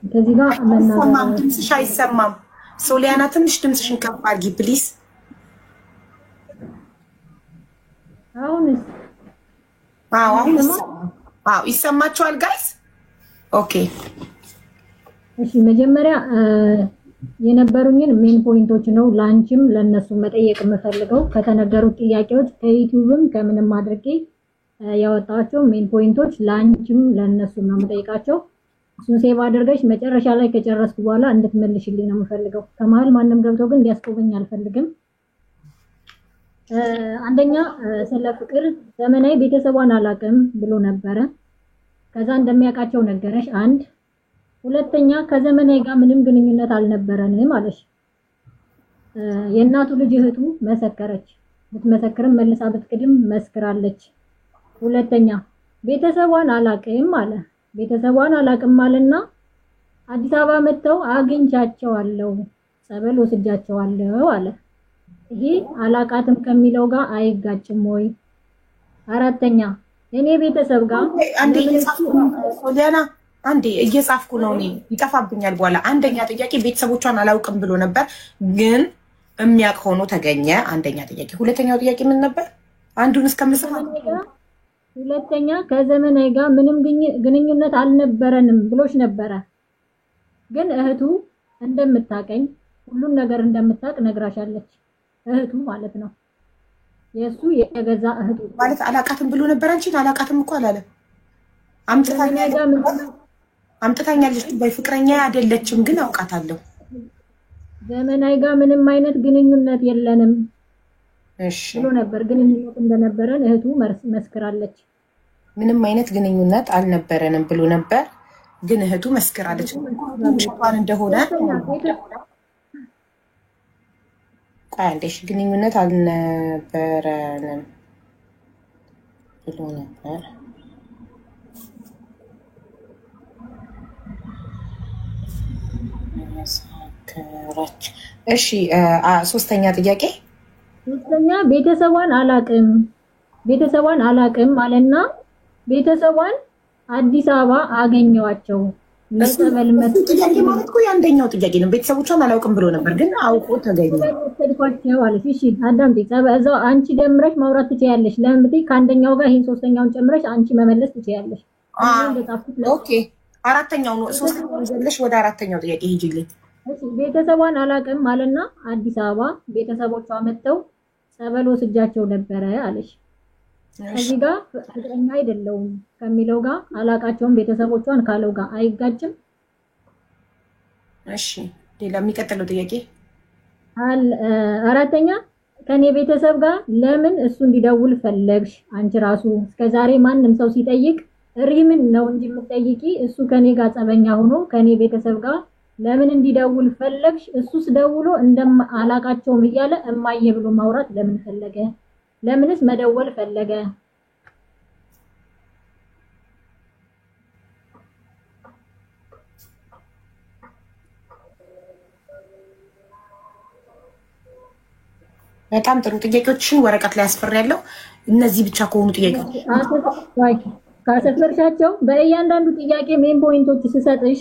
ከዚህ ጋር አይሰማም፣ ድምፅሽ አይሰማም። ሶሊያና ትንሽ ድምፅሽን ከፍ አድርጊ ፕሊዝ። አሁንስ? አሁን ይሰማችኋል ጋይስ? ኦኬ እሺ፣ መጀመሪያ የነበሩኝን ሜን ፖይንቶች ነው ላንቺም ለነሱ መጠየቅ የምፈልገው። ከተነገሩት ጥያቄዎች ከዩቲዩብም ከምንም አድርጌ ያወጣቸው ሜን ፖይንቶች ላንቺም ለነሱ ነው የምጠይቃቸው። እሱን ሴቭ አድርገሽ መጨረሻ ላይ ከጨረስኩ በኋላ እንድትመልሽልኝ ነው የምፈልገው። ከመሀል ማንም ገብቶ ግን እንዲያስቆመኝ አልፈልግም። አንደኛ ስለ ፍቅር ዘመናዊ ቤተሰቧን አላውቅም ብሎ ነበረ። ከዛ እንደሚያውቃቸው ነገረሽ። አንድ ሁለተኛ ከዘመናዊ ጋር ምንም ግንኙነት አልነበረንም አለሽ። የእናቱ ልጅ እህቱ መሰከረች። ብትመሰክርም መልሳ ብትክድም መስክራለች። ሁለተኛ ቤተሰቧን አላውቅም አለ። ቤተሰቧን አላውቅም አለና አዲስ አበባ መጥተው አግኝቻቸዋለሁ፣ ጸበል ወስጃቸዋለሁ አለ። ይሄ አላቃትም ከሚለው ጋር አይጋጭም ወይ? አራተኛ እኔ ቤተሰብ ጋር ሶሊያና አንዴ እየጻፍኩ ነው እኔ ይጠፋብኛል በኋላ። አንደኛ ጥያቄ ቤተሰቦቿን አላውቅም ብሎ ነበር ግን የሚያውቅ ሆኖ ተገኘ። አንደኛ ጥያቄ። ሁለተኛው ጥያቄ ምን ነበር? አንዱን እስከምጽፍ ሁለተኛ ከዘመናዊ ጋር ምንም ግንኙነት አልነበረንም ብሎሽ ነበረ። ግን እህቱ እንደምታቀኝ ሁሉን ነገር እንደምታቅ ነግራሻለች። እህቱ ማለት ነው የሱ የገዛ እህቱ ማለት አላቃትም ብሎ ነበር። አንቺ አላቃትም እኮ አላለም። አምጥታኛለች በፍቅረኛ አይደለችም ግን አውቃታለሁ። ዘመናዊ ጋር ምንም አይነት ግንኙነት የለንም እሺ ብሎ ነበር። ግንኙነት እንደነበረን እህቱ መስክራለች። ምንም አይነት ግንኙነት አልነበረንም ብሎ ነበር ግን እህቱ መስክራለች። እንኳን እንደሆነ ቃልሽ ግንኙነት አልነበረንም ብሎ ነበር። መስክራለች። እሺ ሶስተኛ ጥያቄ። ሶስተኛ ቤተሰቧን አላቅም አለና ቤተሰቧን አዲስ አበባ አገኘዋቸው። ለጸበል ጥያቄ ማለት እኮ የአንደኛው ጥያቄ ነው። ቤተሰቦቿን አላውቅም ብሎ ነበር ግን አውቆ ተገኘ። ተድኳቸው አለሽ። እሺ አዳምጪ። እዛው አንቺ ደምረሽ ማውራት ትችያለሽ። ለምን ብትይ ከአንደኛው ጋር ይሄን ሶስተኛውን ጨምረሽ አንቺ መመለስ ትችያለሽ። ኦኬ አራተኛው ነው። ሶስተኛውን ዘለሽ ወደ አራተኛው ጥያቄ ሂጂልኝ። እሺ ቤተሰቧን አላውቅም አለና አዲስ አበባ ቤተሰቦቿ መጥተው ጸበል ወስጃቸው ነበረ አለሽ። ከዚህ ጋር ፍቅረኛ አይደለውም ከሚለው ጋር አላቃቸውም ቤተሰቦቿን ካለው ጋር አይጋጭም? እሺ ሌላ የሚቀጥለው ጥያቄ አራተኛ ከኔ ቤተሰብ ጋር ለምን እሱ እንዲደውል ፈለግሽ? አንቺ ራሱ እስከዛሬ ማንም ሰው ሲጠይቅ ሪምን ነው እንጂ የምትጠይቂ እሱ ከኔ ጋር ጸበኛ ሆኖ ከኔ ቤተሰብ ጋር ለምን እንዲደውል ፈለግሽ? እሱስ ደውሎ አላቃቸውም እያለ እማዬ ብሎ ማውራት ለምን ፈለገ? ለምንስ መደወል ፈለገ? በጣም ጥሩ ጥያቄዎችን ወረቀት ላይ አስፈራለሁ። እነዚህ ብቻ ከሆኑ ጥያቄዎች ካሰፈርሻቸው በእያንዳንዱ ጥያቄ ሜን ፖይንቶች ስሰጥሽ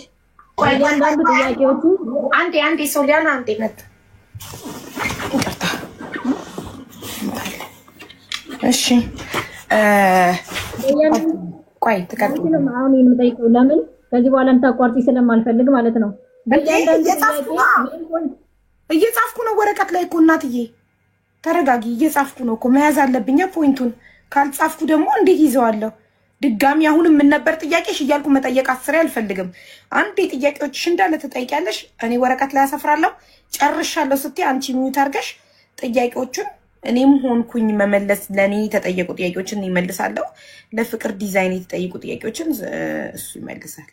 በእያንዳንዱ ጥያቄዎቹ አንዴ ሶሊያና አንዴ መጥ እሺ ቆይ ተቀጥሉ። አሁን የምጠይቀው ለምን ከዚህ በኋላ እንታቋርጪ ስለማልፈልግ ማለት ነው። እየጻፍኩ ነው ወረቀት ላይ እኮ እናትዬ ተረጋጊ። እየጻፍኩ ነው እኮ መያዝ አለብኝ ፖይንቱን። ካልጻፍኩ ደግሞ እንዴት ይዘዋለሁ? ድጋሚ አሁንም ምን ነበር ጥያቄሽ እያልኩ መጠየቅ አስሬ አልፈልግም። አንዴ ጥያቄዎችሽ እንዳለ ትጠይቂያለሽ፣ እኔ ወረቀት ላይ አሰፍራለሁ። ጨርሻለሁ ስትይ አንቺ ሚዩት አድርገሽ ጥያቄዎቹን እኔም ሆንኩኝ መመለስ ለኔ የተጠየቁ ጥያቄዎችን ይመልሳለሁ። ለፍቅር ዲዛይን የተጠየቁ ጥያቄዎችን እሱ ይመልሳል።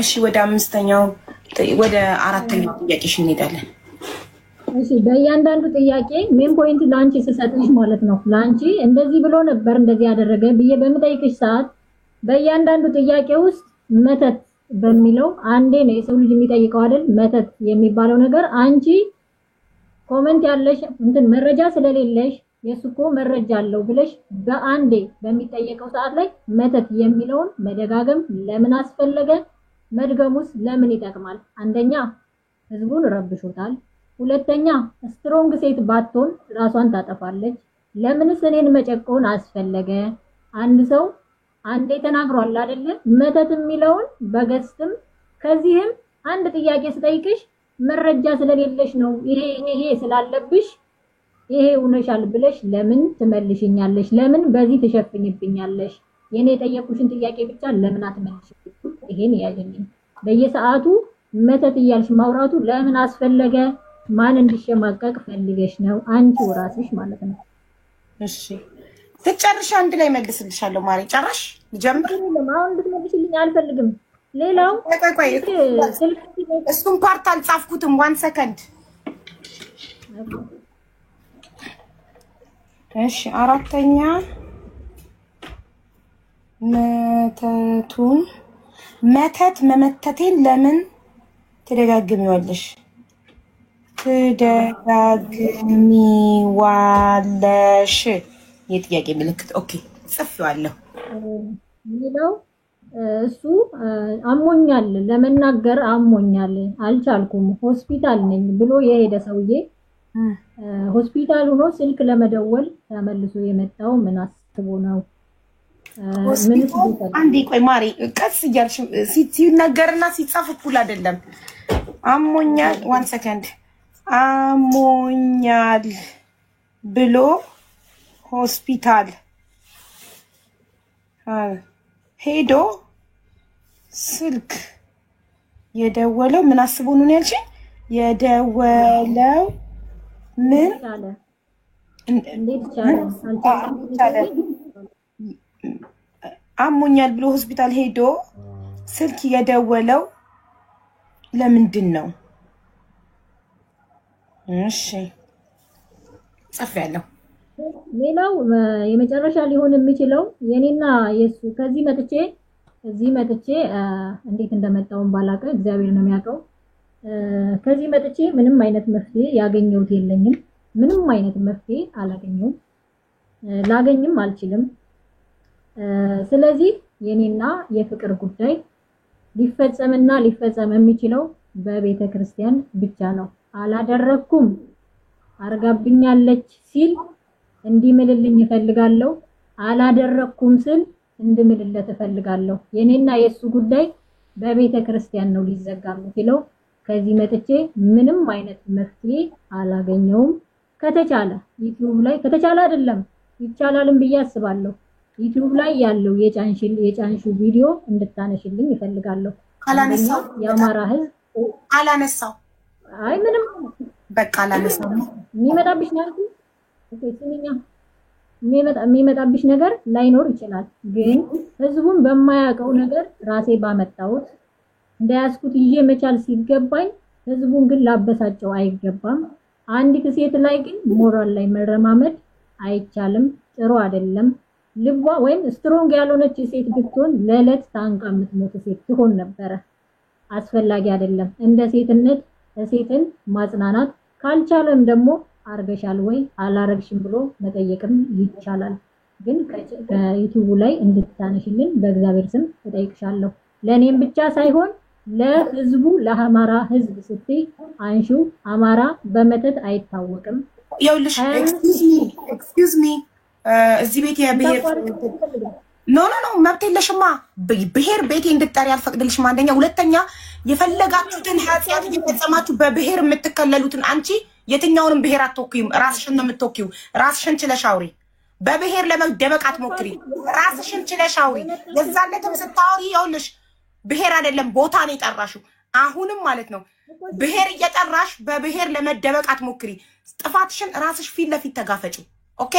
እሺ ወደ አምስተኛው ወደ አራተኛው ጥያቄሽ እንሄዳለን። እሺ በእያንዳንዱ ጥያቄ ሜን ፖይንት ላንቺ ስሰጥሽ ማለት ነው ላንቺ እንደዚህ ብሎ ነበር እንደዚህ ያደረገ ብዬ በምጠይቅሽ ሰዓት በእያንዳንዱ ጥያቄ ውስጥ መተት በሚለው አንዴ ነው የሰው ልጅ የሚጠይቀው አይደል? መተት የሚባለው ነገር አንቺ ኮሜንት ያለሽ እንትን መረጃ ስለሌለሽ የሱኮ መረጃ አለው ብለሽ በአንዴ በሚጠየቀው ሰዓት ላይ መተት የሚለውን መደጋገም ለምን አስፈለገ? መድገሙስ ለምን ይጠቅማል? አንደኛ ህዝቡን ረብሾታል። ሁለተኛ ስትሮንግ ሴት ባትሆን ራሷን ታጠፋለች። ለምንስ እኔን መጨቆን አስፈለገ? አንድ ሰው አንዴ ተናግሯል አይደለ? መተት የሚለውን በገስትም ከዚህም አንድ ጥያቄ ስጠይቅሽ መረጃ ስለሌለሽ ነው ይሄ ስላለብሽ ይሄ ሆነሻል ብለሽ ለምን ትመልሽኛለሽ? ለምን በዚህ ትሸፍኝብኛለሽ? የኔ የጠየቁሽን ጥያቄ ብቻ ለምን አትመልሽኝ? ይሄን ያጀኝ በየሰዓቱ መተት እያልሽ ማውራቱ ለምን አስፈለገ? ማን እንዲሸማቀቅ ፈልገሽ ነው? አንቺ ራስሽ ማለት ነው። እሺ ትጨርሽ አንድ ላይ መልስልሻለሁ። ማሪ ጨራሽ ጀምር። አሁን እንድትመልሽልኝ አልፈልግም። ሌላው ቆይ እሱን ፓርት አልጻፍኩትም። 1 ሰከንድ። እሺ አራተኛ መተት መመተቴን ለምን ትደጋግሚዋለሽ? የጥያቄ ምልክት ኦኬ ጽፌዋለሁ። ሌላው እሱ አሞኛል ለመናገር አሞኛል አልቻልኩም ሆስፒታል ነኝ ብሎ የሄደ ሰውዬ ሆስፒታል ሆኖ ስልክ ለመደወል ተመልሶ የመጣው ምን አስቦ ነው? አንዴ ቆይ ማሪ ቀስ እያልሽ ሲነገርና ሲጻፍ እኩል አይደለም። አሞኛል 1 ሰከንድ። አሞኛል ብሎ ሆስፒታል ሄዶ ስልክ የደወለው ምን አስቦ ነው ያልሽኝ? የደወለው ምን አሞኛል ብሎ ሆስፒታል ሄዶ ስልክ የደወለው ለምንድን ነው? እሺ ጽፌያለሁ። ሌላው የመጨረሻ ሊሆን የሚችለው የኔና የሱ ከዚህ መጥቼ እንዴት እንደመጣውን ባላቀ እግዚአብሔር ነው የሚያውቀው። ከዚህ መጥቼ ምንም አይነት መፍትሄ ያገኘሁት የለኝም። ምንም አይነት መፍትሄ አላገኘሁም፣ ላገኝም አልችልም። ስለዚህ የኔና የፍቅር ጉዳይ ሊፈጸም የሚችለው በቤተ ክርስቲያን ብቻ ነው። አላደረኩም አርጋብኛለች ሲል እንዲምልልኝ እፈልጋለሁ። አላደረኩም ስል እንድምልለት እፈልጋለሁ። የኔና የሱ ጉዳይ በቤተ ክርስቲያን ነው ሊዘጋ የሚችለው። ከዚህ መጥቼ ምንም አይነት መፍትሄ አላገኘውም። ከተቻለ ዩቲዩብ ላይ ከተቻለ አይደለም ይቻላልም ብዬ አስባለሁ። ዩቲዩብ ላይ ያለው የጫንሹ ቪዲዮ እንድታነሽልኝ እፈልጋለሁ። አላነሳው የአማራ ህዝብ አላነሳው። አይ ምንም በቃ አላነሳው። የሚመጣብሽ የሚመጣብሽ ነገር ላይኖር ይችላል። ግን ህዝቡን በማያውቀው ነገር ራሴ ባመጣሁት እንዳያስኩት ይዤ መቻል ሲገባኝ ህዝቡን ግን ላበሳጨው አይገባም። አንዲት ሴት ላይ ግን ሞራል ላይ መረማመድ አይቻልም። ጥሩ አይደለም። ልቧ ወይም ስትሮንግ ያልሆነች ሴት ብትሆን ለለት ታንቃ የምትሞት ሴት ትሆን ነበረ። አስፈላጊ አይደለም። እንደ ሴትነት ሴትን ማጽናናት ካልቻለም ደግሞ አርገሻል ወይ አላረግሽም ብሎ መጠየቅም ይቻላል። ግን ከዩቲዩብ ላይ እንድታነሽልን በእግዚአብሔር ስም እጠይቅሻለሁ። ለኔም ብቻ ሳይሆን ለህዝቡ ለአማራ ህዝብ ስትይ አንሹ። አማራ በመተት አይታወቅም። ይኸውልሽ ኤክስኪውዝ ሚ እዚህ ቤት የብሄር ኖ መብት የለሽማ። ብሄር ቤቴ እንድትጠሪ አልፈቅድልሽም። አንደኛ። ሁለተኛ የፈለጋችሁትን ኃጢአት እየፈጸማችሁ በብሄር የምትከለሉትን አንቺ የትኛውንም ብሄር አትወክዩም። ራስሽን ነው የምትወክዩ። ራስሽን ችለሽ አውሪ። በብሄር ለመደበቅ አትሞክሪ። ራስሽን ችለሽ አውሪ። የዛን ዕለትም ስታወሪ ይኸውልሽ ብሄር አይደለም ቦታ ነው የጠራሽው። አሁንም ማለት ነው ብሄር እየጠራሽ በብሄር ለመደበቅ አትሞክሪ። ጥፋትሽን ራስሽ ፊት ለፊት ተጋፈጪ። ኦኬ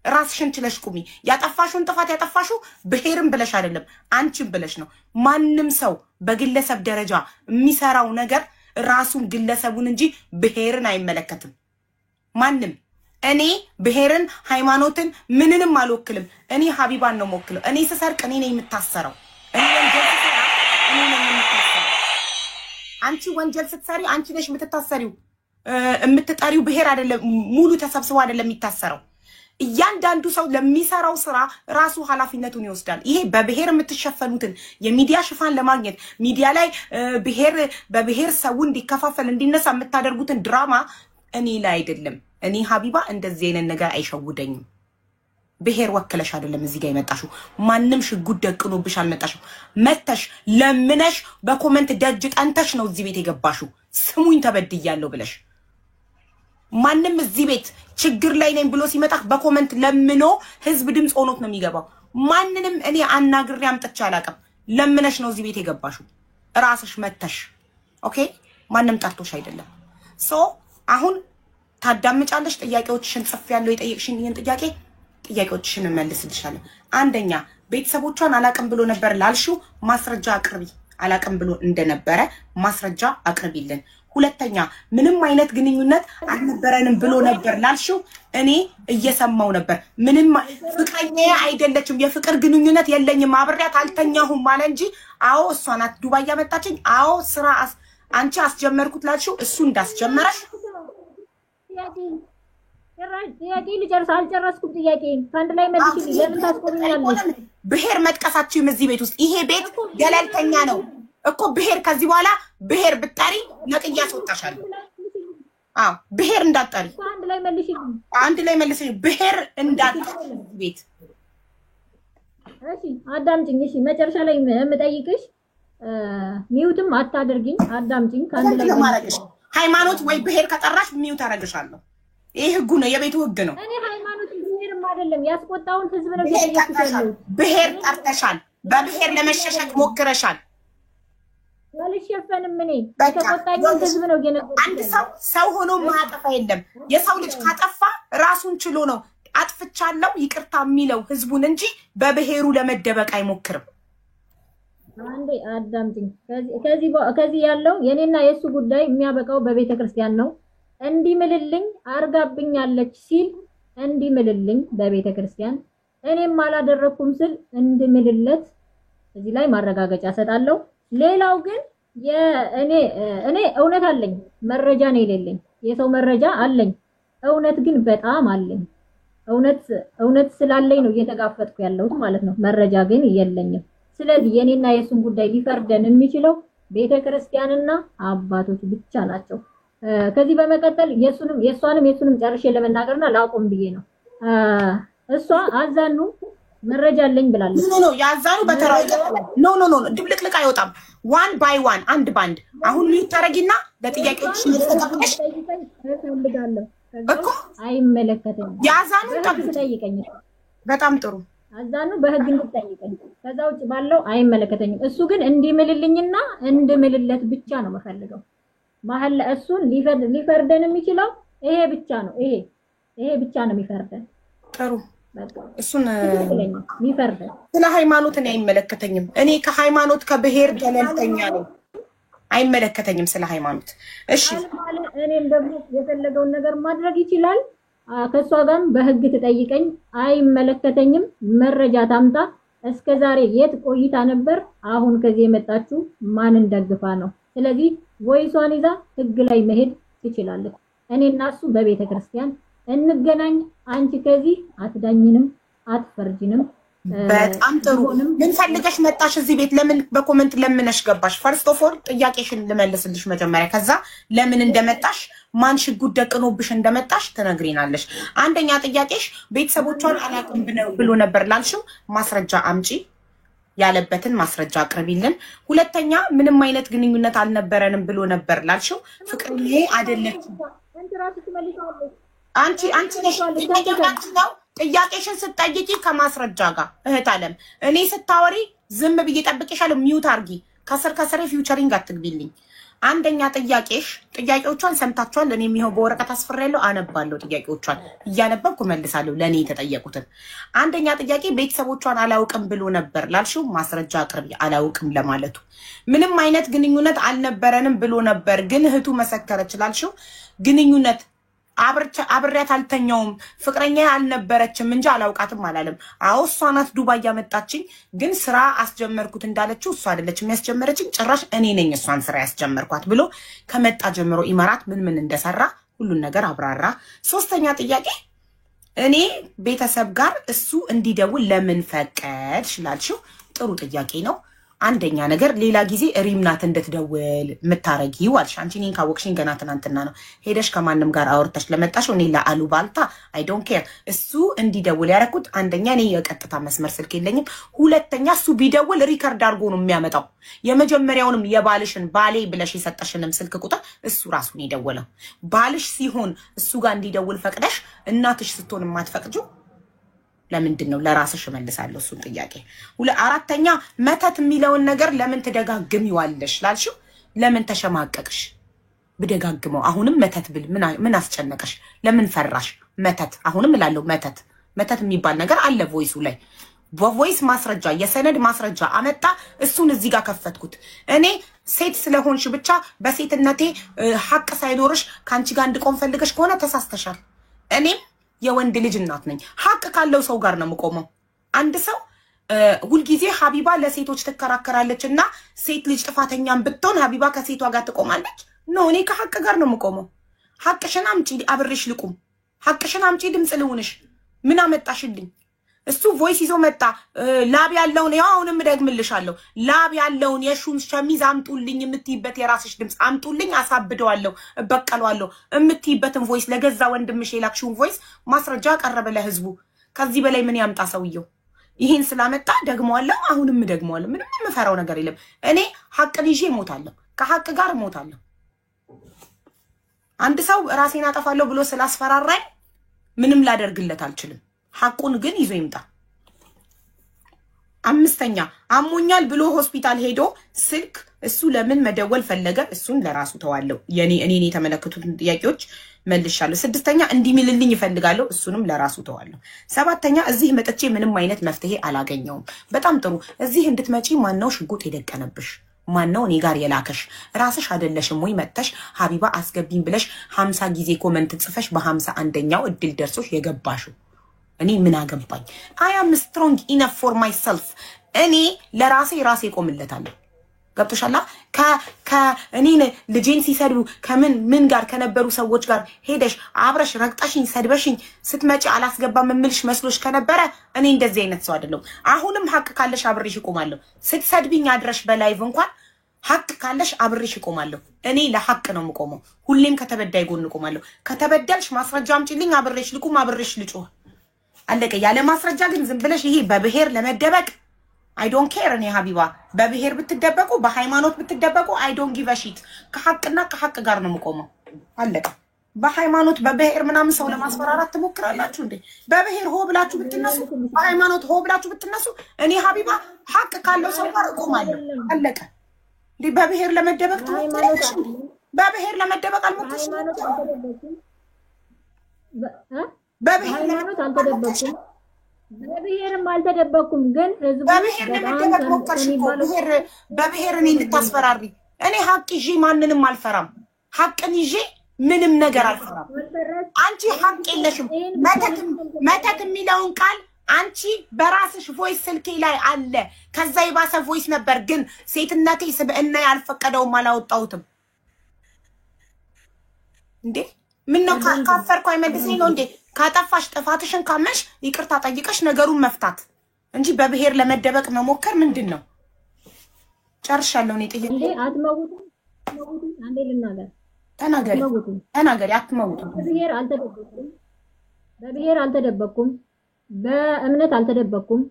ራስሽን ችለሽ ቁሚ። ያጠፋሽውን ጥፋት ያጠፋሽው ብሔርን ብለሽ አይደለም አንቺን ብለሽ ነው። ማንም ሰው በግለሰብ ደረጃ የሚሰራው ነገር ራሱን ግለሰቡን እንጂ ብሔርን አይመለከትም። ማንም እኔ ብሔርን ሃይማኖትን ምንንም አልወክልም። እኔ ሀቢባን ነው የምወክለው። እኔ ስሰርቅ እኔ ነኝ የምታሰረው። እኔ ወንጀል ስሰራ እኔ ነኝ የምታሰረው። አንቺ ወንጀል ስትሰሪ አንቺ ነሽ የምትታሰሪው። የምትጠሪው ብሔር አይደለም፣ ሙሉ ተሰብስቦ አይደለም የሚታሰረው። እያንዳንዱ ሰው ለሚሰራው ስራ ራሱ ኃላፊነቱን ይወስዳል። ይሄ በብሔር የምትሸፈኑትን የሚዲያ ሽፋን ለማግኘት ሚዲያ ላይ በብሔር ሰው እንዲከፋፈል እንዲነሳ የምታደርጉትን ድራማ እኔ ላይ አይደለም። እኔ ሀቢባ እንደዚህ አይነት ነገር አይሸውደኝም። ብሔር ወክለሽ አይደለም እዚህ ጋር የመጣሽው። ማንም ሽጉጥ ደቅኖብሽ አልመጣሽው። መተሽ ለምነሽ በኮሜንት ደጅ ጠንተሽ ነው እዚህ ቤት የገባሽው። ስሙኝ ተበድያለሁ ብለሽ ማንም እዚህ ቤት ችግር ላይ ነኝ ብሎ ሲመጣ በኮሜንት ለምኖ ህዝብ ድምጽ ሆኖት ነው የሚገባው። ማንንም እኔ አናግሬ አምጥቼ አላውቅም። ለምነሽ ነው እዚህ ቤት የገባሽው ራስሽ መተሽ። ኦኬ ማንም ጠርቶሽ አይደለም። ሶ አሁን ታዳምጫለሽ። ጥያቄዎችሽን ጽፌያለሁ። የጠየቅሽኝን ጥያቄዎችሽን እመልስልሻለሁ። አንደኛ ቤተሰቦቿን አላውቅም ብሎ ነበር ላልሽው ማስረጃ አቅርቢ። አላውቅም ብሎ እንደነበረ ማስረጃ አቅርቢልን። ሁለተኛ ምንም አይነት ግንኙነት አልነበረንም ብሎ ነበር ላልሽው እኔ እየሰማው ነበር። ምንም ፍቅረኛዬ አይደለችም፣ የፍቅር ግንኙነት የለኝም፣ አብሬያት አልተኛሁም ማለት እንጂ አዎ እሷ ናት ዱባይ ያመጣችኝ፣ አዎ ስራ አንቺ አስጀመርኩት ላልሽው እሱ እንዳስጀመረሽ ጥያቄ ልጨርስ። አልጨረስኩም ጥያቄን። ከአንድ ላይ መልሽ። ለምን ታስቆሚኛለሽ? ብሔር መጥቀሳችሁም እዚህ ቤት ውስጥ ይሄ ቤት ገለልተኛ ነው እኮ። ብሔር ከዚህ በኋላ ብሔር ብትጠሪ ነቅያ አስወጣሻለሁ። አዎ ብሔር እንዳትጠሪ። አንድ ላይ መልሽ። አንድ ላይ መልሽ። ብሔር እንዳትጠሪ ቤት። እሺ አዳምጪኝ። እሺ መጨረሻ ላይ የምጠይቅሽ ሚውትም አታደርጊኝ። አዳምጪኝ። ከአንድ ላይ መልሽ። ሃይማኖት ወይ ብሔር ከጠራሽ ሚውት አደርግሻለሁ። ይሄ ህጉ ነው፣ የቤቱ ህግ ነው። እኔ ሃይማኖት ብሔርም አይደለም ያስቆጣውን ህዝብ ነው እየጠየቅሻለሁ። ብሔር ጠርተሻል። በብሔር ለመሸሸግ ሞክረሻል። አልሸፈንም። እኔ የተቆጣኝን ህዝብ ነው እየነገርኩሽ። አንድ ሰው ሆኖ ማጠፋ የለም። የሰው ልጅ ካጠፋ ራሱን ችሎ ነው አጥፍቻለሁ ይቅርታ የሚለው ህዝቡን እንጂ በብሔሩ ለመደበቅ አይሞክርም። አንዴ አዳምጪኝ። ከዚህ ያለው የኔና የሱ ጉዳይ የሚያበቃው በቤተ ክርስቲያን ነው። እንዲምልልኝ አርጋብኛለች ሲል እንዲምልልኝ በቤተ ክርስቲያን፣ እኔም አላደረኩም ስል እንድምልለት እዚህ ላይ ማረጋገጫ ሰጣለሁ። ሌላው ግን እኔ እውነት አለኝ፣ መረጃ ነው የሌለኝ። የሰው መረጃ አለኝ፣ እውነት ግን በጣም አለኝ። እውነት ስላለኝ ነው እየተጋፈጥኩ ያለሁት ማለት ነው። መረጃ ግን የለኝም። ስለዚህ የኔና የሱን ጉዳይ ሊፈርደን የሚችለው ቤተክርስቲያንና አባቶች ብቻ ናቸው። ከዚህ በመቀጠል የሷንም ጨርሼ ለመናገርና ላቆም ብዬ ነው። እሷ አዛኑ መረጃ አለኝ ብላለች። ኖ ያዛኑ በተራው ኖ ድብልቅልቅ አይወጣም። ዋን ባይ ዋን አንድ ባንድ አሁን ልታረጊና ለጥያቄዎች ልትተቀበልሽ እፈልጋለሁ እኮ አይመለከተኝም። ያዛኑ ጠይቀኝ። በጣም ጥሩ አዛኑ በህግ እንድትጠይቀኝ። ከዛ ውጭ ባለው አይመለከተኝም። እሱ ግን እንዲምልልኝና እንድምልለት ብቻ ነው የምፈልገው። መሐላ እሱን ሊፈርደን የሚችለው ይሄ ብቻ ነው። ይሄ ብቻ ነው የሚፈርደን። ጥሩ እሱን የሚፈርደን። ስለ ሃይማኖት እኔ አይመለከተኝም። እኔ ከሃይማኖት ከብሔር ገለልተኛ ነኝ። አይመለከተኝም ስለ ሃይማኖት። እሺ እኔም ደግሞ የፈለገውን ነገር ማድረግ ይችላል። ከሷ ጋርም በህግ ትጠይቀኝ። አይመለከተኝም። መረጃ ታምጣ። እስከዛሬ የት ቆይታ ነበር? አሁን ከዚህ የመጣችው ማንን ደግፋ ነው? ስለዚህ ወይሷን ይዛ ህግ ላይ መሄድ ትችላለች። እኔና እሱ በቤተ ክርስቲያን እንገናኝ። አንቺ ከዚህ አትዳኝንም አትፈርጂንም። በጣም ጥሩ። ምን ፈልገሽ መጣሽ እዚህ ቤት? ለምን በኮሜንት ለምነሽ ገባሽ? ፈርስት ኦፍ ኦል ጥያቄሽን ልመልስልሽ መጀመሪያ፣ ከዛ ለምን እንደመጣሽ ማን ሽጉጥ ደቅኖብሽ እንደመጣሽ ትነግሪናለሽ። አንደኛ ጥያቄሽ ቤተሰቦቿን አላውቅም ብሎ ነበር ላልሽው ማስረጃ አምጪ፣ ያለበትን ማስረጃ አቅርቢልን። ሁለተኛ ምንም አይነት ግንኙነት አልነበረንም ብሎ ነበር ላልሽው ፍቅርዬ አይደለችም። አንቺ ነሽ ነው ጥያቄሽን ስትጠይቂ ከማስረጃ ጋር እህት አለም። እኔ ስታወሪ ዝም ብዬ ጠብቄሻለሁ። ሚውት አርጊ። ከስር ፊውቸሪንግ አትግቢልኝ። አንደኛ ጥያቄዎቿን ሰምታችኋል። ለኔ የሚሆን በወረቀት አስፈራለሁ አነባለሁ። ጥያቄዎቿን እያነበብኩ መልሳለሁ ለኔ የተጠየቁትን። አንደኛ ጥያቄ ቤተሰቦቿን አላውቅም ብሎ ነበር ላልሽው ማስረጃ አቅርቢ። አላውቅም ለማለቱ ምንም አይነት ግንኙነት አልነበረንም ብሎ ነበር ግን እህቱ መሰከረች ላልሽው ግንኙነት አብሬያት አልተኛውም ፍቅረኛ አልነበረችም እንጂ አላውቃትም አላለም። አዎ እሷ ናት ዱባይ ያመጣችኝ ግን ስራ አስጀመርኩት እንዳለችው እሷ አይደለችም ያስጀመረችኝ ጭራሽ እኔ ነኝ እሷን ስራ ያስጀመርኳት ብሎ ከመጣ ጀምሮ ኢማራት ምን እንደሰራ ሁሉን ነገር አብራራ። ሶስተኛ ጥያቄ እኔ ቤተሰብ ጋር እሱ እንዲደውል ለምን ፈቀድሽ ላልሽው ጥሩ ጥያቄ ነው። አንደኛ ነገር ሌላ ጊዜ ሪምናት እንድትደውል ምታረጊው አልሽ። አንቺ እኔን ካወቅሽኝ ገና ትናንትና ነው ሄደሽ ከማንም ጋር አውርተሽ ለመጣሽ እኔ ለአሉባልታ አይ ዶንት ኬር እሱ እንዲደውል ያረኩት አንደኛ እኔ የቀጥታ መስመር ስልክ የለኝም። ሁለተኛ እሱ ቢደውል ሪከርድ አድርጎ ነው የሚያመጣው። የመጀመሪያውንም የባልሽን ባሌ ብለሽ የሰጠሽንም ስልክ ቁጥር እሱ ራሱ ነው የደወለው። ባልሽ ሲሆን እሱ ጋር እንዲደውል ፈቅደሽ እናትሽ ስትሆን ማትፈቅጂው ለምንድን ነው? ለራስሽ መልሳለሁ እሱን ጥያቄ። አራተኛ መተት የሚለውን ነገር ለምን ትደጋግሚዋለሽ ላልሽው ለምን ተሸማቀቅሽ? ብደጋግመው አሁንም መተት ብል ምን አስጨነቀሽ? ለምን ፈራሽ? መተት አሁንም እላለሁ መተት የሚባል ነገር አለ ቮይሱ ላይ በቮይስ ማስረጃ የሰነድ ማስረጃ አመጣ። እሱን እዚህ ጋር ከፈትኩት። እኔ ሴት ስለሆንሽ ብቻ በሴትነቴ ሐቅ ሳይኖርሽ ካንቺ ጋር እንድቆም ፈልገሽ ከሆነ ተሳስተሻል። እኔም የወንድ ልጅ እናት ነኝ። ሐቅ ካለው ሰው ጋር ነው የምቆመው። አንድ ሰው ሁልጊዜ ሀቢባ ለሴቶች ትከራከራለች እና ሴት ልጅ ጥፋተኛም ብትሆን ሀቢባ ከሴቷ ጋር ትቆማለች። ኖ እኔ ከሐቅ ጋር ነው የምቆመው። ሐቅሽን አምጪ አብሬሽ ልቁም። ሐቅሽን አምጪ ድምጽ ልሁንሽ። ምን አመጣሽልኝ? እሱ ቮይስ ይዞ መጣ። ላብ ያለውን ያው አሁንም ደግምልሻለሁ። ላብ ያለውን የሹን ሸሚዝ አምጡልኝ የምትይበት የራስሽ ድምጽ አምጡልኝ አሳብደዋለሁ እበቀለዋለሁ የምትይበትን ቮይስ ለገዛ ወንድምሽ የላክሽውን ቮይስ ማስረጃ ቀረበ ለህዝቡ። ከዚህ በላይ ምን ያምጣ ሰውየው? ይሄን ስላመጣ ደግመዋለሁ አሁንም ደግመዋለሁ። ምንም የምፈራው ነገር የለም። እኔ ሐቅን ይዤ እሞታለሁ። ከሐቅ ጋር እሞታለሁ። አንድ ሰው ራሴን አጠፋለሁ ብሎ ስላስፈራራኝ ምንም ላደርግለት አልችልም። ሐቁን ግን ይዞ ይምጣ። አምስተኛ አሞኛል ብሎ ሆስፒታል ሄዶ ስልክ እሱ ለምን መደወል ፈለገ? እሱን ለራሱ ተዋለው። እኔን የተመለከቱትን ጥያቄዎች መልሻለሁ። ስድስተኛ እንዲሚልልኝ ይፈልጋለሁ። እሱንም ለራሱ ተዋለው። ሰባተኛ እዚህ መጥቼ ምንም አይነት መፍትሄ አላገኘውም። በጣም ጥሩ። እዚህ እንድትመጪ ማነው ሽጉጥ የደቀነብሽ? ማነው እኔ ጋር የላከሽ? ራስሽ አይደለሽም ወይ መጥተሽ ሀቢባ አስገቢኝ ብለሽ 50 ጊዜ ኮመንት ጽፈሽ በ51ኛው እድል ደርሶሽ የገባሽው? እኔ ምን አገባኝ? አይ አም ስትሮንግ ኢነፍ ፎር ማይሰልፍ። እኔ ለራሴ ራሴ ቆምለታለሁ። ገብቶሻላ? እኔን ልጄን ሲሰድቡ ምን ጋር ከነበሩ ሰዎች ጋር ሄደሽ አብረሽ ረግጠሽኝ ሰድበሽኝ ስትመጪ አላስገባም የምልሽ መስሎሽ ከነበረ እኔ እንደዚህ አይነት ሰው አይደለሁም። አሁንም ሐቅ ካለሽ አብሬሽ እቆማለሁ። ስትሰድብኝ አድረሽ በላይቭ እንኳን ሐቅ ካለሽ አብሬሽ እቆማለሁ። እኔ ለሐቅ ነው የምቆመው። ሁሌም ከተበዳይ ጎን እቆማለሁ። ከተበደልሽ ማስረጃ አምጪልኝ፣ አብሬሽ ልቁም፣ አብሬሽ ልጮህ። አለቀ። ያለ ማስረጃ ግን ዝም ብለሽ ይሄ በብሔር ለመደበቅ አይ ዶንት ኬር። እኔ ሀቢባ በብሔር ብትደበቁ በሃይማኖት ብትደበቁ አይ ዶንት ጊቭ አ ሺት። ከሐቅና ከሐቅ ጋር ነው የምቆመው። አለቀ። በሃይማኖት በብሔር ምናምን ሰው ለማስፈራራት ትሞክራላችሁ እንዴ? በብሔር ሆ ብላችሁ ብትነሱ፣ በሃይማኖት ሆ ብላችሁ ብትነሱ እኔ ሀቢባ ሐቅ ካለው ሰው ጋር እቆማለሁ። አለቀ። እንዴ በብሔር ለመደበቅ ትሞክራለሽ እንዴ? በብሔር ለመደበቅ አልሞክርሽ። በሃይማኖት አልተደበኩም፣ በብሔርም አልተደበኩም። ግን ህዝቡ በብሔር ለመደበቅ ሞከርሽ እኮ። በብሔር እኔ እንድታስፈራሪ። እኔ ሐቅ ይዤ ማንንም አልፈራም። ሐቅን ይዤ ምንም ነገር አልፈራም። አንቺ ሐቅ የለሽም። መተት የሚለውን ቃል አንቺ በራስሽ ቮይስ ስልኬ ላይ አለ። ከዛ የባሰ ቮይስ ነበር፣ ግን ሴትነቴ ስብዕና ያልፈቀደውም አላወጣሁትም። እንዴ ምን ነው ካፈርኩ አይመልስኝ ነው እንዴ? ካጠፋሽ ጥፋትሽን ካመሽ ይቅርታ ጠይቀሽ ነገሩን መፍታት እንጂ በብሔር ለመደበቅ መሞከር ምንድን ነው? ጨርሻለሁ። እኔ ጥያቄ እንዴ አትመውቱ አንዴ ልናገር። ተናገሪ። አትመውቱ። በብሔር አልተደበኩም፣ በእምነት አልተደበኩም።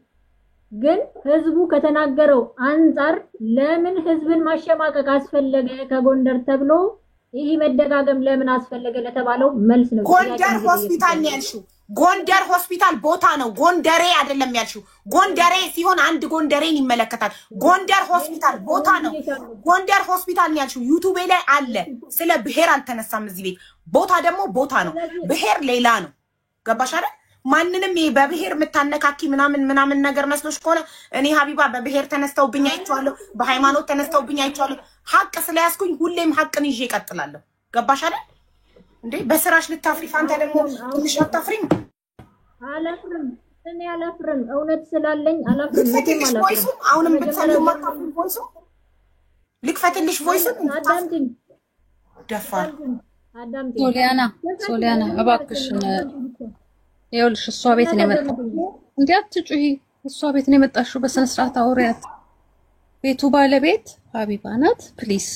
ግን ህዝቡ ከተናገረው አንፃር ለምን ህዝብን ማሸማቀቅ አስፈለገ ከጎንደር ተብሎ ይሄ መደጋገም ለምን አስፈለገ ለተባለው መልስ ነው። ጎንደር ሆስፒታል ነው ያልሽው። ጎንደር ሆስፒታል ቦታ ነው። ጎንደሬ አይደለም ያልሽው። ጎንደሬ ሲሆን አንድ ጎንደሬን ይመለከታል። ጎንደር ሆስፒታል ቦታ ነው። ጎንደር ሆስፒታል ነው ያልሽው። ዩቲዩብ ላይ አለ። ስለ ብሔር አልተነሳም እዚህ ቤት። ቦታ ደግሞ ቦታ ነው። ብሔር ሌላ ነው። ገባሽ አይደል? ማንንም በብሔር የምታነካኪ ምናምን ነገር መስሎሽ ከሆነ እኔ ሀቢባ በብሔር ተነስተውብኝ አይቻለሁ፣ በሃይማኖት ተነስተውብኝ አይቻለሁ። ሀቅ ስለያዝኩኝ ሁሌም ሀቅን ይዤ እቀጥላለሁ። ገባሽ አይደል እንዴ? በስራሽ ልታፍሪ ፋንታ ደግሞ ትንሽ አታፍሪም? አላፍርም፣ እኔ አላፍርም። እውነት ስላለኝ አላፍርም። አሁንም ብትሰሚው ማታፍሪ ቮይሱ ልክፈትልሽ። ቮይሱ አዳምጪኝ፣ ደፋር አዳምጪኝ። ሶሊያና እባክሽን ይኸውልሽ እሷ ቤት ነው የመጣው። እንዴ አትጩሂ። እሷ ቤት ነው የመጣሽው። በስነ ስርዓት አውሪያት። ቤቱ ባለቤት ሀቢባ ናት። ፕሊስ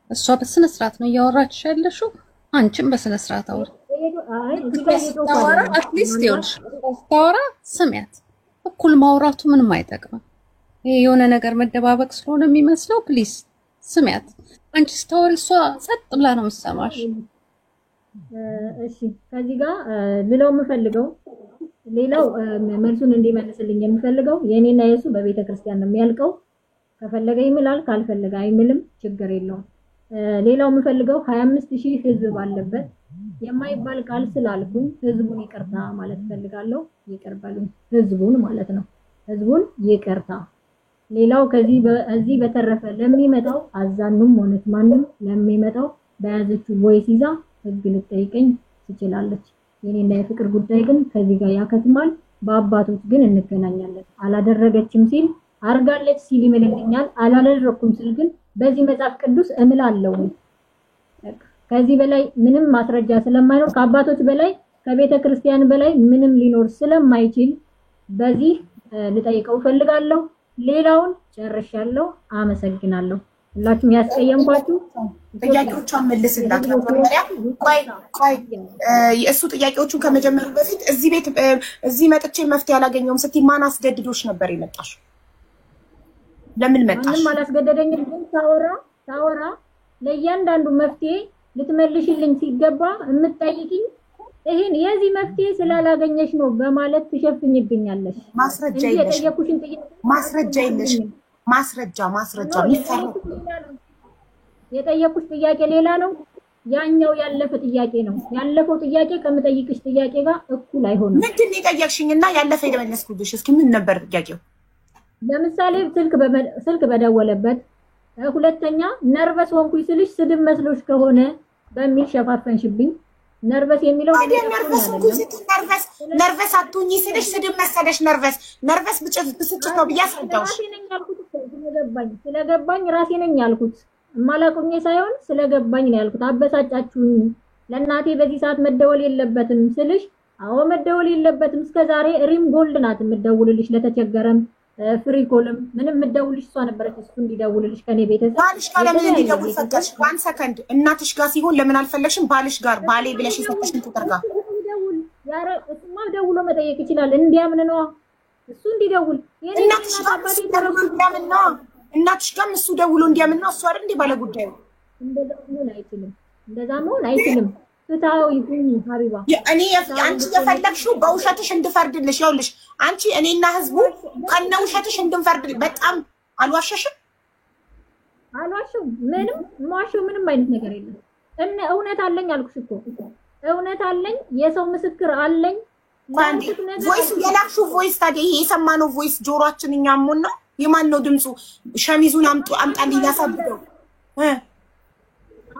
እሷ በስነ ስርዓት ነው እያወራችሽ ያለሽው። አንቺም በስነ ስርዓት አውሪ። ታወራ አትሊስት ይኸውልሽ ታወራ ስሚያት። እኩል ማውራቱ ምንም አይጠቅምም። ይሄ የሆነ ነገር መደባበቅ ስለሆነ የሚመስለው ፕሊስ ስሚያት። አንቺ ስታወሪ እሷ ጸጥ ብላ ነው የምትሰማሽ። እሺ ከዚህ ጋር ልለው የምፈልገው ሌላው መልሱን እንዲመልስልኝ የምፈልገው የኔና የሱ በቤተ ክርስቲያን ነው የሚያልቀው። ከፈለገ ይምላል፣ ካልፈለገ አይምልም፣ ችግር የለውም። ሌላው የምፈልገው 25000 ህዝብ ባለበት የማይባል ቃል ስላልኩኝ ህዝቡን ይቅርታ ማለት ፈልጋለሁ። ይቅርበሉኝ፣ ህዝቡን ማለት ነው። ህዝቡን ይቅርታ። ሌላው ከዚህ በተረፈ ለሚመጣው አዛኑም ሆነች ማንም ለሚመጣው በያዘችው ቮይስ ይዛ ህግ ልትጠይቀኝ ትችላለች። የኔና የፍቅር ጉዳይ ግን ከዚህ ጋር ያከትማል። በአባቶች ግን እንገናኛለን። አላደረገችም ሲል አርጋለች ሲል ይምልልኛል። አላደረኩም ሲል ግን በዚህ መጽሐፍ ቅዱስ እምላለሁ። ከዚህ በላይ ምንም ማስረጃ ስለማይኖር ከአባቶች በላይ ከቤተ ክርስቲያን በላይ ምንም ሊኖር ስለማይችል በዚህ ልጠይቀው ፈልጋለሁ። ሌላውን ጨርሻለሁ። አመሰግናለሁ። ሁላችሁም ያስቀየምኳችሁ ጥያቄዎቿን መልስላት። መጀመሪያ ቆይ የእሱ ጥያቄዎቹን ከመጀመሩ በፊት እዚህ መጥቼ መፍትሄ አላገኘውም ስትይ ማን አስገድዶሽ ነበር የመጣሽ? ለምን መጣሽ? ምንም አላስገደደኝም። ግን ታወራ ለእያንዳንዱ መፍትሄ ልትመልሽልኝ ሲገባ የምትጠይቂኝ ይሄን የዚህ መፍትሄ ስላላገኘሽ ነው በማለት ትሸፍኝብኛለሽ። ማስረጃ የለሽ። ማስረጃ የለሽ። ማስረጃ የጠየቁሽ ጥያቄ ሌላ ነው። ያኛው ያለፈ ጥያቄ ነው። ያለፈው ጥያቄ ከምጠይቅሽ ጥያቄ ጋር እኩል አይሆንም። ምንድን ነው የጠየቅሽኝና ያለፈ የመለስኩልሽ? እስኪ ምን ነበር ጥያቄው? ለምሳሌ ስልክ በደወለበት፣ ሁለተኛ ነርቨስ ሆንኩኝ ስልሽ ስድብ መስሎሽ ከሆነ በሚል ሸፋፈንሽብኝ። ነርቨስ የሚለው ነርቨስ አትሁኚ ስልሽ ስድብ መሰለሽ? ነርቨስ ብስጭት ነው ብዬ አስረዳሁሽ። ስለገባኝ ራሴ ነኝ ያልኩት። ማላቁኝ ሳይሆን ስለገባኝ ነው ያልኩት። አበሳጫችሁኝ። ለእናቴ በዚህ ሰዓት መደወል የለበትም ስልሽ፣ አዎ መደወል የለበትም። እስከዛሬ ሪም ጎልድ ናት የምትደውልልሽ ለተቸገረም ፍሪ ኮልም ምንም የምትደውልሽ እሷ ነበረች። እሱ እንዲደውልልሽ ከኔ ቤተሰብ ባልሽ ጋር ለምን እንዲደውል ፈቀድሽ? በአንድ ሰከንድ እናትሽ ጋር ሲሆን ለምን አልፈለግሽም? ባልሽ ጋር ባሌ ብለሽ የሰጠሽን ቁጥር ጋር እሱማ ደውሎ መጠየቅ ይችላል። እንዲያምን ነው እሱ እንዲደውል። እናትሽ ጋር እሱ ደውሎ እንዲያምን ነው እሱ አይደል እንዴ ባለ ጉዳዩ? እንደዛ መሆን አይችልም። ፍትሃዊ ሁኚ ሀቢባ። እኔ አንቺ የፈለግሽው በውሸትሽ እንድፈርድልሽ። ይኸውልሽ አንቺ እኔና ህዝቡ ከነ ውሸትሽ እንድንፈርድልሽ። በጣም አልዋሸሽም። ምንም አይነት ነገር የለም። እውነት አለኝ አልኩሽ እኮ እውነት አለኝ። የሰው ምስክር አለኝ። ቮይስ የላክሽው ቮይስ ታዲያ ይሄ የሰማነው ቮይስ ጆሮአችን እኛ አሞና የማን ነው ድምፁ? ሸሚዙን አምጣልኝ ያሳብደው።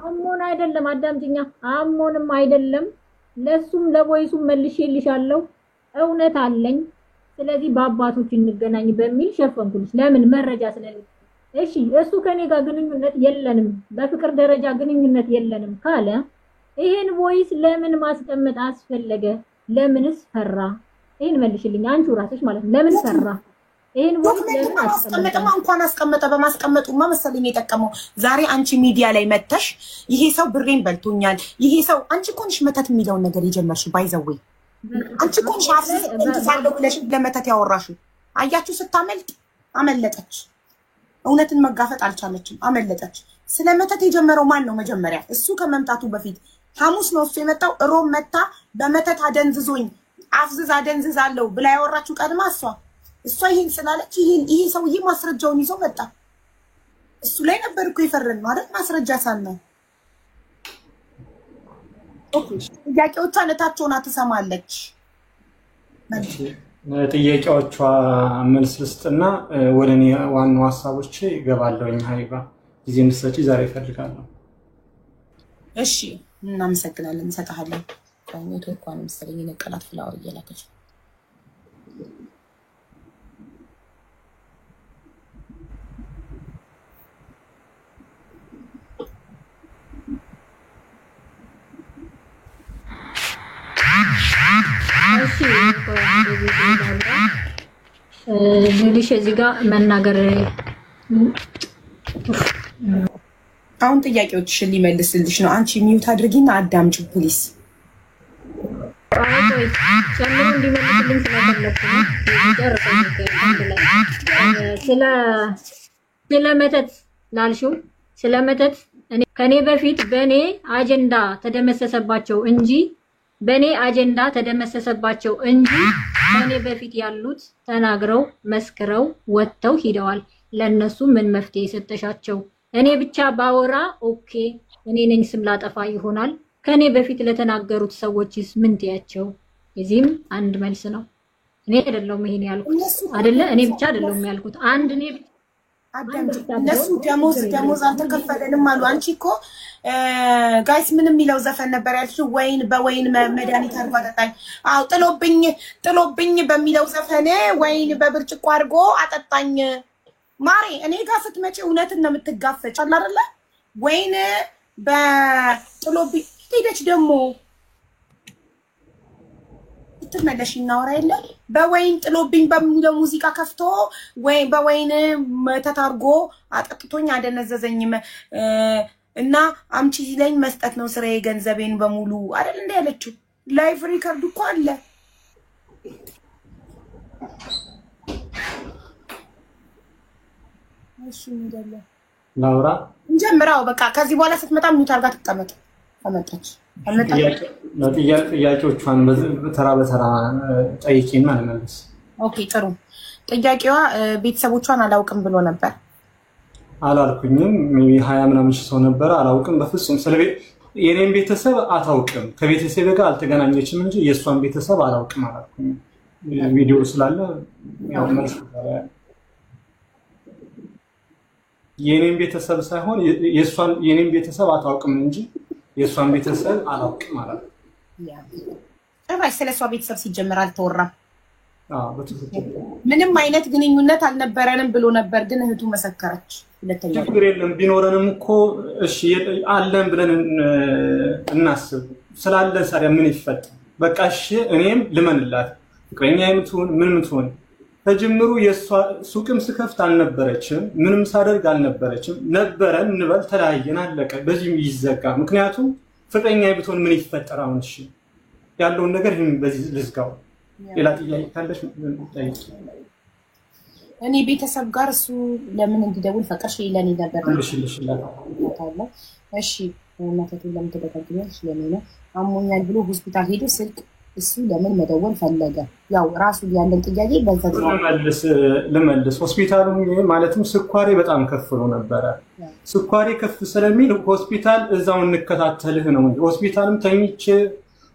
አሞን አይደለም፣ አዳምጪኛ። አሞንም አይደለም። ለሱም ለቮይሱም መልሼልሻለሁ። እውነት አለኝ። ስለዚህ በአባቶች እንገናኝ በሚል ሸፈንኩልሽ። ለምን? መረጃ ስለሌለ። እሺ እሱ ከኔ ጋር ግንኙነት የለንም፣ በፍቅር ደረጃ ግንኙነት የለንም ካለ ይሄን ቮይስ ለምን ማስቀመጥ አስፈለገ? ለምንስ ፈራ? ይሄን መልሽልኝ አንቺ ራስሽ ማለት ነው። ለምን ፈራ? ይሄን ቮይስ ለምን አስቀመጠማ? እንኳን አስቀመጠ በማስቀመጡማ መሰለኝ የጠቀመው። ዛሬ አንቺ ሚዲያ ላይ መተሽ ይሄ ሰው ብሬን በልቶኛል፣ ይሄ ሰው አንቺ እኮ ነሽ መተት የሚለውን ነገር የጀመርሽው። ባይዘዌ አንቺ እኮ ነሽ አፍስ እንትሳለው ብለሽ ለመተት ያወራሽው። አያችሁ ስታመልጥ አመለጠች። እውነትን መጋፈጥ አልቻለችም፣ አመለጠች። ስለመተት የጀመረው ማን ነው መጀመሪያ? እሱ ከመምጣቱ በፊት ሐሙስ ነው እሱ የመጣው። ሮብ መታ በመተት አደንዝዞኝ አፍዝዛ ደንዝዛለሁ ብላ ያወራችሁ ቀድማ እሷ ይሄን ስላለች ይሄ ሰውዬ ማስረጃውን ይዞ መጣ። እሱ ላይ ነበር እኮ የፈረን ማለት ማስረጃ ሳለ ጥያቄዎቿን እታቸውን ትሰማለች። ጥያቄዎቿ መልስ ልስጥና ወደ እኔ ዋናው ሐሳቦቼ እገባለሁኝ። ሀይባ ጊዜ እንድትሰጪ ዛሬ እፈልጋለሁ። እሺ እናመሰግናለን። እንሰጣለን። ኔትወርኳን መሰለኝ ነቀላት ፍላወር እየላከች ልልሽ እዚህ ጋር መናገር አሁን ጥያቄዎችሽን ሊመልስልሽ ነው። አንቺ ሚውት አድርጊና አዳምጪው ፕሊስ። ጨምሮ እንዲመልስልኝ ስለፈለኩ ስለ መተት ላልሽው ስለ መተት ከኔ በፊት በኔ አጀንዳ ተደመሰሰባቸው እንጂ ከኔ በፊት ያሉት ተናግረው መስክረው ወጥተው ሂደዋል። ለነሱ ምን መፍትሄ ሰጠሻቸው? እኔ ብቻ ባወራ ኦኬ እኔ ነኝ ስም ላጠፋ ይሆናል። ከኔ በፊት ለተናገሩት ሰዎችስ ምን ትያቸው? እዚህም አንድ መልስ ነው። እኔ አይደለም ይሄን ያልኩት አይደለ? እኔ ብቻ አይደለም ያልኩት አንድ እኔ ብቻ እነሱ ደሞዝ አልተከፈለንም አሉ። አንቺ እኮ ጋይስ ምንም የሚለው ዘፈን ነበር ያልሽው፣ ወይን በወይን መድኃኒት አድርጎ አጠጣኝ። አው ጥሎብኝ በሚለው ዘፈን ወይን በብርጭቆ አድርጎ አጠጣኝ። ማሬ እኔ ጋር ስትመጪ እውነትን ነው የምትጋፈጭ አይደለ? ወይን በጥሎብኝ ሄደች ደግሞ ትመለሽ እናወራ የለ በወይን ጥሎብኝ በሚለው ሙዚቃ ከፍቶ ወይ በወይን ተታርጎ አጠጥቶኝ አደነዘዘኝ እና አምጪ ሲለኝ መስጠት ነው ስራዬ ገንዘቤን በሙሉ አይደል እንደ ያለችው ላይቭ ሪከርድ እኮ አለ። እሺ እንደለ ላውራ እንጀምራው በቃ ከዚህ በኋላ ስትመጣ ሚውት አድርጋ ትቀመጥ። ተመጣች ጥያቄዎቿን በተራ ጠይቂና እንመልስ። ኦኬ ጥሩ። ጥያቄዋ ቤተሰቦቿን አላውቅም ብሎ ነበር። አላልኩኝም። 20 ምናምን ሰው ነበር። አላውቅም በፍጹም የኔን ቤተሰብ አታውቅም። ከቤተሰብ ጋር አልተገናኘችም እንጂ የሷን ቤተሰብ አላውቅም አላልኩኝ። ቪዲዮ ስላለ ያው መልስ የኔን ቤተሰብ ሳይሆን የኔን ቤተሰብ አታውቅም እንጂ የሷን ቤተሰብ አላውቅም ማለት ነው። ጭራሽ ስለሷ ቤተሰብ ሲጀምር አልተወራም። በትክክል ምንም አይነት ግንኙነት አልነበረንም ብሎ ነበር፣ ግን እህቱ መሰከረች። ሁለተኛ ችግር የለም ቢኖረንም እኮ እሺ አለን ብለን እናስብ። ስላለን ሳሪያ ምን ይፈጠር? በቃ እሺ እኔም ልመንላት ፍቅረኛ የምትሆን ምን ምትሆን ተጀምሩ የሷ ሱቅም ስከፍት አልነበረችም፣ ምንም ሳደርግ አልነበረችም። ነበረን እንበል ተለያየን አለቀ። በዚህ ይዘጋ። ምክንያቱም ፍቅረኛ ብትሆን ምን ይፈጠር? አሁን እሺ ያለውን ነገር ይሄን በዚህ ልዝጋው። ሌላ ጥያቄ ካለሽ ጠይቂ። እኔ ቤተሰብ ጋር እሱ ለምን እንዲደውል ፈቀሽ ይለኝ ነበር። እሺ እናቴ ለምን ተደጋግመሽ ለኔ ነው አሞኛል ብሎ ሆስፒታል ሄዶ ስልክ እሱ ለምን መደወል ፈለገ? ያው ራሱ ያለን ጥያቄ በዘዛ ለመልስ ሆስፒታሉ ማለትም ስኳሬ በጣም ከፍሎ ነበር። ስኳሬ ከፍ ስለሚል ሆስፒታል እዛው እንከታተልህ ነው እንጂ ሆስፒታልም ተኝቼ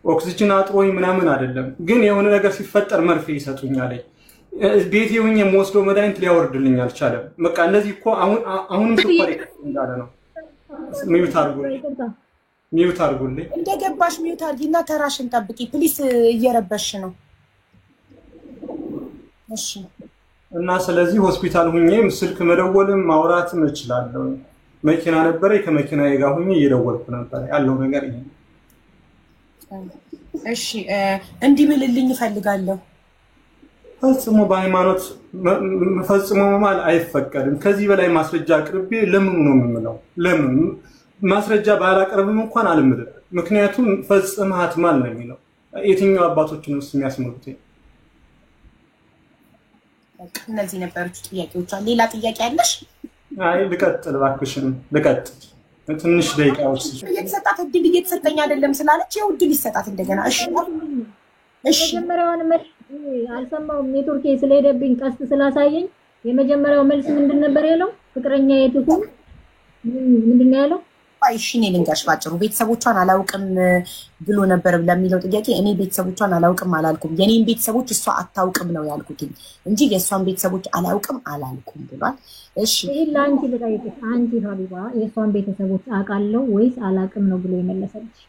ኦክሲጅን አጥሮኝ ምናምን አይደለም። ግን የሆነ ነገር ሲፈጠር መርፌ ይሰጡኛል። ቤቴ ሆኜ የምወስደው መድኃኒት ሊያወርድልኝ አልቻለም። በቃ እንደዚህ እኮ አሁን ስኳሬ ከፍ እንዳለ ነው። ሚውት አድርጉልኝ። እንደገባሽ ሚውት አድርጊና ተራሽን ጠብቂ ፕሊስ። እየረበሽ ነው። እሺ እና ስለዚህ ሆስፒታል ሁኜም ስልክ መደወልም ማውራትም እችላለሁ። መኪና ነበር ከመኪናዬ ጋር ሁኜ እየደወልኩ ነበር። ያለው ነገር ይሄ። እሺ እንዲምልልኝ እፈልጋለሁ። ፈጽሞ በሃይማኖት ፈጽሞ ማል አይፈቀድም። ከዚህ በላይ ማስረጃ አቅርቤ ለምን ነው የምለው? ለምን ማስረጃ ባላቀርብም እንኳን አልምልም። ምክንያቱም ፈጽመሃት ማል ነው የሚለው። የትኛው አባቶችን ውስጥ የሚያስመሩት? እነዚህ ነበሩት ጥያቄዎች። ሌላ ጥያቄ አለሽ? አይ ልቀጥል እባክሽን ልቀጥል። ትንሽ ደቂቃዎች እየተሰጣት እድል እየተሰጠኝ አይደለም ስላለች ያው እድል ይሰጣት እንደገና። እሺ የመጀመሪያውን መልስ አልሰማሁም። ኔትወርክ ስለሄደብኝ ቀስት ስላሳየኝ የመጀመሪያው መልስ ምንድን ነበር ያለው? ፍቅረኛ የትኩን ምንድን ነው ያለው? እሺ እኔ ልንገርሽ ባጭሩ ቤተሰቦቿን አላውቅም ብሎ ነበር ለሚለው ጥያቄ እኔ ቤተሰቦቿን አላውቅም አላልኩም። የኔን ቤተሰቦች እሷ አታውቅም ነው ያልኩት እንጂ የሷን ቤተሰቦች አላውቅም አላልኩም ብሏል። እሺ ይሄ ላንቺ ልጠይቅሽ፣ አንቺ ሀቢባ የሷን ቤተሰቦች አውቃለሁ ወይስ አላውቅም ነው ብሎ የመለሰልሽ?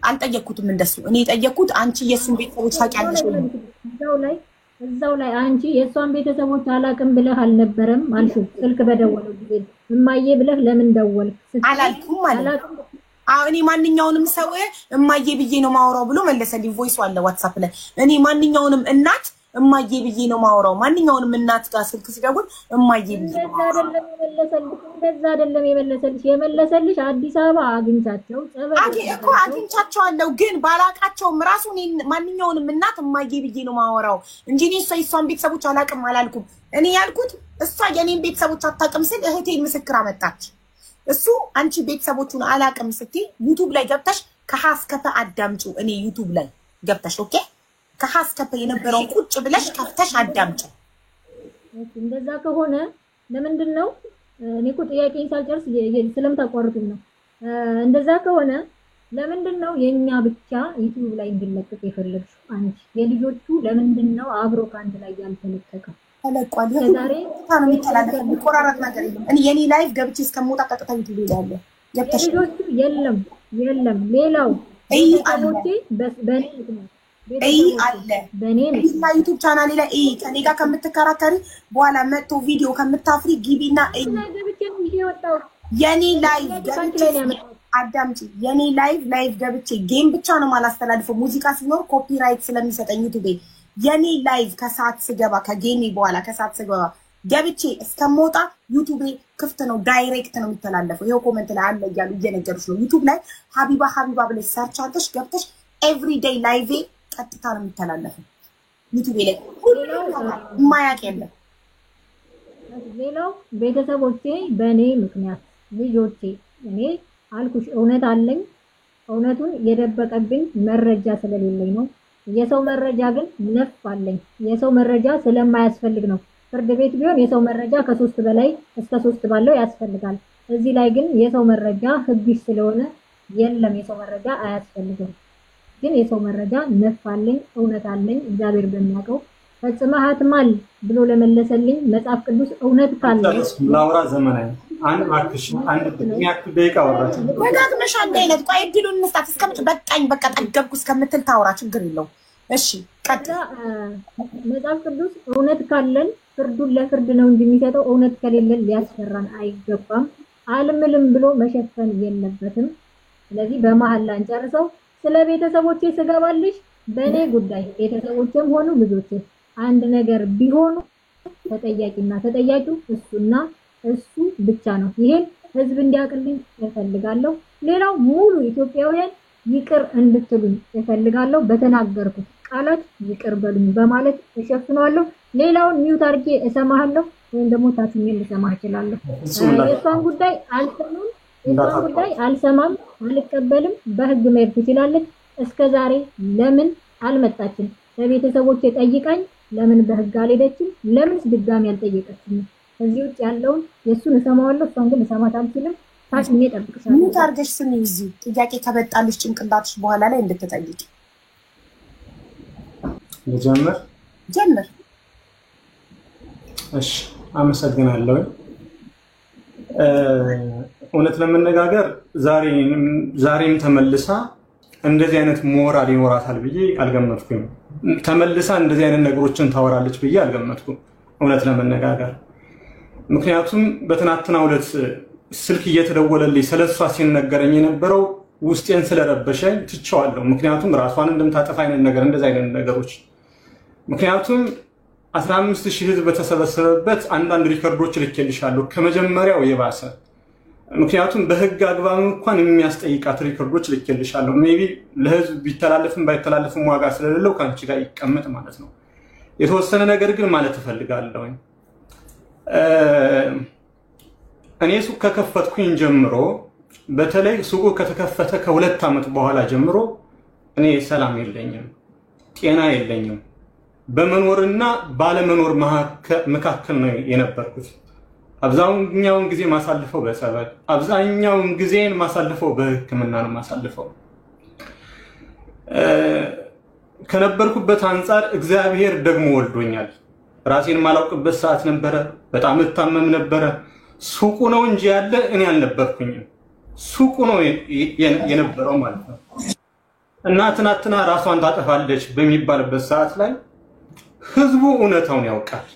አልጠየቅኩትም እንደሱ። እኔ የጠየቅኩት አንቺ የሱን ቤተሰቦች ታውቂያለሽ ወይ? እዛው ላይ አንቺ የሷን ቤተሰቦች አላውቅም ብለህ አልነበረም አልሽው? ስልክ በደወለው ጊዜ እማዬ ብለህ ለምን ደወልክ? አላልኩም ማለት እኔ ማንኛውንም ሰው እማዬ ብዬ ነው ማወራው ብሎ መለሰልኝ። ቮይስ አለ ዋትስአፕ ላይ። እኔ ማንኛውንም እናት እማዬ ብዬ ነው ማወራው። ማንኛውንም እናት ጋር ስልክ ሲደውል እማዬ ብዬ ነው ማወራው። እንደዛ አይደለም የመለሰልሽ። የመለሰልሽ አዲስ አበባ አግኝቻቸው እኮ አግኝቻቸዋለሁ፣ ግን ባላቃቸውም ራሱ እኔ ማንኛውንም እናት እማዬ ብዬ ነው ማወራው እንጂ እኔ እሷን ቤተሰቦች አላውቅም አላልኩም። እኔ ያልኩት እሷ የኔን ቤተሰቦች አታውቅም ስል እህቴን ምስክር አመጣች። እሱ አንቺ ቤተሰቦቹን አላውቅም ስትይ ዩቲዩብ ላይ ገብተሽ ከሀስከፈ አዳምጪው። እኔ ዩቲዩብ ላይ ገብተሽ ኦኬ ከሀስከፈ የነበረውን ቁጭ ብለሽ ከፍተሽ አዳምጪው። እንደዛ ከሆነ ለምንድን ነው እኔ እኮ ጥያቄን ሳልጨርስ ስለምታቋርጡኝ ነው። እንደዛ ከሆነ ለምንድን ነው የኛ ብቻ ዩቲዩብ ላይ እንዲለቀቅ የፈለግሽው? አንቺ የልጆቹ ለምንድን ነው አብሮ ካንድ ላይ ያልተለቀቀው? ተለቋል። ዛሬ ታኑ የሚተላለፈው የሚቆራረጥ ነገር የለም። እኔ የኔ ላይቭ ገብቼ እስከምወጣ ቀጥታ ዩቲዩብ ላይ ያለ ገብተሽ ልጆቹ የለም ሌላው አለቦቼ በኔ አለ በኔ ዩቲዩብ ቻናሌ ላይ ከኔ ጋር ከምትከራከሪ በኋላ መጥቶ ቪዲዮ ከምታፍሪ ግቢና የኔ ላይቭ ገብቼ አዳምጪ። የኔ ላይቭ ገብቼ ጌም ብቻ ነው ማላስተላልፈው። ሙዚቃ ሲኖር ኮፒራይት ስለሚሰጠኝ ዩቲዩብ የኔ ላይቭ ከሰዓት ስገባ ከጌሜ በኋላ ከሰዓት ስገባ ገብቼ እስከምወጣ ዩቲዩብ ክፍት ነው። ዳይሬክት ነው የሚተላለፈው። ይሄው ኮሜንት ላይ አለ እያሉ እየነገሩሽ ነው። ዩቲዩብ ላይ ሀቢባ ብለሽ ሰርች አድርገሽ ገብተሽ ኤቭሪዴይ ላይቭ ቀጥታ ነው የሚተላለፈው። ዩቲዩብ ላይ ሁሉም ማያቅ የለም። ሌላው ቤተሰቦቼ በኔ ምክንያት ልጆቼ እኔ አልኩሽ እውነት አለኝ። እውነቱን የደበቀብኝ መረጃ ስለሌለኝ ነው። የሰው መረጃ ግን ነፍ አለኝ። የሰው መረጃ ስለማያስፈልግ ነው። ፍርድ ቤት ቢሆን የሰው መረጃ ከ3 በላይ እስከ 3 ባለው ያስፈልጋል። እዚህ ላይ ግን የሰው መረጃ ህግሽ ስለሆነ የለም የሰው መረጃ አያስፈልግም። ግን የሰው መረጃ ነፍ አለኝ፣ እውነት አለኝ። እግዚአብሔር በሚያውቀው ፈጽመሃትማል ብሎ ለመለሰልኝ መጽሐፍ ቅዱስ እውነት ካለ ላውራ ዘመናዊ አንድ ደቂቃ ወራች ወዳግመሽ አንድ አይነት ቆይ እድሉን እንስጣት እስከምት በቃኝ በቃ ጠገብኩ እስከምትል ታውራ ችግር የለው። እሺ ቀጥ መጽሐፍ ቅዱስ እውነት ካለን ፍርዱን ለፍርድ ነው እንጂ የሚሰጠው እውነት ከሌለን ሊያስፈራን አይገባም። አልምልም ብሎ መሸፈን የለበትም። ስለዚህ በመሐላ እንጨርሰው። ስለ ቤተሰቦቼ ስገባልሽ በእኔ ጉዳይ ቤተሰቦቼም ሆኑ ልጆቼ አንድ ነገር ቢሆኑ ተጠያቂና ተጠያቂው እሱና እሱ ብቻ ነው። ይሄን ህዝብ እንዲያውቅልኝ እፈልጋለሁ። ሌላው ሙሉ ኢትዮጵያውያን ይቅር እንድትሉኝ እፈልጋለሁ። በተናገርኩት ቃላት ይቅር በሉኝ በማለት እሸፍናለሁ። ሌላውን ሚውት አድርጌ እሰማሃለሁ ወይም ደግሞ ታስኜ ልሰማህ እችላለሁ። የሷን ጉዳይ አልሰማም፣ አልቀበልም። በህግ መሄድ ትችላለች። እስከዛሬ ለምን አልመጣችም? ለቤተሰቦቼ ጠይቃኝ ለምን በህግ አልሄደችም? ለምንስ ድጋሚ አልጠየቀችም? ከዚህ ውጭ ያለውን የሱን እሰማዋለሁ፣ እሷን ግን እሰማት አልችልም። ታስኜ እጠብቅሻለሁ። ሚውት አድርገሽ ስሚ። እዚህ ጥያቄ ከበጣልሽ ጭንቅላትሽ በኋላ ላይ እንድትጠይቂ ጀምር። እሺ አመሰግናለሁ። እውነት ለመነጋገር ዛሬም ተመልሳ እንደዚህ አይነት ሞራል ይኖራታል ብዬ አልገመትኩም። ተመልሳ እንደዚህ አይነት ነገሮችን ታወራለች ብዬ አልገመትኩም እውነት ለመነጋገር። ምክንያቱም በትናንትናው ዕለት ስልክ እየተደወለልኝ ስለሷ ሲነገረኝ የነበረው ውስጤን ስለረበሸኝ ትቼዋለሁ። ምክንያቱም ራሷን እንደምታጠፋ አይነት ነገር እንደዚህ አይነት ነገሮች ምክንያቱም 15000 ህዝብ በተሰበሰበበት አንዳንድ ሪከርዶች ልኬልሻለሁ ከመጀመሪያው የባሰ። ምክንያቱም በህግ አግባብ እንኳን የሚያስጠይቃት ሪከርዶች ልኬልሻለሁ። ሜቢ ለህዝብ ቢተላለፍም ባይተላለፍም ዋጋ ስለሌለው ካንቺ ጋር ይቀመጥ ማለት ነው። የተወሰነ ነገር ግን ማለት እፈልጋለሁ። እኔ ሱቅ ከከፈትኩኝ ጀምሮ በተለይ ሱቁ ከተከፈተ ከ2 ዓመት በኋላ ጀምሮ እኔ ሰላም የለኝም። ጤና የለኝም። በመኖርና ባለመኖር መካከል ነው የነበርኩት። አብዛኛውን ጊዜ ማሳልፈው በጸበል፣ አብዛኛውን ጊዜን ማሳልፈው በሕክምና ነው ማሳልፈው። ከነበርኩበት አንፃር እግዚአብሔር ደግሞ ወልዶኛል። ራሴን ማላውቅበት ሰዓት ነበረ። በጣም እታመም ነበረ። ሱቁ ነው እንጂ ያለ እኔ አልነበርኩኝም። ሱቁ ነው የነበረው ማለት ነው። እናትና ራሷን ታጠፋለች በሚባልበት ሰዓት ላይ ህዝቡ እውነታውን ያውቃል።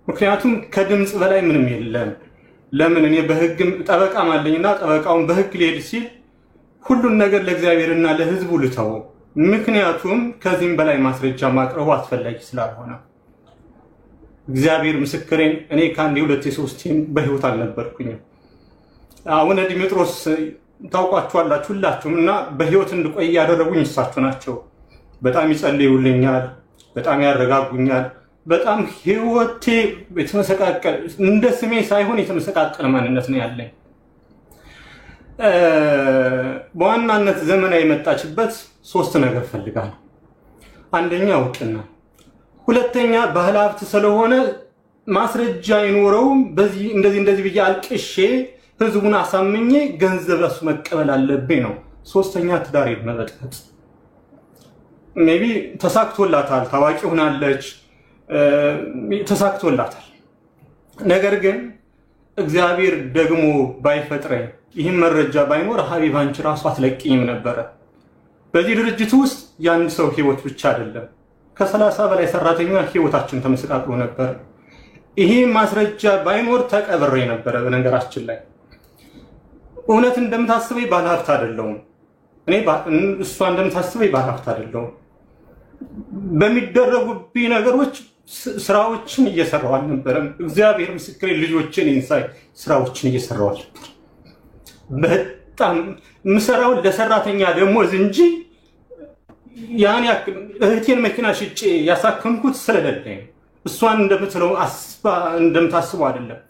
ምክንያቱም ከድምጽ በላይ ምንም የለም። ለምን እኔ በህግ ጠበቃም አለኝና ጠበቃውን በህግ ሊሄድ ሲል ሁሉን ነገር ለእግዚአብሔርና ለህዝቡ ልተው። ምክንያቱም ከዚህም በላይ ማስረጃ ማቅረቡ አስፈላጊ ስላልሆነ እግዚአብሔር ምስክሬን እኔ ከአንዴ ሁለቴ ሶስቴም በህይወት አልነበርኩኝም። አቡነ ዲሜጥሮስ ታውቋቸዋላችሁ ሁላችሁም እና በህይወት እንድቆይ ያደረጉኝ እሳቸው ናቸው። በጣም ይጸልዩልኛል፣ በጣም ያረጋጉኛል። በጣም ህይወቴ የተመሰቃቀለ እንደ ስሜ ሳይሆን የተመሰቃቀለ ማንነት ነው ያለኝ። በዋናነት ዘመና የመጣችበት ሶስት ነገር ፈልጋለሁ። አንደኛ እውቅና፣ ሁለተኛ ባህል ሀብት ስለሆነ ማስረጃ አይኖረውም። በዚህ እንደዚህ ብዬ አልቅሼ ህዝቡን አሳምኜ ገንዘብ ለሱ መቀበል አለብኝ ነው። ሶስተኛ ትዳር መበጥበጥ። ሜቢ ተሳክቶላታል፣ ታዋቂ ሆናለች፣ ተሳክቶላታል። ነገር ግን እግዚአብሔር ደግሞ ባይፈጥረኝ ይህን መረጃ ባይኖር ሀቢባ አንቺ ራሱ አትለቅኝም ነበረ። በዚህ ድርጅት ውስጥ የአንድ ሰው ህይወት ብቻ አይደለም ከ30 በላይ ሰራተኛ ህይወታችን ተመስቃቅሎ ነበር። ይሄ ማስረጃ ባይኖር ተቀብሬ ነበረ። በነገራችን ላይ እውነት እንደምታስበኝ ባለሀብት አይደለሁም። እኔ እሷ እንደምታስበኝ ባለሀብት አይደለሁም። በሚደረጉብኝ ነገሮች ስራዎችን እየሰራሁ አልነበረም። እግዚአብሔር ምስክሬ ልጆችን ኢንሳይ ስራዎችን እየሰራሁ ነበር። በጣም ምሰራው ለሰራተኛ ደሞዝ እንጂ ያን ያክል እህቴን መኪና ሽጬ ያሳከምኩት ስለሌለኝ እሷን እንደምታስበው አይደለም።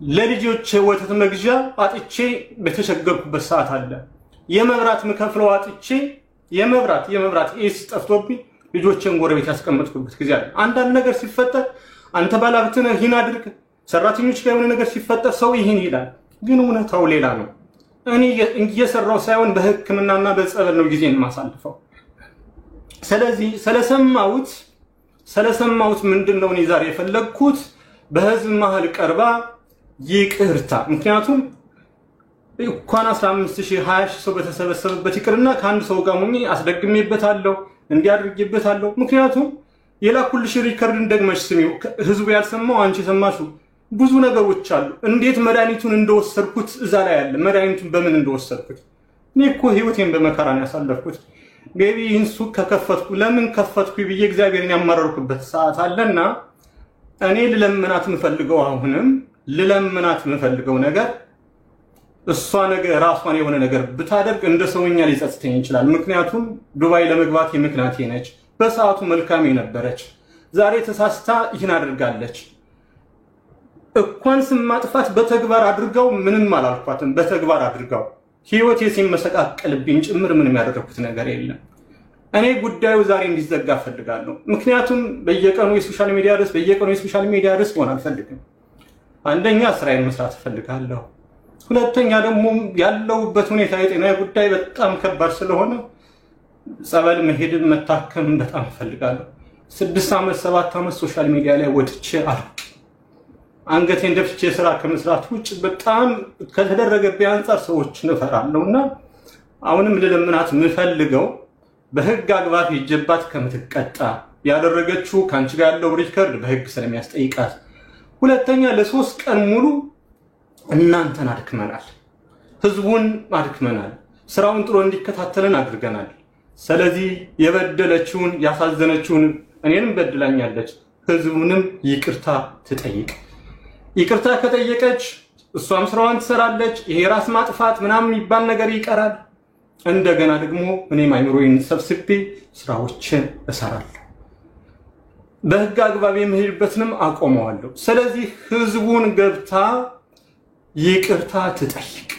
ለልጆቼ ወተት መግዣ አጥቼ በተቸገርኩበት ሰዓት አለ። የመብራት መከፍለው አጥቼ የመብራት ኤስ ጠፍቶብኝ ልጆቼን ጎረቤት ያስቀመጥኩበት ጊዜ አለ። አንዳንድ ነገር ሲፈጠር አንተ ባለሀብት ነህ ይህን አድርግ፣ ሰራተኞች ላይ የሆነ ነገር ሲፈጠር ሰው ይህን ይላል። ግን እውነታው ሌላ ነው። እኔ እየሰራው ሳይሆን በሕክምናና በጸበል ነው ጊዜን ማሳልፈው። ስለዚህ ስለሰማሁት ምንድነው እኔ ዛሬ የፈለግኩት በህዝብ መሃል ቀርባ ይቅርታ። ምክንያቱም እንኳን 15000 20000 ሰው በተሰበሰበበት ይቅርና ከአንድ ሰው ጋር ሆኜ አስደግሜበታለሁ፣ እንዲያድርጌበታለሁ። ምክንያቱም የላኩልሽ ሪከርድን ደግመሽ ስሚው። ህዝቡ ያልሰማው አንቺ ሰማሽው። ብዙ ነገሮች አሉ። እንዴት መድኃኒቱን እንደወሰድኩት እዛ ላይ አለ። መድኃኒቱን በምን እንደወሰድኩት እኔ እኮ ህይወቴን በመከራ ነው ያሳለፍኩት። ገቢ እንሱ ከከፈትኩ ለምን ከፈትኩ ብዬ እግዚአብሔርን ያማረርኩበት ሰዓት አለና እኔ ልለምናት የምፈልገው ነገር እሷ ነገር ራሷን የሆነ ነገር ብታደርግ እንደ ሰውኛ ሊጸጽተኝ ይችላል። ምክንያቱም ዱባይ ለመግባት የምክንያቴ ነች። በሰዓቱ መልካም ነበረች። ዛሬ ተሳስታ ይህን አድርጋለች። እንኳን ስም ማጥፋት በተግባር አድርጋው ምንም አላልኳትም። በተግባር አድርጋው ህይወቴ ሲመሰቃቀልብኝ ጭምር ምንም ያደረኩት ነገር የለም። እኔ ጉዳዩ ዛሬ እንዲዘጋ ፈልጋለሁ። ምክንያቱም በየቀኑ የሶሻል ሚዲያ ርዕስ ሆነ አልፈልግም። አንደኛ ስራዬን መስራት ፈልጋለሁ። ሁለተኛ ደግሞ ያለውበት ሁኔታ የጤና ጉዳይ በጣም ከባድ ስለሆነ ጸበል መሄድን መታከም በጣም ፈልጋለሁ። 6 ዓመት 7 ዓመት ሶሻል ሚዲያ ላይ ወጥቼ አልኩ። አንገቴን ደፍቼ ስራ ከመስራት ውጭ በጣም ከተደረገብኝ አንፃር ሰዎችን እፈራለሁና አሁንም ልለምናት የምፈልገው በህግ አግባብ ይጀባት ከምትቀጣ ያደረገችው ካንቺ ጋር ያለው ሪከርድ በህግ ስለሚያስጠይቃት። ሁለተኛ ለ3 ቀን ሙሉ እናንተን አድክመናል፣ ህዝቡን አድክመናል፣ ስራውን ጥሎ እንዲከታተልን አድርገናል። ስለዚህ የበደለችውን ያሳዘነችውን እኔንም በድላኛለች፣ ህዝቡንም ይቅርታ ትጠይቅ። ይቅርታ ከጠየቀች እሷም ስራዋን ትሰራለች። ይሄ ራስ ማጥፋት ምናምን የሚባል ነገር ይቀራል። እንደገና ደግሞ እኔም አይምሮዬን ሰብስቤ ስራዎችን እሰራለሁ። በህግ አግባብ የምሄድበትንም አቆመዋለሁ። ስለዚህ ህዝቡን ገብታ ይቅርታ ትጠይቅ።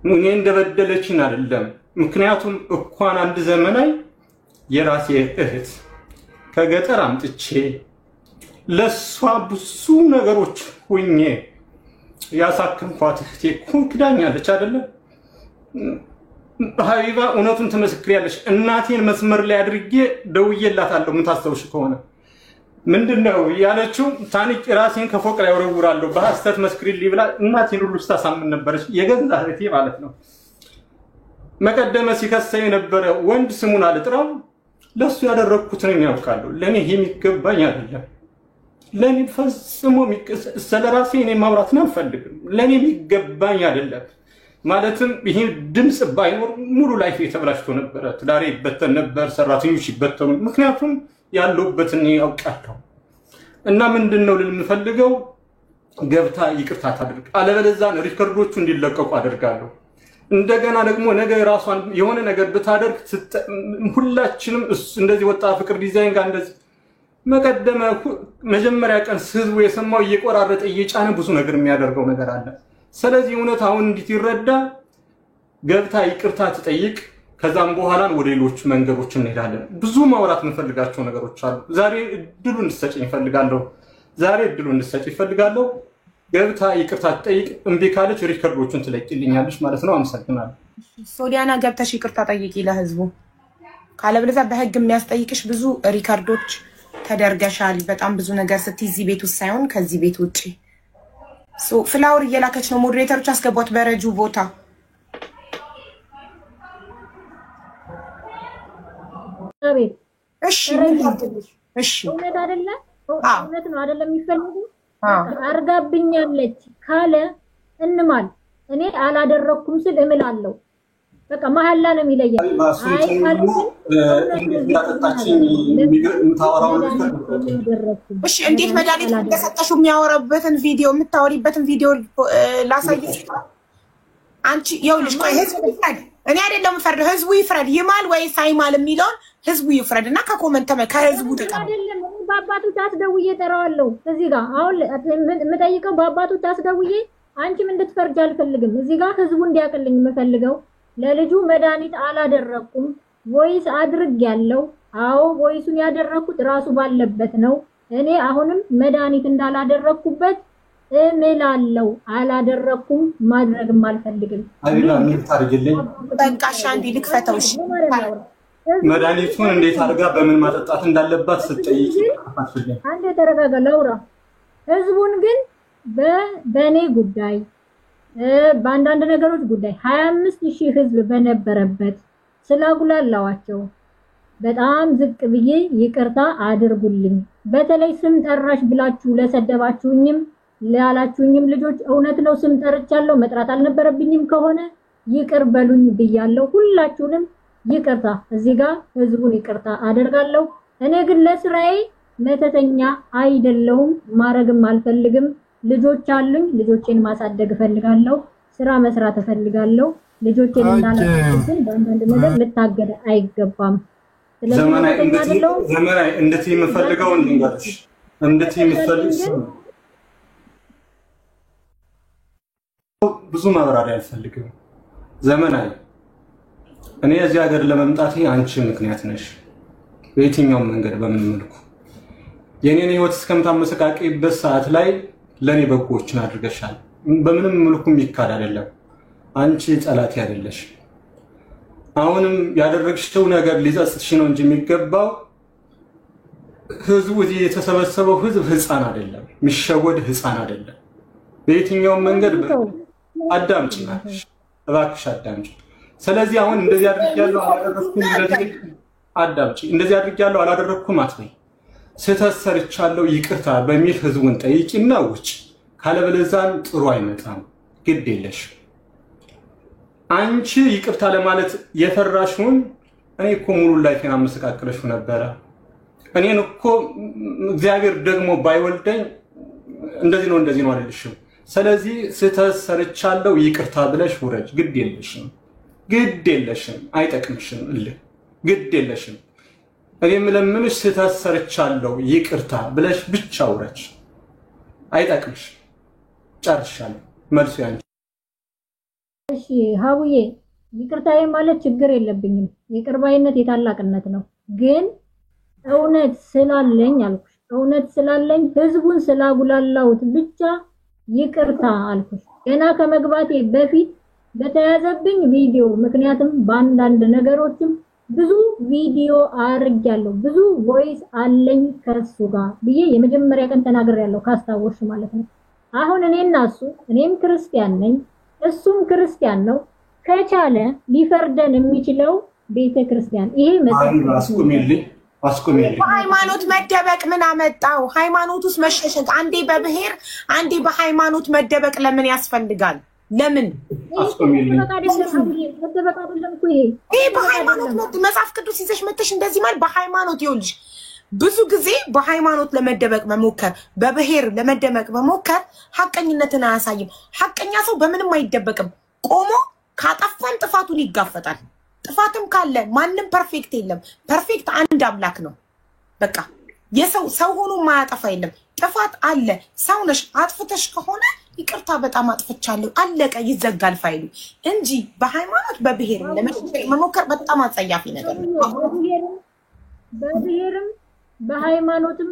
እኔ እንደበደለችን አይደለም። ምክንያቱም እንኳን አንድ ዘመናይ የራሴ እህት ከገጠር አምጥቼ ለሷ ብዙ ነገሮች ሁኜ ያሳከምኳት እህቴ እኮ ክዳኛለች አይደለ? ሀቢባ እውነቱን ትመስክሪያለሽ። እናቴን መስመር ላይ አድርጌ ደውዬላታለሁ። ምን ታስታውሽ ከሆነ ምንድነው ያለችው? ታንቂ ራሴን ከፎቅ ላይ ወረውራለሁ በሐሰት መስክሪልኝ ብላ እናቴን ሁሉ ስታሳምን ነበረች። የገዛ እህቴ ማለት ነው። መቀደመ ሲከሰኝ የነበረ ወንድ ስሙን አልጥራው ለሱ ያደረኩትን ያውቃለሁ። ለኔ የሚገባኝ አይደለም። ለኔ ፈጽሞ ስለራሴ እኔ ማውራትን አልፈልግም። ለኔ የሚገባኝ አይደለም። ማለትም ይሄ ድምጽ ባይኖር ሙሉ ላይፍ የተበላሽቶ ነበረ። ትዳሬ ይበተን ነበር፣ ሰራተኞች ይበተኑ። ምክንያቱም ያለሁበትን ያውቃለሁ። እና ምንድነው ልንፈልገው ገብታ ይቅርታ ታድርግ፣ አለበለዚያ ሪከርዶቹ እንዲለቀቁ አደርጋለሁ። እንደገና ደግሞ ነገ ራሷን የሆነ ነገር ብታደርግ ሁላችንም እንደዚህ ወጣ ፍቅር ዲዛይን ጋር እንደዚህ መቀደመ መጀመሪያ ቀን ህዝቡ የሰማው እየቆራረጠ እየጫነ ብዙ ነገር የሚያደርገው ነገር አለ። ስለዚህ እውነታውን እንድትረዳ ገብታ ይቅርታ ትጠይቅ። ከዛም በኋላ ወደ ሌሎች መንገዶች እንሄዳለን። ብዙ ማውራት የምፈልጋቸው ነገሮች አሉ። ዛሬ እድሉ እንድትሰጪኝ እፈልጋለሁ። ገብታ ይቅርታ ትጠይቅ። እምቢ ካለች ሪከርዶቹን ትለቂልኛለሽ ማለት ነው። አመሰግናለሁ። ሶሊያና ገብተሽ ይቅርታ ጠይቂ ለህዝቡ። ካለበለዚያ በህግ የሚያስጠይቅሽ ብዙ ሪከርዶች ተደርገሻል። በጣም ብዙ ነገር ስትይ እዚህ ቤት ውስጥ ሳይሆን ከዚህ ቤት ውጪ። ፍላወር እየላከች ነው። ሞዴሬተሮች አስገቧት በረጁ ቦታ። እሺ እውነት አይደለ? እውነት ነው አይደለም? የሚፈልጉ አርጋብኛለች ካለ እንማል። እኔ አላደረኩም ስል እምላለሁ። በቃ መሐላ ነው የሚለየው። እሺ እንዴት መድኃኒት እንደሰጠሽው የሚያወራበትን ቪዲዮ የምታወሪበትን ቪዲዮ ላሳይሽ። አንቺ ይኸውልሽ፣ ቆይ ህዝቡ ይፍረድ። እኔ አይደለም የምፈርደው፣ ህዝቡ ይፍረድ። ይማል ወይስ አይማል የሚለውን ህዝቡ ይፍረድ እና ከኮመንት ከህዝቡ ተቀበል። አይደለም በአባቱ ታስደውዬ እጠራዋለሁ። እዚህ ጋር አሁን የምጠይቀው በአባቱ ታስደውዬ አንቺም እንድትፈርጅ አልፈልግም። እዚህ ጋር ህዝቡ እንዲያቅልኝ የምፈልገው ለልጁ መድኃኒት አላደረኩም ወይስ አድርጌያለሁ? አዎ ወይሱን ያደረኩት ራሱ ባለበት ነው። እኔ አሁንም መድኃኒት እንዳላደረኩበት እምላለሁ። አላደረኩም፣ ማድረግም አልፈልግም። አይላ ምን ታርግልኝ? በቃ ሻንዲ ልክፈተው። እሺ መድኃኒቱን እንዴት አድርጋ በምን ማጠጣት እንዳለባት ስትጠይቂ አንዴ ተረጋጋ ላውራ። ህዝቡን ግን በኔ ጉዳይ በአንዳንድ ነገሮች ጉዳይ 25000 ህዝብ በነበረበት ስላጉላላዋቸው በጣም ዝቅ ብዬ ይቅርታ አድርጉልኝ። በተለይ ስም ጠራሽ ብላችሁ ለሰደባችሁኝም ላላችሁኝም ልጆች እውነት ነው፣ ስም ጠርቻለሁ። መጥራት አልነበረብኝም ከሆነ ይቅር በሉኝ ብያለሁ። ሁላችሁንም ይቅርታ እዚህ ጋር ህዝቡን ይቅርታ አደርጋለሁ። እኔ ግን ለስራዬ መተተኛ አይደለሁም፣ ማረግም አልፈልግም። ልጆች አሉኝ፣ ልጆቼን ማሳደግ እፈልጋለሁ፣ ስራ መስራት እፈልጋለሁ። ልጆቼን እንዳላሳድግ በአንዳንድ ነገር ልታገደ አይገባም። ዘመናዊ እንዴት የምፈልገው እንንገርሽ እንዴት የምፈልገው ብዙ ማብራሪያ አልፈልግም። ዘመናዊ እኔ እዚህ ሀገር ለመምጣቴ አንቺ ምክንያት ነሽ። በየትኛውም መንገድ በምን መልኩ የኔን ህይወት እስከምታመሰቃቂበት ሰዓት ላይ ለኔ በጎችን አድርገሻል። በምንም መልኩ የሚካድ አይደለም። አንቺ ጠላቴ አይደለሽ። አሁንም ያደረግሽው ነገር ሊጸጽትሽ ነው እንጂ የሚገባው ህዝቡ እዚህ የተሰበሰበው ህዝብ ህፃን አይደለም፣ የሚሸወድ ህፃን አይደለም። በየትኛውም መንገድ አዳምጪ ናሽ፣ እባክሽ አዳምጪ። ስለዚህ አሁን እንደዚህ አድርጊያለሁ አላደረኩም፣ አዳምጪ። እንደዚህ አድርጊያለሁ አላደረኩም አትበይ። ስህተት ሰርቻለሁ ይቅርታ በሚል ህዝቡን ጠይቂና ውጭ። ካለበለዚያ ጥሩ አይመጣም። ግድ የለሽ አንቺ ይቅርታ ለማለት የፈራሽውን እኔ እኮ ሙሉ ላይፌን አመሰቃቅለሽው ነበረ። እኔን እኮ እግዚአብሔር ደግሞ ባይወልደኝ እንደዚህ ነው አልልሽም። ስለዚህ ስህተት ሰርቻለሁ ይቅርታ ብለሽ ውረጅ። ግድ የለሽም፣ አይጠቅምሽም። ግድ የለሽም። እኔ የምለምንሽ ስህተት ሰርቻለሁ ይቅርታ ብለሽ ብቻ ውረጅ። አይጠቅምሽ። ጨርሻለሁ። መልሱ ያንቺ። እሺ ሀቡዬ፣ ይቅርታዬ ማለት ችግር የለብኝም። ይቅር ባይነት የታላቅነት ነው። ግን እውነት ስላለኝ አልኩሽ እውነት ስላለኝ ህዝቡን ስላጉላላሁት ብቻ ይቅርታ አልኩሽ ገና ከመግባቴ በፊት በተያዘብኝ ቪዲዮ ምክንያቱም በአንዳንድ ነገሮችም ብዙ ቪዲዮ አርጋለሁ ብዙ ቮይስ አለኝ ከሱ ጋር ብዬ የመጀመሪያ ቀን ተናግሬያለሁ ካስታወሽ ማለት ነው አሁን እኔና እሱ እኔም ክርስቲያን ነኝ እሱም ክርስቲያን ነው ከቻለ ሊፈርደን የሚችለው ቤተክርስቲያን ይሄ መጽሐፍ ሃይማኖት መደበቅ ምን አመጣው ሃይማኖት ውስጥ መሸሸግ አንዴ በብሔር አንዴ በሃይማኖት መደበቅ ለምን ያስፈልጋል ለምን ይሄ በሃይማኖት መጽሐፍ ቅዱስ ይዘሽ መተሽ እንደዚህ ማለት በሃይማኖት ይኸውልሽ ብዙ ጊዜ በሃይማኖት ለመደበቅ መሞከር በብሔር ለመደበቅ መሞከር ሐቀኝነትን አያሳይም ሐቀኛ ሰው በምንም አይደበቅም ቆሞ ካጠፋን ጥፋቱን ይጋፈጣል ጥፋትም ካለ ማንንም ፐርፌክት የለም ፐርፌክት አንድ አምላክ ነው በቃ የሰው ሰው ሆኖ ማያጠፋ የለም ጥፋት አለ ሰው ነሽ አጥፍተሽ ከሆነ ይቅርታ በጣም አጥፍቻለሁ አለቀ ይዘጋል ፋይሉ እንጂ በሃይማኖት በብሔር ለመሸሸግ መሞከር በጣም አጸያፊ ነገር ነው በብሔርም በሃይማኖትም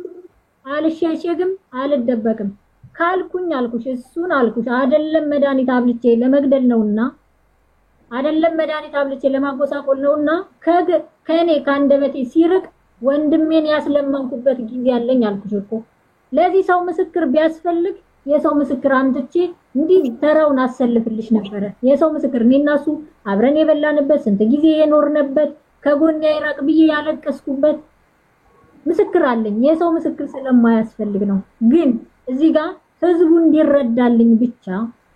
አልሸሸግም አልደበቅም ካልኩኝ አልኩሽ እሱን አልኩሽ አይደለም መድኃኒት አብልቼ ለመግደል ነውና አይደለም መድኃኒት አብልቼ ለማጎሳቆል ነውና ከኔ ካንደበቴ ሲርቅ ወንድሜን ያስለመንኩበት ጊዜ ያለኝ አልኩሽ እኮ ለዚህ ሰው ምስክር ቢያስፈልግ የሰው ምስክር አምጥቼ እንዲህ ተራውን አሰልፍልሽ ነበር የሰው ምስክር እኔናሱ አብረን የበላንበት ስንት ጊዜ የኖርነበት ከጎኔ አይራቅ ብዬ ያለቀስኩበት ምስክር አለኝ የሰው ምስክር ስለማያስፈልግ ነው ግን እዚህ ጋር ህዝቡ እንዲረዳልኝ ብቻ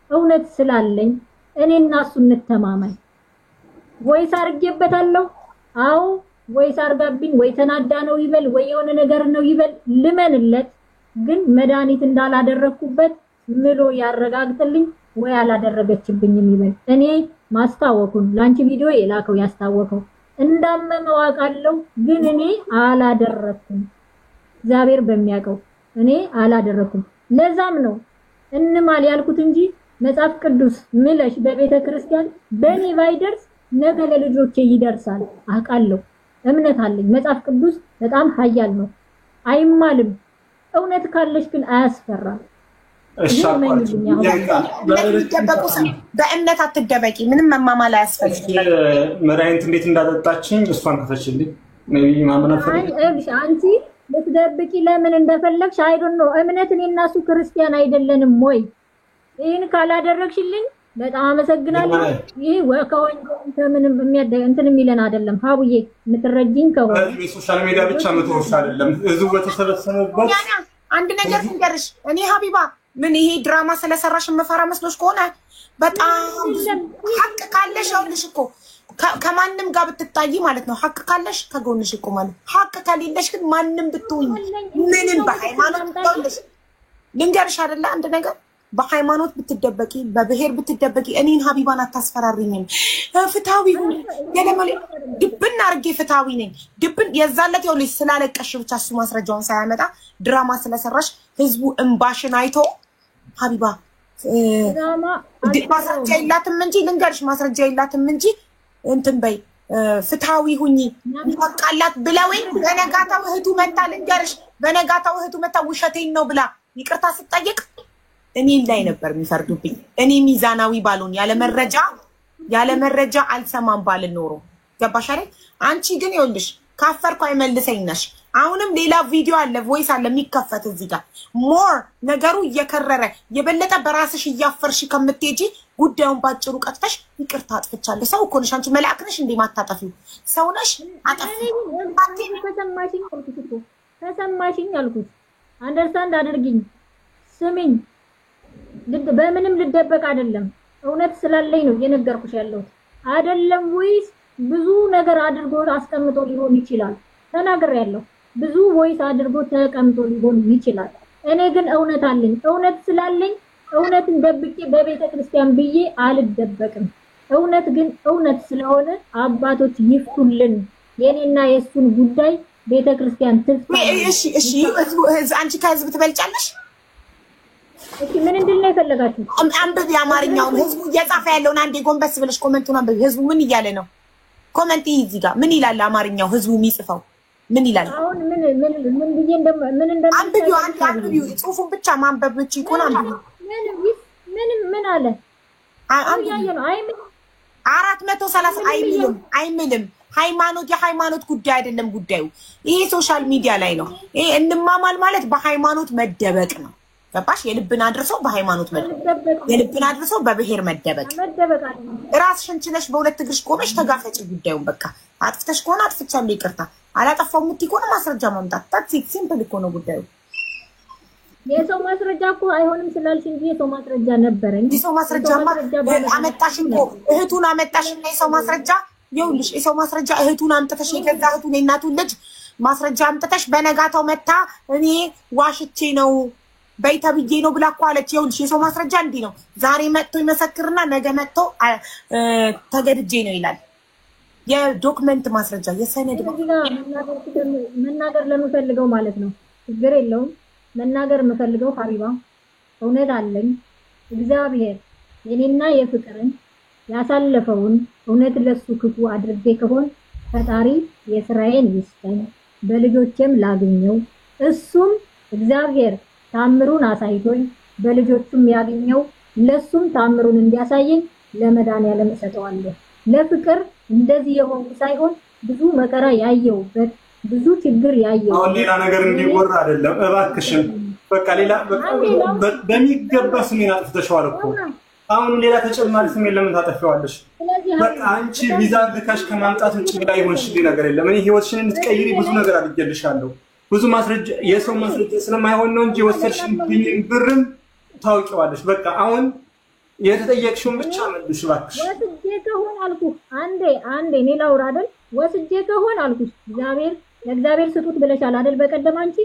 እውነት ስላለኝ እኔና እሱ እንተማመን ወይስ አርጌበታለሁ አው ወይስ አርጋብኝ ወይ ተናዳ ነው ይበል ወይ የሆነ ነገር ነው ይበል ልመንለት ግን መድኃኒት እንዳላደረኩበት ምሎ ያረጋግጥልኝ ወይ አላደረገችብኝም ይበል እኔ ማስታወኩን ላንቺ ቪዲዮ የላከው ያስታወቀው እንዳመመው አውቃለሁ ግን እኔ አላደረኩም እግዚአብሔር በሚያውቀው እኔ አላደረኩም ለዛም ነው እንማል ያልኩት እንጂ መጽሐፍ ቅዱስ ምለሽ በቤተ ክርስቲያን በኔ ባይደርስ ነገ ለልጆቼ ይደርሳል አውቃለሁ እምነት አለኝ መጽሐፍ ቅዱስ በጣም ኃያል ነው አይማልም እውነት ካለሽ ግን አያስፈራም በእምነት አትደበቂ ምንም መማማል አያስፈልግም መድኃኒት እንዴት እንዳጠጣችኝ እሷን ከፈችልኝ ነብይ ማመን አልፈልግም አንቺ ልትደብቂ ለምን እንደፈለግሽ አይዶን ነው እምነት እኔና እሱ ክርስቲያን አይደለንም ወይ ይሄን ካላደረግሽልኝ በጣም አመሰግናለሁ ይሄ ከምንም እንትን የሚለን አይደለም ሀቡዬ የምትረጂኝ ከሆነ በሶሻል ሚዲያ ብቻ መተውሽ አይደለም ህዝቡ በተሰበሰበበት አንድ ነገር ልንገርሽ እኔ ሀቢባ ምን ይሄ ድራማ ስለሰራሽ መፈራ መስሎሽ ከሆነ በጣም ሐቅ ካለሽ አውልሽ እኮ ከማንም ጋር ብትጣይ ማለት ነው ሐቅ ካለሽ ከጎንሽ ይቆማል ሐቅ ከሌለሽ ግን ማንንም ብትውኝ ምንም በሃይማኖት ተውልሽ ልንገርሽ አይደለ አንድ ነገር በሃይማኖት ብትደበቂ በብሔር ብትደበቂ እኔን ሀቢባን አታስፈራሪኝም ፍታዊ ሁን ገለመለ ድብና አርጌ ፍታዊ ነኝ ድብን የዛለት ይኸውልሽ ስላለቀሽ ብቻ እሱ ማስረጃውን ሳያመጣ ድራማ ስለሰራሽ ህዝቡ እንባሽን አይቶ ሀቢባ ማስረጃ የላትም እንጂ ልንገርሽ ማስረጃ የላትም እንጂ እንትን በይ ፍታዊ ሁኚ ይወቃላት ብለውኝ በነጋታው እህቱ መጣ ልንገርሽ በነጋታው እህቱ መጣ ውሸቴን ነው ብላ ይቅርታ ስትጠይቅ እኔ ላይ ነበር የሚፈርዱብኝ እኔ ሚዛናዊ ባሉን ያለ መረጃ አልሰማም ባልኖሮ ገባሽ አይደል አንቺ ግን ይኸውልሽ ካፈርኩ አይመልሰኝ ነሽ አሁንም ሌላ ቪዲዮ አለ ቮይስ አለ የሚከፈት እዚህ ጋር ሞር ነገሩ እየከረረ የበለጠ በራስሽ እያፈርሽ ከምትሄጂ ጉዳዩን ባጭሩ ቀጥተሽ ይቅርታ አጥፍቻለሁ ሰው እኮ ነሽ አንቺ መልአክ ነሽ እንዴ ማታጠፊው ሰው ነሽ አጠፊ ተሰማሽኝ አልኩት አንደርስታንድ አድርጊኝ ስሚኝ በምንም ልደበቅ አይደለም እውነት ስላለኝ ነው የነገርኩሽ ያለው አይደለም ወይስ ብዙ ነገር አድርጎ አስቀምጦ ሊሆን ይችላል ተናግሬያለሁ ብዙ ቮይስ አድርጎ ተቀምጦ ሊሆን ይችላል እኔ ግን እውነት አለኝ እውነት ስላለኝ እውነትን ደብቄ በቤተ ክርስቲያን ብዬ አልደበቅም እውነት ግን እውነት ስለሆነ አባቶች ይፍቱልን የኔና የሱን ጉዳይ ቤተ ክርስቲያን ትፍታ እሺ አንቺ ከህዝብ ትበልጫለሽ እሺ ምን እንደልኝ ፈለጋችሁ አንብብ የአማርኛውን ህዝቡ እየጻፈ ያለውን አንዴ ጎንበስ ብለሽ ኮሜንቱን አንብብ ህዝቡ ምን እያለ ነው ኮሜንት እዚህ ጋር ምን ይላል አማርኛው ህዝቡ የሚጽፈው ምን ይላል? አሁን ምን ብዬ ምን አንብቢው ጽሁፉን ብቻ ማንበብ ብቻ ይቆና አንብቢው። ምን አለ? ያየ ነው። 430 አይምልም። ሃይማኖት የሃይማኖት ጉዳይ አይደለም ጉዳዩ። ይሄ ሶሻል ሚዲያ ላይ ነው። ይሄ እንማማል ማለት በሃይማኖት መደበቅ ነው። ገባሽ? የልብን አድርሰው በሃይማኖት መደበቅ፣ የልብን አድርሰው በብሔር መደበቅ። ራስሽን ችለሽ በሁለት እግርሽ ቆመሽ ተጋፈጪ ጉዳዩን። በቃ አጥፍተሽ ከሆነ አጥፍቻለሁ ይቅርታ፣ አላጠፋው የምትይ ከሆነ ማስረጃ ማምጣት። ታክሲ ሲምፕል እኮ ነው ጉዳዩ። የሰው ማስረጃ እኮ አይሆንም ስላልሽ እንጂ የሰው ማስረጃ ነበረ እንጂ የሰው ማስረጃማ አመጣሽ እኮ እህቱን አመጣሽ እና የሰው ማስረጃ ይኸውልሽ፣ የሰው ማስረጃ እህቱን አምጥተሽ የገዛ እህቱን የእናቱን ልጅ ማስረጃ አምጥተሽ በነጋታው መታ እኔ ዋሽቼ ነው በይተብዬ ነው ብላ እኮ አለች። ይኸውልሽ የሰው ማስረጃ እንዲህ ነው። ዛሬ መጥቶ ይመሰክርና ነገ መጥቶ ተገድጄ ነው ይላል። የዶክመንት ማስረጃ የሰነድ መናገር ለምፈልገው ማለት ነው። ችግር የለውም መናገር የምፈልገው ሀቢባ እውነት አለኝ። እግዚአብሔር የኔና የፍቅርን ያሳለፈውን እውነት ለሱ ክፉ አድርጌ ከሆን ፈጣሪ የስራዬን ይስጠኝ፣ በልጆቼም ላግኘው። እሱም እግዚአብሔር ታምሩን አሳይቶኝ በልጆቹም ያገኘው ለሱም ታምሩን እንዲያሳየኝ ለመድኃኒዓለም እሰጠዋለሁ። ለፍቅር እንደዚህ የሆንኩ ሳይሆን ብዙ መከራ ያየውበት ብዙ ችግር ያየው። አሁን ሌላ ነገር እንዲወራ አይደለም እባክሽን። በቃ ሌላ በሚገባ ስሜን አጥፍተሽዋል እኮ። አሁን ሌላ ተጨማሪ ስሜን ለምን ታጠፊዋለሽ? በቃ አንቺ ቪዛ ልካሽ ከማምጣት ውጭ ላይ ሆንሽልኝ ነገር የለም። እኔ ህይወትሽን እንድትቀይሪ ብዙ ነገር አድርጌልሻለሁ። ብዙ ማስረጃ የሰው ማስረጃ ስለማይሆን ነው እንጂ ወሰድሽብኝ ብርም ታውቂዋለሽ። በቃ አሁን የተጠየቅሽውን ብቻ መልሽ እባክሽ። ወስጄ ከሆነ አልኩህ አንዴ እኔ ላውራ አይደል? ወስጄ ከሆነ አልኩሽ ለእግዚአብሔር ስጡት ብለሻል አይደል? በቀደም አንቺ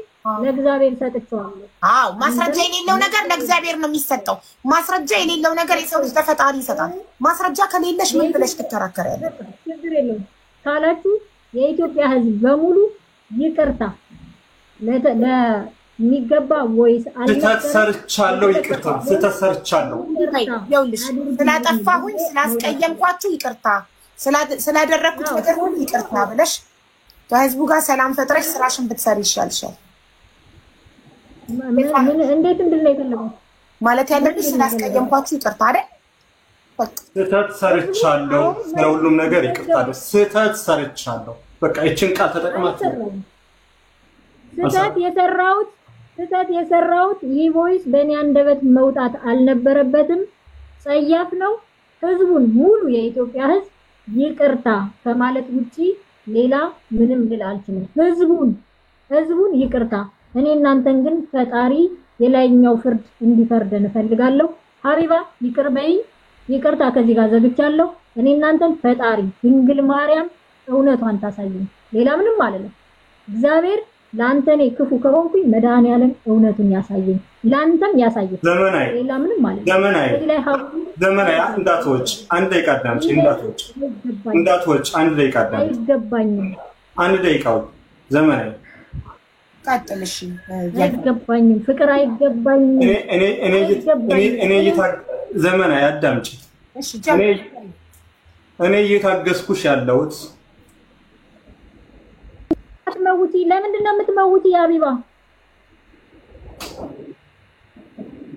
ለእግዚአብሔር ሰጥቼዋለሁ። አዎ ማስረጃ የሌለው ነገር ለእግዚአብሔር ነው የሚሰጠው። ማስረጃ የሌለው ነገር የሰው ልጅ ለፈጣሪ ይሰጣል። ማስረጃ ከሌለሽ ምን ብለሽ ትከራከሪያለሽ? ችግር የለውም ካላችሁ የኢትዮጵያ ሕዝብ በሙሉ ይቅርታ ለሚገባ ወይስ ሰርቻለሁ፣ ይቅርታ ስተሰርቻለሁ። ይኸውልሽ ስላጠፋሁኝ ስላስቀየምኳችሁ ይቅርታ፣ ስላደረኩት ነገር ሁሉ ይቅርታ ብለሽ ከህዝቡ ጋር ሰላም ፈጥረሽ ስራሽን ብትሰሪ ይሻልሻል። እንዴት እንድልህ የፈለገው ማለት ያለብሽ ስላስቀየምኳችሁ ይቅርታ አይደል? ስህተት ሰርቻለሁ፣ ለሁሉም ነገር ይቅርታ። ስህተት ሰርቻለሁ። በቃ ይችን ቃል ተጠቅማችሁ ስህተት የሰራሁት ይህ ቮይስ በእኔ አንደበት መውጣት አልነበረበትም። ጸያፍ ነው። ህዝቡን ሙሉ የኢትዮጵያ ህዝብ ይቅርታ ከማለት ውጪ ሌላ ምንም ልል አልችልም። ህዝቡን ይቅርታ። እኔ እናንተን ግን ፈጣሪ የላይኛው ፍርድ እንዲፈርደን እፈልጋለሁ። ሀቢባ ይቅር በይ። ይቅርታ ከዚህ ጋር ዘግቻለሁ። እኔ እናንተን ፈጣሪ ድንግል ማርያም እውነቷን ታሳየኝ። ሌላ ምንም አይደለም። እግዚአብሔር ላንተ እኔ ክፉ ከሆንኩኝ መድኃኒዓለም እውነቱን ያሳየኝ፣ ላንተም ያሳየኝ። ሌላ ምንም ማለት ዘመናዊ እንዳትወጪ አንድ ደቂቃ አዳምጪ። እንዳትወጪ አንድ ደቂቃ አዳምጪ። አይገባኝም። አንድ ደቂቃው ዘመናዊ ቀጥልሽ። አይገባኝም። ፍቅር አይገባኝም። እኔ ዘመናዊ አዳምጪ። እኔ እየታገስኩሽ ያለሁት አትመውጪ። ለምንድን ነው የምትመውጪ? ሀቢባ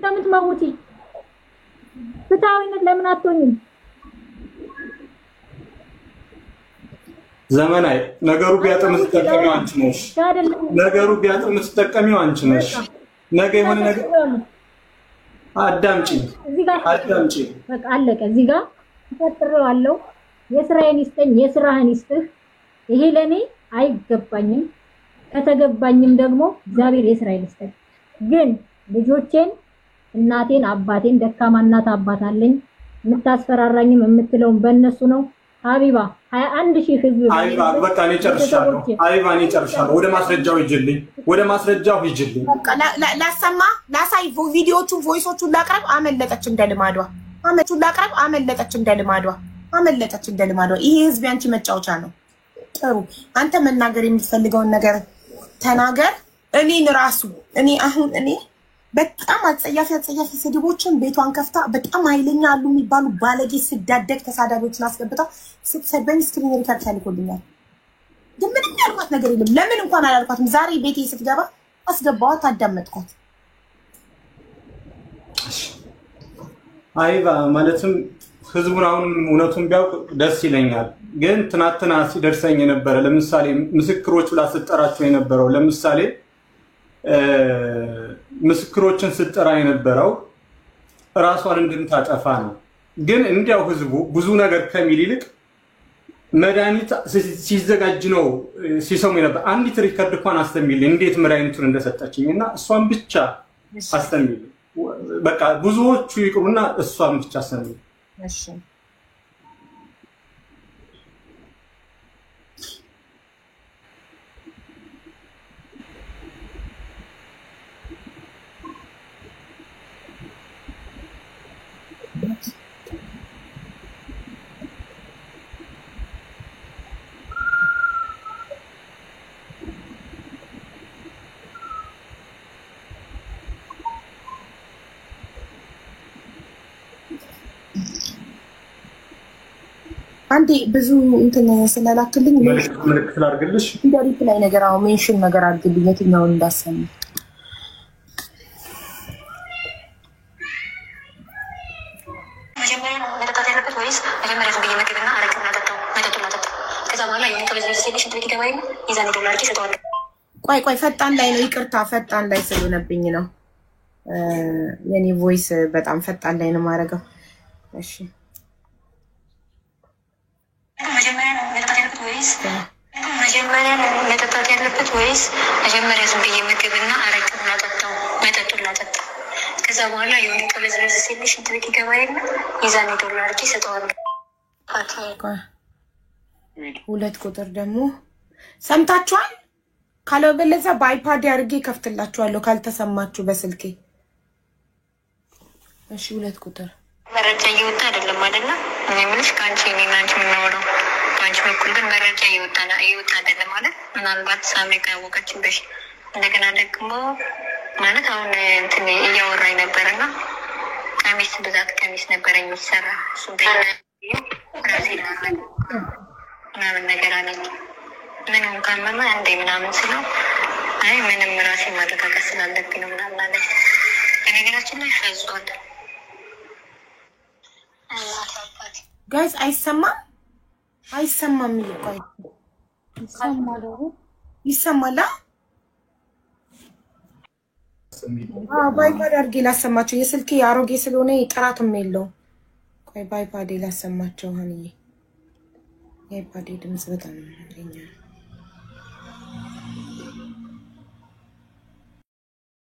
የምትመውጪ ፍትሃዊነት ለምን አትሆኝም? ዘመናዊ ነገሩ ቢያጥም ስትጠቀሚው አንቺ ነሽ። ነገሩ ቢያጥም ስትጠቀሚው አንቺ ነሽ። ነገ የሆነ ነገር አዳምጪ። በቃ አለቀ። እዚህ ጋር ተፈጥሬዋለሁ። የስራዬን ይስጠኝ፣ የስራህን ይስጥህ። ይሄ ለኔ አይገባኝም። ከተገባኝም ደግሞ እግዚአብሔር የስራዬን ይስጠኝ። ግን ልጆቼን፣ እናቴን፣ አባቴን ደካማ እናት አባት አለኝ። የምታስፈራራኝም የምትለውን በእነሱ ነው። ሀቢባ 21,000 ህዝብ በቃ እኔ ጨርሻለሁ። ሀቢባ እኔ ጨርሻለሁ። ወደ ማስረጃው ሂጅልኝ። ላሳይ ቪዲዮቹን ቮይሶቹን ላቅርብ። አመለጠች እንደ ልማዷ። ይሄ ህዝብ ያንቺ መጫወቻ ነው። ጥሩ አንተ መናገር የምትፈልገውን ነገር ተናገር። እኔ በጣም አጸያፊ ስድቦችን ቤቷን ከፍታ በጣም ኃይለኛ አሉ የሚባሉ ባለጌ ስዳደግ ተሳዳቢዎችን አስገብታ ስትሰድበኝ ስክሪን ሪከርድ ተልኮልኛል። ግን ምንም ያልኳት ነገር የለም። ለምን እንኳን አላልኳትም። ዛሬ ቤቴ ስትገባ አስገባዋት፣ አዳመጥኳት። አይባ ማለትም ህዝቡን አሁን እውነቱን ቢያውቅ ደስ ይለኛል። ግን ትናንትና ሲደርሰኝ የነበረ ለምሳሌ ምስክሮች ብላ ስትጠራቸው የነበረው ለምሳሌ ምስክሮችን ስትጠራ የነበረው ራሷን እንድታጠፋ ነው። ግን እንዲያው ህዝቡ ብዙ ነገር ከሚል ይልቅ መድኃኒት ሲዘጋጅ ነው ሲሰሙ ነበር። አንዲት ሪከርድ እንኳን አስተሚል እንዴት መድኃኒቱን እንደሰጠችኝና እሷን ብቻ አስተሚል። በቃ ብዙዎቹ ይቅሩና እሷን ብቻ አስተሚል። እሺ አንዴ ብዙ እንትን ስለላክልኝ ምልክት ላድርግልሽ። ሪፕላይ ነገር አዎ ሜንሽን ነገር አድርግልኝ የትኛውን እንዳሰማ። መጀመሪያ መጠጣት ያለበት ወይስ መጀመሪያ ዝም ብዬ ምግብና አረቅ እናጠጣው? መጠጡን ማጠጣ ከዛ በኋላ የሆነ ከበዝ ሴሌሽ ሽንት ቤት ይገባይና የዛኔ ዶላር ኪ ሰጠዋለሁ። ቆይ ፈጣን ላይ ነው፣ ይቅርታ ፈጣን ላይ ስለሆነብኝ ነው። የኔ ቮይስ በጣም ፈጣን ላይ ነው ማረገው። እሺ መጀመሪያ መጠጣት ያለበት ወይስ መጀመሪያ ዝም ብዬ ምግብና አረቅ እናጠጣው? መጠጡን ላጠጣ ከዛ በኋላ የሆነ ከበዝ ሴሌሽ ሽንት ቤት ይገባይና የዛኔ ዶላር ኪ ሰጠዋለሁ። ሁለት ቁጥር ደግሞ ሰምታችኋል? ካለበለዚያ በአይፓድ አድርጌ ከፍትላችኋለሁ ካልተሰማችሁ በስልኬ። እሺ ሁለት ቁጥር መረጃ እየወጣ አይደለም አይደለ? እኔ የምልሽ ከአንቺ እኔና አንቺ የምናወራው ከአንቺ በኩል ግን መረጃ እየወጣ አይደለም ማለት ምናልባት ሳምሪ ካወቀችን በፊት እንደገና ደግሞ ማለት አሁን እንትን እያወራኝ ነበርና ቀሚስ ብዛት ቀሚስ ነበረኝ የሚሰራ እሱ ራሴ ምናምን ነገር አለኝ። ምን ካመመ አንዴ ምናምን ስለው አይ ምንም ራሴ ማረጋጋት ስላለብኝ ነው ምናምን አለኝ። በነገራችን ላይ ፈዟል። ጋይስ አይሰማም ይልቋይ ይሰማል። ባይፓድ አድርጌ ላሰማቸው። የስልኬ አሮጌ ስለሆነ ጥራትም የለውም። ቆይ ባይፓድ ላሰማቸው። ሆነኝ የባይፓድ ድምጽ በጣም ያለኛል።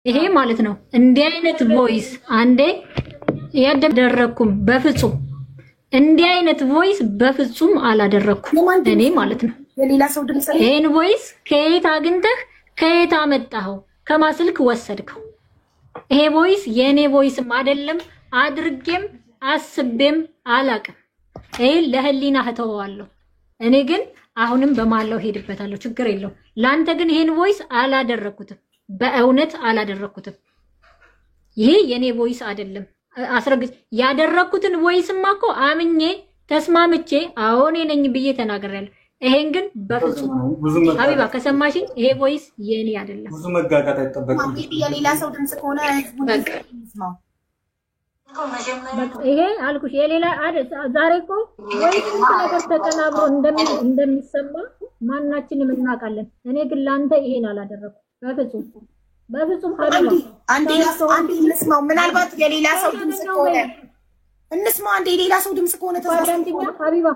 ይሄ ማለት ነው እንዲህ አይነት ቮይስ አንዴ ያደረኩም በፍጹም እንዲህ አይነት ቮይስ በፍጹም አላደረኩም እኔ ማለት ነው። የሌላ ሰው ድምጽ ነው። ይሄን ቮይስ ከየት አግኝተህ ከየት አመጣኸው? ከማስልክ ወሰድከው? ይሄ ቮይስ የኔ ቮይስም አይደለም፣ አድርጌም አስቤም አላቅም። ይሄ ለህሊና ተወዋለሁ። እኔ ግን አሁንም በማላው ሄድበታለሁ፣ ችግር የለው። ላንተ ግን ይሄን ቮይስ አላደረኩትም፣ በእውነት አላደረኩትም። ይሄ የኔ ቮይስ አይደለም። አስረግጥ ያደረኩትን ቮይስማ እኮ አምኜ ተስማምቼ አዎ እኔ ነኝ ብዬ ተናግሬያለሁ። ይሄን ግን በፍጹም ሀቢባ ከሰማሽኝ ይሄ ቮይስ የኔ አይደለም። ብዙ መጋጋት አይጠበቅም። የሌላ ሰው ድምጽ ከሆነ ነው። ይሄ አልኩሽ የሌላ ዛሬ እኮ ቮይስ ነገር ተቀናብሮ እንደሚሰማ ማናችንም እናውቃለን። እኔ ግን ላንተ ይሄን አላደረኩም በፍጹም ሀቢባ አንዴ እንስማው። ምናልባት የሌላ ሰው ድምጽ ከሆነ እንስማው። አንዴ የሌላ ሰው ድምጽ ከሆነ ተሳስተኛ ሀቢባ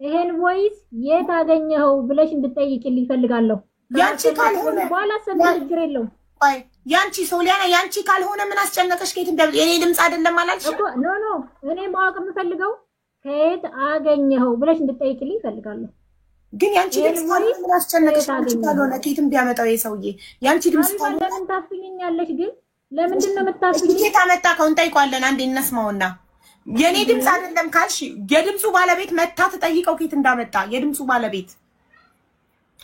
ይሄን ቮይስ የት አገኘኸው ብለሽ እንድጠይቂልኝ ፈልጋለሁ። ያንቺ ካልሆነ በኋላ ሰምተሽ ችግር የለውም። ቆይ ያንቺ ሶሊያና ያንቺ ካልሆነ ምን አስጨነቀሽ? ከየት የኔ ድምጽ አይደለም አላልሽ እኮ? ኖ እኔ ማወቅ የምፈልገው ከየት አገኘኸው ብለሽ እንድጠይቂልኝ ፈልጋለሁ። ግን ያንቺ ድምጽ ካልሆነ ምን አስጨነቀሽ? ያንቺ ካልሆነ ከየትም ቢያመጣው የሰውዬ ያንቺ ድምጽ ካልሆነ ለምን ታፍኝኛለሽ? ግን ለምንድን ነው የምታፍኝ? ከየት አመጣከው? እንጠይቋለን። አንዴ እነስማውና የኔ ድምጽ አይደለም ካልሽ የድምጹ ባለቤት መታ ተጠይቀው ከየት እንዳመጣ። የድምጹ ባለቤት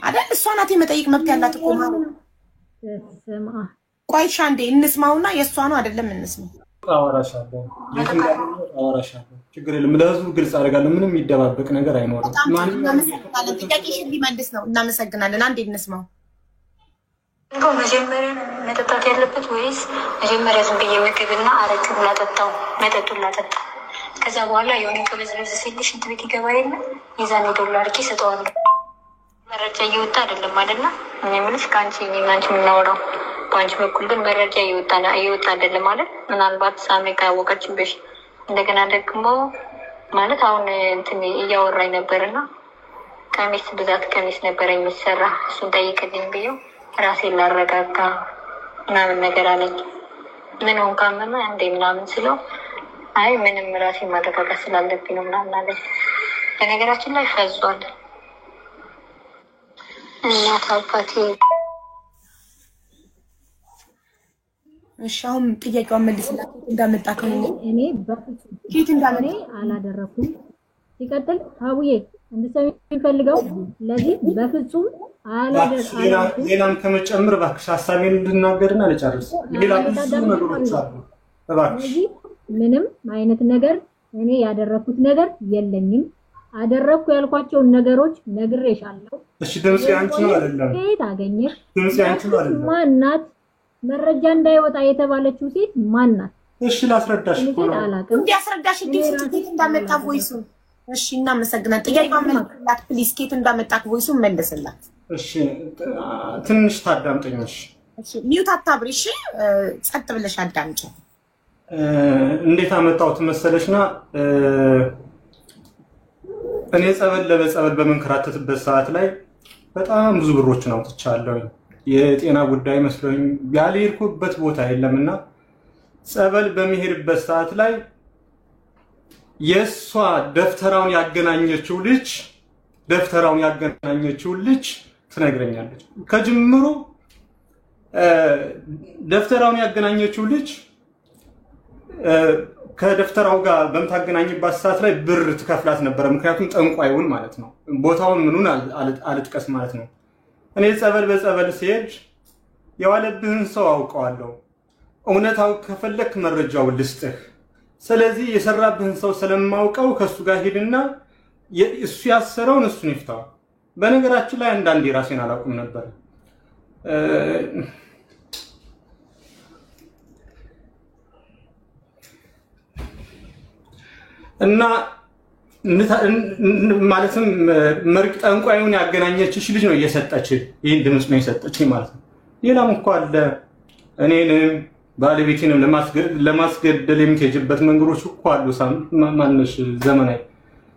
አይደል? እሷ ናት የመጠየቅ መብት ያላት እኮ ማለት። ቆይ አንዴ እንስማውና የእሷ ነው አይደለም እንስማው። አወራሻለሁ አወራሻለሁ ችግር የለም ለህዝቡ ግልጽ አደርጋለሁ ምንም የሚደባበቅ ነገር አይኖርም ማንኛውም ጥያቄሽን ሊመልስ ነው እናመሰግናለን አንዴ እንስማው መጀመሪያ መጠጣት ያለበት ወይስ መጀመሪያ ዝም ብዬ ምግብና አረቄውን ላጠጣው መጠጡን ላጠጣ ከዛ በኋላ የሆነ ከበዝበዝ ሲልሽ እንትን ቤት ይገባ የለ የዛኔ ዶላር አድርጌ ሰጠዋለሁ መረጃ እየወጣ አይደለም አይደለ እኔ የምልሽ ከአንቺ እኔና አንቺ የምናወራው በአንቺ በኩል ግን መረጃ እየወጣ አይደለም ማለት ምናልባት ሳሜ ካወቀችን በሽ እንደገና ደግሞ ማለት አሁን እንትን እያወራኝ ነበርና ቀሚስ ብዛት ቀሚስ ነበር የሚሰራ እሱን ጠይቅልኝ ብዬው ራሴን ላረጋጋ ምናምን ነገር አለኝ ምን ሆንክ ካመመ እንዴ ምናምን ስለው አይ ምንም ራሴን ማረጋጋት ስላለብኝ ነው ምናምን አለኝ በነገራችን ላይ ፈዟል እናት አባቴ እሺ አሁን ጥያቄውን መልስላት እንዳመጣ ከሆነ እኔ በፍጹም ኬት እንዳመጣ አላደረኩም ሲቀጥል አውዬ እንደሰሚ የሚፈልገው ለዚህ በፍጹም አላደረኩም ሌላም ከመጨመር እባክሽ ሐሳቤን እንድናገርና ልጨርስ ሌላ ብዙ ነገሮች አሉ እባክሽ ምንም አይነት ነገር እኔ ያደረኩት ነገር የለኝም አደረኩ ያልኳቸው ነገሮች ነግሬሻለሁ እሺ ድምጽ ያንቺ ነው አይደለም ኬት አገኘሽ ድምጽ ያንቺ ነው አይደለም ማናት መረጃ እንዳይወጣ የተባለችው ሴት ማናት እሺ ላስረዳሽ እኮ ነው እንዲያስረዳሽ ኬት እንዳመጣ ቮይሱ እሺ እናመሰግናለን ጥያቄውን መልስላት ፕሊዝ ኬት እንዳመጣ ቮይሱን መልስላት እሺ ትንሽ ታዳምጠኝሽ እሺ ሚውት አታብሪ እሺ ጸጥ ብለሽ አዳምጪ እንዴት አመጣሁት መሰለሽና እኔ ጸበል በመንከራተትበት ሰዓት ላይ በጣም ብዙ ብሮችን አውጥቻለሁ የጤና ጉዳይ መስሎኝ ያልሄድኩበት ቦታ የለምና ጸበል በሚሄድበት ሰዓት ላይ የሷ ደፍተራውን ያገናኘችው ልጅ ትነግረኛለች ከጅምሩ ደፍተራውን ያገናኘችው ልጅ ከደፍተራው ጋር በመታገናኝባት ሰዓት ላይ ብር ትከፍላት ነበር ምክንያቱም ጠንቋዩን ማለት ነው ቦታውን ምኑን አልጥቀስ ማለት ነው እኔ በጸበል ሲሄድ የዋለብህን ሰው አውቀዋለሁ እውነታው ከፈለክ መረጃው ልስጥህ ስለዚህ የሰራብህን ሰው ስለማውቀው ከሱ ጋር ሄድና እሱ ያሰረውን እሱን ይፍታው በነገራችን ላይ አንዳንዴ ራሴን አላውቅም ነበር እና ማለትም መርቅ ጠንቋዩን ያገናኘችሽ ልጅ ነው እየሰጠች ይሄን ድምጽ ነው የሰጠች ማለት ነው ሌላም እኮ አለ እኔንም ባለቤቴንም ለማስገደል የምትሄጅበት መንገዶች እኮ አሉ ማንነሽ ዘመናዊ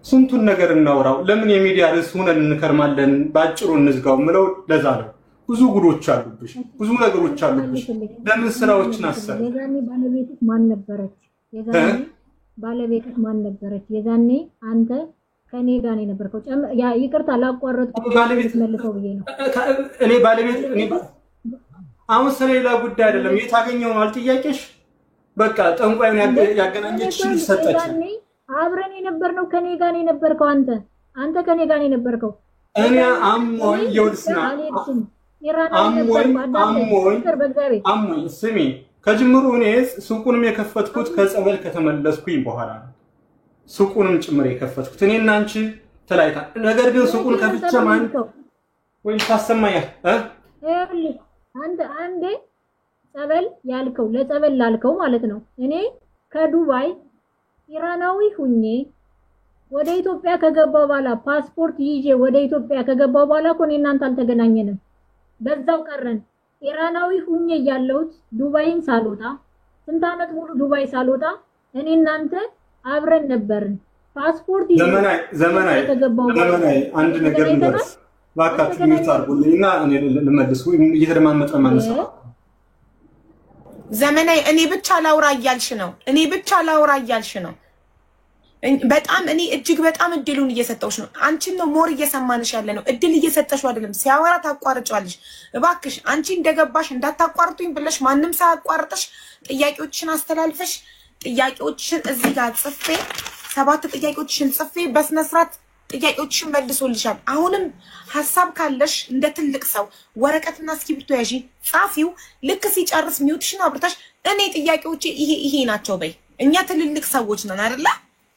ስንቱን ነገር እናወራው ለምን የሚዲያ ርዕስ ሆነን እንከርማለን ባጭሩ እንዝጋው ምለው ለዛ ነው ብዙ ጉዶች አሉብሽ ብዙ ነገሮች አሉብሽ ለምን ስራዎችን አሰብ የዛኔ ባለቤትሽ ማን ነበረች ባለቤትሽ ማን ነበረች የዛኔ አንተ ከኔ ጋር ነው የነበርከው ያ ይቅርታ ላቋረጥኩ ባለቤት መልሰው ብዬ ነው እኔ ባለቤት አሁን ስለሌላ ጉዳይ አይደለም የታገኘው ነው አልጥያቄሽ በቃ ጠንቋዩን ያገናኘችሽ ሰጠች አብረን የነበርነው ከኔ ጋር ነው የነበርከው አንተ ከኔ ጋር ነው የነበርከው እኔ አሞኝ ይወልስና አሞኝ ስሚ ከጅምሩ እኔ ሱቁንም የከፈትኩት ከጸበል ከተመለስኩኝ በኋላ ነው ሱቁንም ጭምር የከፈትኩት እኔና አንቺ ተላይታ ነገር ግን ሱቁን ከፍቼ ማን ወይ ታሰማያ አንዴ ጸበል ያልከው ለጸበል ላልከው ማለት ነው እኔ ከዱባይ ኢራናዊ ሁኜ ወደ ኢትዮጵያ ከገባው በኋላ ፓስፖርት ይዤ ወደ ኢትዮጵያ ከገባው በኋላ እኮ እኔና አንተ አልተገናኘንም በዛው ቀረን ኢራናዊ ሁኜ ያለሁት ዱባይን ሳልወጣ ስንት አመት ሙሉ ዱባይ ሳልወጣ እኔና አንተ አብረን ነበርን ፓስፖርት ዘመናዊ አንድ ነገር እንደርስ ባካችሁ ምታርጉልኝና እኔ ልመልስ ወይ እየተደማመጠ ማነሳ ዘመናዊ እኔ ብቻ ላውራ እያልሽ ነው በጣም እኔ እጅግ በጣም እድሉን እየሰጠውሽ ነው አንቺን ነው ሞር እየሰማንሽ ያለ ነው እድል እየሰጠሽው አይደለም ሲያወራ ታቋርጫለሽ እባክሽ አንቺ እንደገባሽ እንዳታቋርጡኝ ብለሽ ማንንም ሳያቋርጥሽ ጥያቄዎችሽን አስተላልፈሽ ጥያቄዎችሽን እዚህ ጋር ጽፌ 7 ጥያቄዎችሽን ጽፌ በስነ ስርዓት ጥያቄዎችሽን መልሶልሻል አሁንም ሐሳብ ካለሽ እንደ ትልቅ ሰው ወረቀትና እስክሪብቶ ያዢ ጻፊው ልክ ሲጨርስ ሚውትሽን አብርታሽ እኔ ጥያቄዎቼ ይሄ ናቸው በይ። እኛ ትልልቅ ሰዎች ነን አይደለ?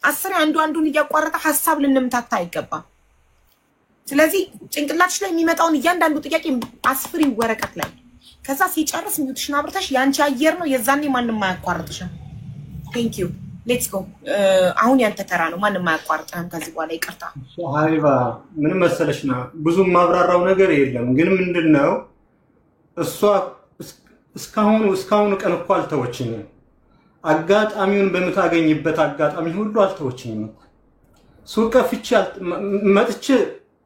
አስር አንዱን እያቋረጠ ሐሳብ ልንምታታ አይገባም። ስለዚህ ጭንቅላትሽ ላይ የሚመጣውን እያንዳንዱ ጥያቄ አስፍሪ ወረቀት ላይ። ከዛ ሲጨርስ ሚውትሽን አብርተሽ ያንቺ አየር ነው የዛኔ ማንንም አያቋርጥሽም። ቴንክ ዩ ሌትስ ጎ። አሁን ያንተ ተራ ነው። ማንንም አያቋርጥህም ከዚህ በኋላ ይቅርታ። ሀቢባ ምን መሰለሽና ብዙም ማብራራው ነገር የለም። ግን ምንድነው እሷ እስካሁን ቀን እኮ አልተወችኝም። አጋጣሚውን በመታገኝበት አጋጣሚ ሁሉ አልተወችኝም። ሱቅ ከፍቼ መጥቼ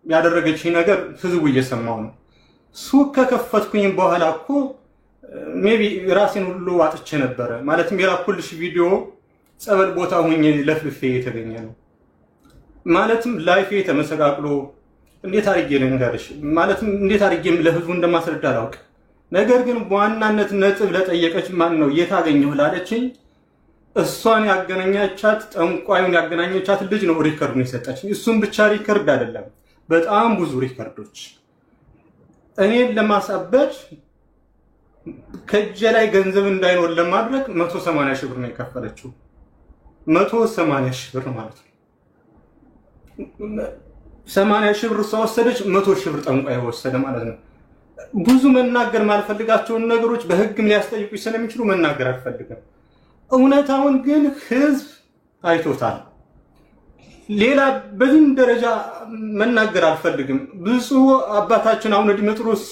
ያደረገችኝ ነገር ህዝቡ እየሰማው ነው። ሱቅ ከከፈትኩኝ በኋላ እኮ ሜቢ ራሴን ሁሉ አጥቼ ነበር። ማለትም የላኩልሽ ቪዲዮ ጸበል ቦታ ሆኜ ለፍልፌ የተገኘ ነው። ማለትም ላይፌ ተመሰቃቅሎ እንዴት አድርጌ ልንገርሽ? ማለትም እንዴት አድርጌ ለህዝቡ እንደማስረዳ አላውቅ። ነገር ግን በዋናነት ነጥብ ለጠየቀች ማን ነው የታገኘው ላለችኝ እሷን ያገናኛቻት ጠንቋዩን ያገናኛቻት ልጅ ነው ሪከርዱን የሰጠችኝ። እሱም ብቻ ሪከርድ አይደለም፣ በጣም ብዙ ሪከርዶች እኔን ለማሳበድ ከእጄ ላይ ገንዘብ እንዳይኖር ለማድረግ 180 ሺህ ብር ነው የከፈለችው። 180 ሺህ ብር ማለት ነው። 80 ሺህ ብር ወሰደች፣ 100 ሺህ ብር ጠንቋይ ወሰደ ማለት ነው። ብዙ መናገር ማልፈልጋቸውን ነገሮች በህግም ሊያስጠይቁኝ ስለሚችሉ መናገር አልፈልግም። እውነታውን ግን ህዝብ አይቶታል። ሌላ በዚህ ደረጃ መናገር አልፈልግም። ብፁዕ አባታችን አቡነ ዲሜጥሮስ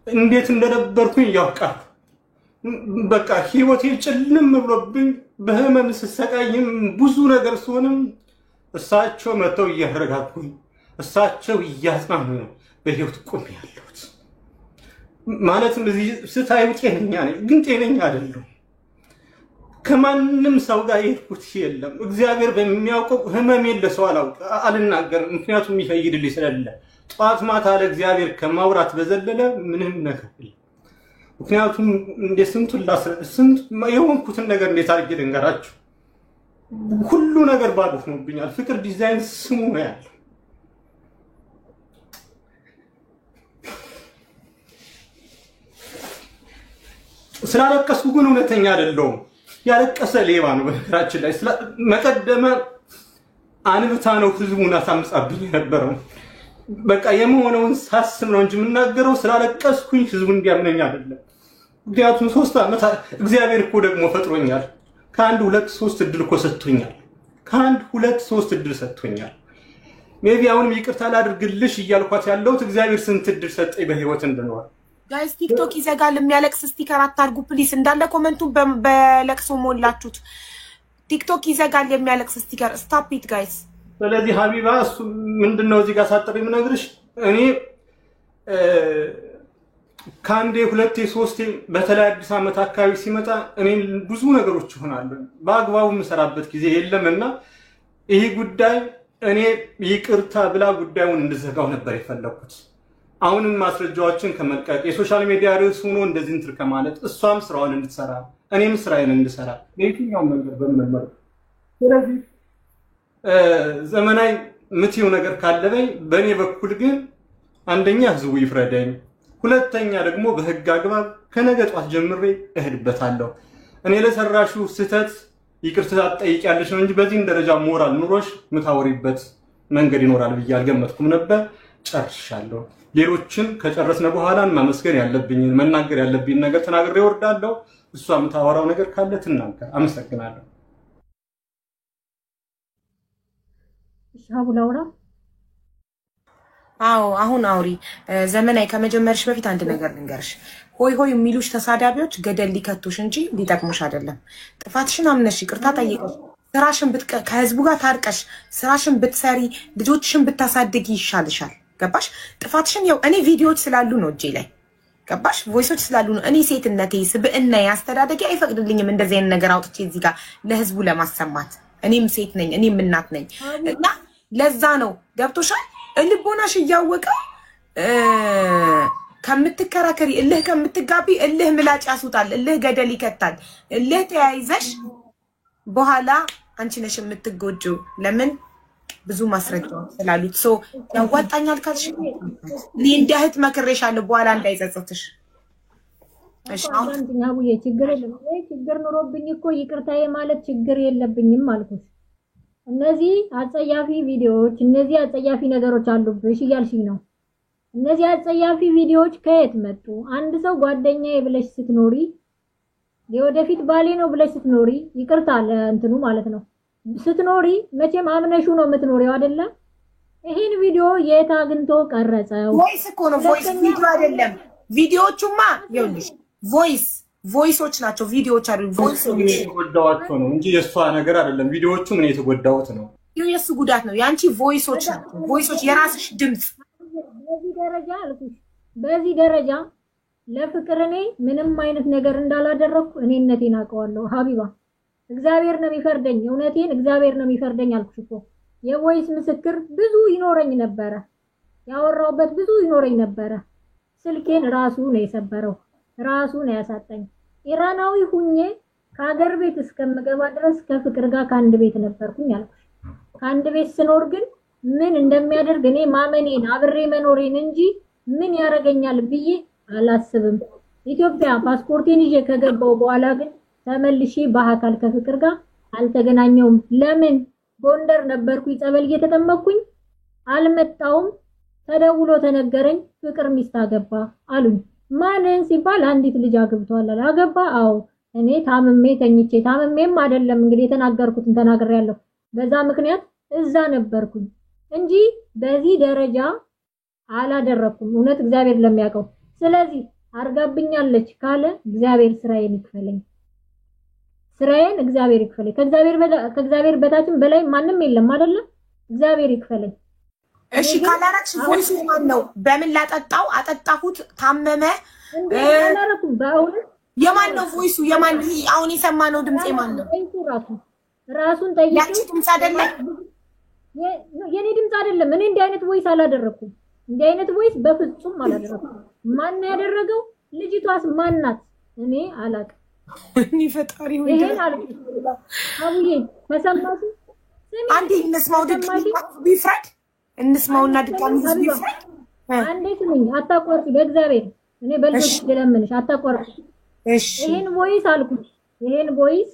እንዴት እንደነበርኩኝ ያውቃል። በቃ ህይወቴ ጭልም ብሎብኝ በህመም ስሰቃይም ብዙ ነገር ሲሆንም እሳቸው መተው እያረጋጉኝ እሳቸው እያጽናኑኝ ነው በህይወት ቆሜ ያለሁት። ማለትም እዚህ ስታዩ ጤነኛ ነኝ፣ ግን ጤነኛ አይደለሁም። ከማንም ሰው ጋር የሄድኩት የለም። እግዚአብሔር በሚያውቀው ህመሜን ለሰው አልናገርም፣ ምክንያቱም የሚፈይድልኝ ስለሌለ። ጠዋት ማታ ለእግዚአብሔር ከማውራት በዘለለ ምንም ነገር የለም። ምክንያቱም እንደ ስንት የሆንኩትን ነገር እንዴት አድርጌ ልንገራችሁ? ሁሉ ነገር ባዶ ሆኖብኛል። ፍቅር ዲዛይን ስሙ ነው ያለው። ስላለቀስኩ ግን እውነተኛ አይደለሁም። ያለቀሰ ሌባ ነው። በነገራችን ላይ መቀደመ አንብታ ነው ህዝቡን አሳምጻብኝ የነበረው። በቃ የመሆነውን ሳስብ ነው እንጂ የምናገረው ስላለቀስኩኝ ህዝቡ እንዲያምነኝ አይደለም። ምክንያቱም 3 ዓመት እግዚአብሔር እኮ ደግሞ ፈጥሮኛል። ከአንድ 2 3 እድል እኮ ሰጥቶኛል። ከአንድ 2 3 እድል ሰጥቶኛል። ሜቢ አሁንም ይቅርታ ላድርግልሽ እያልኳት ያለሁት እግዚአብሔር ስንት እድል ሰጠኝ በህይወት እንድኖር። ጋይስ ቲክቶክ ይዘጋል። የሚያለቅስ ስቲከር አታርጉ ፕሊስ። እንዳለ ኮሜንቱን በለቅሶ ሞላችሁት። ቲክቶክ ይዘጋል የሚያለቅስ ስቲከር። ስታፕ ኢት ጋይስ። ስለዚህ ሀቢባ እሱ ምንድነው እዚህ ጋር ሳጥሪ ምነግርሽ እኔ ካንዴ 2 3 በተለይ አዲስ ዓመት አካባቢ ሲመጣ እኔ ብዙ ነገሮች ይሆናሉ። በአግባቡ የምሰራበት ጊዜ የለምና ይሄ ጉዳይ እኔ ይቅርታ ብላ ጉዳዩን እንድዘጋው ነበር የፈለኩት። አሁንም ማስረጃዎችን ከመልቀቅ የሶሻል ሚዲያ ርዕስ ሆኖ እንደዚህ እንትን ከማለት እሷም ስራውን እንድትሰራ እኔም ስራዬን እንድሰራ ለየትኛው መንገድ በመመር ስለዚህ ዘመናዊ ምትዩ ነገር ካለበኝ በእኔ በኩል ግን አንደኛ ህዝቡ ይፍረደኝ፣ ሁለተኛ ደግሞ በህግ አግባብ ከነገ ጧት ጀምሬ እሄድበታለሁ። እኔ ለሰራሽው ስህተት ይቅርታ ጠይቂያለሽ ነው እንጂ በዚህ ደረጃ ሞራል ኑሮሽ ምታወሪበት መንገድ ይኖራል ብዬ አልገመትኩም ነበር። ጨርሻለሁ። ሌሎችን ከጨረስነ በኋላ ማመስገን ያለብኝ መናገር ያለብኝ ነገር ተናግሬ ወርዳለሁ። እሷ የምታወራው ነገር ካለ ትናገር። አመሰግናለሁ። ሻቡ ላውራ። አዎ አሁን አውሪ። ዘመናዊ ከመጀመርሽ በፊት አንድ ነገር ልንገርሽ። ሆይ ሆይ የሚሉሽ ተሳዳቢዎች ገደል ሊከቱሽ እንጂ ሊጠቅሙሽ አይደለም። ጥፋትሽን አምነሽ ይቅርታ ጠይቀሽ ስራሽን ከህዝቡ ጋር ታርቀሽ ስራሽን ብትሰሪ ልጆችሽን ብታሳድጊ ይሻልሻል። ገባሽ? ጥፋትሽን ያው እኔ ቪዲዮዎች ስላሉ ነው እጄ ላይ ገባሽ? ቮይሶች ስላሉ ነው። እኔ ሴትነቴ ስብዕናዬ አስተዳደጌ አይፈቅድልኝም እንደዚህ አይነት ነገር አውጥቼ እዚህ ጋር ለህዝቡ ለማሰማት። እኔም ሴት ነኝ፣ እኔም እናት ነኝ እና ለዛ ነው ገብቶሻል። ልቦናሽ እያወቀ ከምትከራከሪ እልህ ከምትጋቢ እልህ ምላጭ ያስውጣል፣ እልህ ገደል ይከታል። እልህ ተያይዘሽ በኋላ አንቺ ነሽ የምትጎጂው። ለምን? ብዙ ማስረጃዎች ስላሉት ሶ ያዋጣኛል ካልሽ እንደ እህት መክሬሻለሁ፣ በኋላ እንዳይጸጽትሽ። እሺ አሁን አንተኛው ችግር የለም ችግር ኑሮብኝ እኮ ይቅርታዬ ማለት ችግር የለብኝም አልኩት እነዚህ አጸያፊ ቪዲዮዎች እነዚህ አጸያፊ ነገሮች አሉብሽ እያልሽኝ ነው እነዚህ አጸያፊ ቪዲዮዎች ከየት መጡ አንድ ሰው ጓደኛዬ ብለሽ ስትኖሪ የወደፊት ባሌ ነው ብለሽ ስትኖሪ ይቅርታ ለእንትኑ ማለት ነው ስትኖሪ መቼም አምነሹ ነው የምትኖሪው አይደለ ይሄን ቪዲዮ የት አግኝቶ ቀረጸው ቮይስ እኮ ነው ቮይስ ቪዲዮ አይደለም ቪዲዮቹማ ይኸውልሽ ቮይሶች ናቸው ቪዲዮዎች አይደሉም ቮይሶች የተጎዳዋቸው ነው እንጂ የሷ ነገር አይደለም ቪዲዮዎቹ ምን የተጎዳውት ነው የሱ ጉዳት ነው ያንቺ ቮይሶች ናቸው ቮይሶች የራስሽ ድምጽ በዚህ ደረጃ ለፍቅር እኔ ምንም አይነት ነገር እንዳላደረኩ እኔነቴን አውቀዋለሁ ሀቢባ እግዚአብሔር ነው የሚፈርደኝ እውነቴን እግዚአብሔር ነው የሚፈርደኝ አልኩሽ እኮ የቮይስ ምስክር ብዙ ይኖረኝ ነበር ያወራውበት ብዙ ይኖረኝ ነበር ስልኬን ራሱ ነው የሰበረው ራሱ ነው ያሳጠኝ ኢራናዊ ሁኜ ከሀገር ቤት እስከምገባ ድረስ ከፍቅር ጋር ከአንድ ቤት ነበርኩኝ አልኩሽ ከአንድ ቤት ስኖር ግን ምን እንደሚያደርግ እኔ ማመኔን አብሬ መኖሬን እንጂ ምን ያረጋኛል ብዬ አላስብም ኢትዮጵያ ፓስፖርቴን ይዤ ከገባው በኋላ ግን ተመልሼ በአካል ከፍቅር ጋር አልተገናኘውም ለምን ጎንደር ነበርኩኝ ጸበል እየተጠመቅኩኝ አልመጣውም ተደውሎ ተነገረኝ ፍቅር ሚስት አገባ አሉኝ ማንን ሲባል አንዲት ልጅ አግብቷል አገባ አዎ እኔ ታምሜ ተኝቼ ታምሜም አይደለም እንግዲህ የተናገርኩትን ተናግሬያለሁ በዛ ምክንያት እዛ ነበርኩኝ እንጂ በዚህ ደረጃ አላደረኩም እውነት እግዚአብሔር ለሚያውቀው ስለዚህ አርጋብኛለች ካለ እግዚአብሔር ስራዬን ይክፈለኝ ስራዬን እግዚአብሔር ይክፈለኝ ከእግዚአብሔር በታችም በላይ ማንም የለም አይደለ እግዚአብሔር ይክፈለኝ እሺ ካላራክሽ ቮይስ ማን ነው በምን ላጠጣው አጠጣሁት ታመመ አላረኩም በእውነት የማን ነው ቮይሱ የማን አሁን የሰማነው ድምጽ የማን ነው ራሱን ጠይቂው ያቺ ድምጽ አይደለም የኔ ድምጽ አይደለም እኔ እንዲህ አይነት ቮይስ አላደረኩም እንዲህ አይነት ቮይስ በፍጹም አላደረኩም ማን ያደረገው ልጅቷስ ማን ናት እኔ አላውቅም እኔ ፈጣሪ ሆይ ይሄን አልኩ አቡዬ ተሰማቱ አንዴ እንስማው ድጋሚ ቢፍራድ እንስማውና ድጋሚ ቢፍራድ አንዴ ስሚኝ አታቋርጪ በእግዚአብሔር እኔ በልጅ ለምንሽ አታቋርጪ እሺ ይሄን ቮይስ አልኩ ይሄን ቮይስ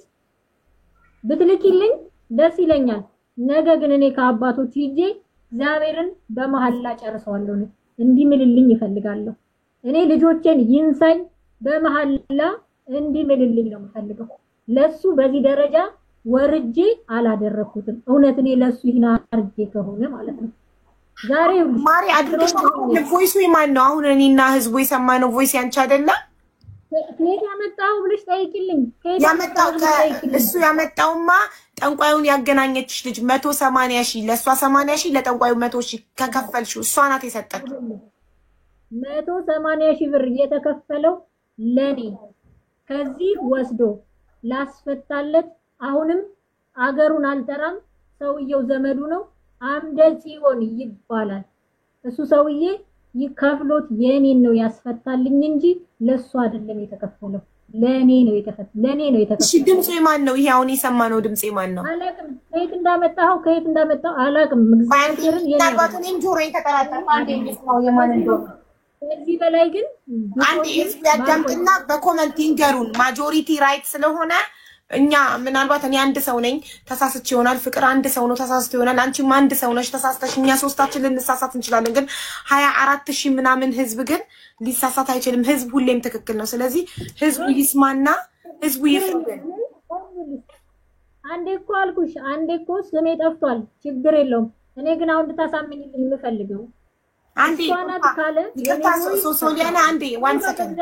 ብትልኪልኝ ደስ ይለኛል ነገ ግን እኔ ከአባቶች ሂጄ እግዚአብሔርን በመሐላ ጨርሰዋለሁ እንዲምልልኝ ይፈልጋለሁ እኔ ልጆቼን ይንሳኝ በመሐላ እንዲምልልኝ ነው የምፈልገው ለሱ በዚህ ደረጃ ወርጄ አላደረኩትም እውነት እኔ ለሱ ይና አርጄ ከሆነ ማለት ነው ዛሬ ማሪ አድርገሽ ቮይሱ የማን ነው አሁን እኔና ህዝቡ የሰማነው ቮይስ ያንቺ አይደለ ከየት ያመጣው ብለሽ ጠይቂልኝ ያመጣው እሱ ያመጣውማ ጠንቋዩን ያገናኘችሽ ልጅ 180,000 ለሷ 80,000 ለጠንቋዩ 100,000 ከከፈልሽው እሷ ናት የሰጠችው 180,000 ብር እየተከፈለው ለኔ ከዚህ ወስዶ ላስፈታለት አሁንም አገሩን አልጠራም ሰውየው ዘመዱ ነው አምደ ጽዮን ይባላል እሱ ሰውዬ ይከፍሎት የኔን ነው ያስፈታልኝ እንጂ ለሱ አይደለም የተከፈለው ለኔ ነው የተከፈለው እሺ ድምጽ የማን ነው ይሄ አሁን የሰማነው ድምጽ የማን ነው አላቅም ከየት እንዳመጣው አላቅም እግዚአብሔርን የናባቱ እንጆሬን ተጠራጠርኩ አንዴ ነው የማን እንደሆነ እዚህ በላይ ግን አንዴ ያዳምጥና በኮሜንት ይንገሩን ማጆሪቲ ራይት ስለሆነ እኛ ምናልባት እኔ አንድ ሰው ነኝ ተሳስቼ ይሆናል ፍቅር አንድ ሰው ነው ተሳስቼ ይሆናል አንቺም አንድ ሰው ነሽ ተሳስተሽ እኛ ሶስታችን ልንሳሳት እንችላለን ግን 24,000 ምናምን ህዝብ ግን ሊሳሳት አይችልም ህዝብ ሁሌም ትክክል ነው ስለዚህ ህዝቡ ይስማና ህዝቡ ይፍርድ አንዴ እኮ አልኩሽ አንዴ እኮ ስሜ ጠፍቷል ችግር የለውም እኔ ግን አሁን እንድታሳምኝልኝ የምፈልገው አንዴ ሶሊያና አንዴ ዋን ሰከንድ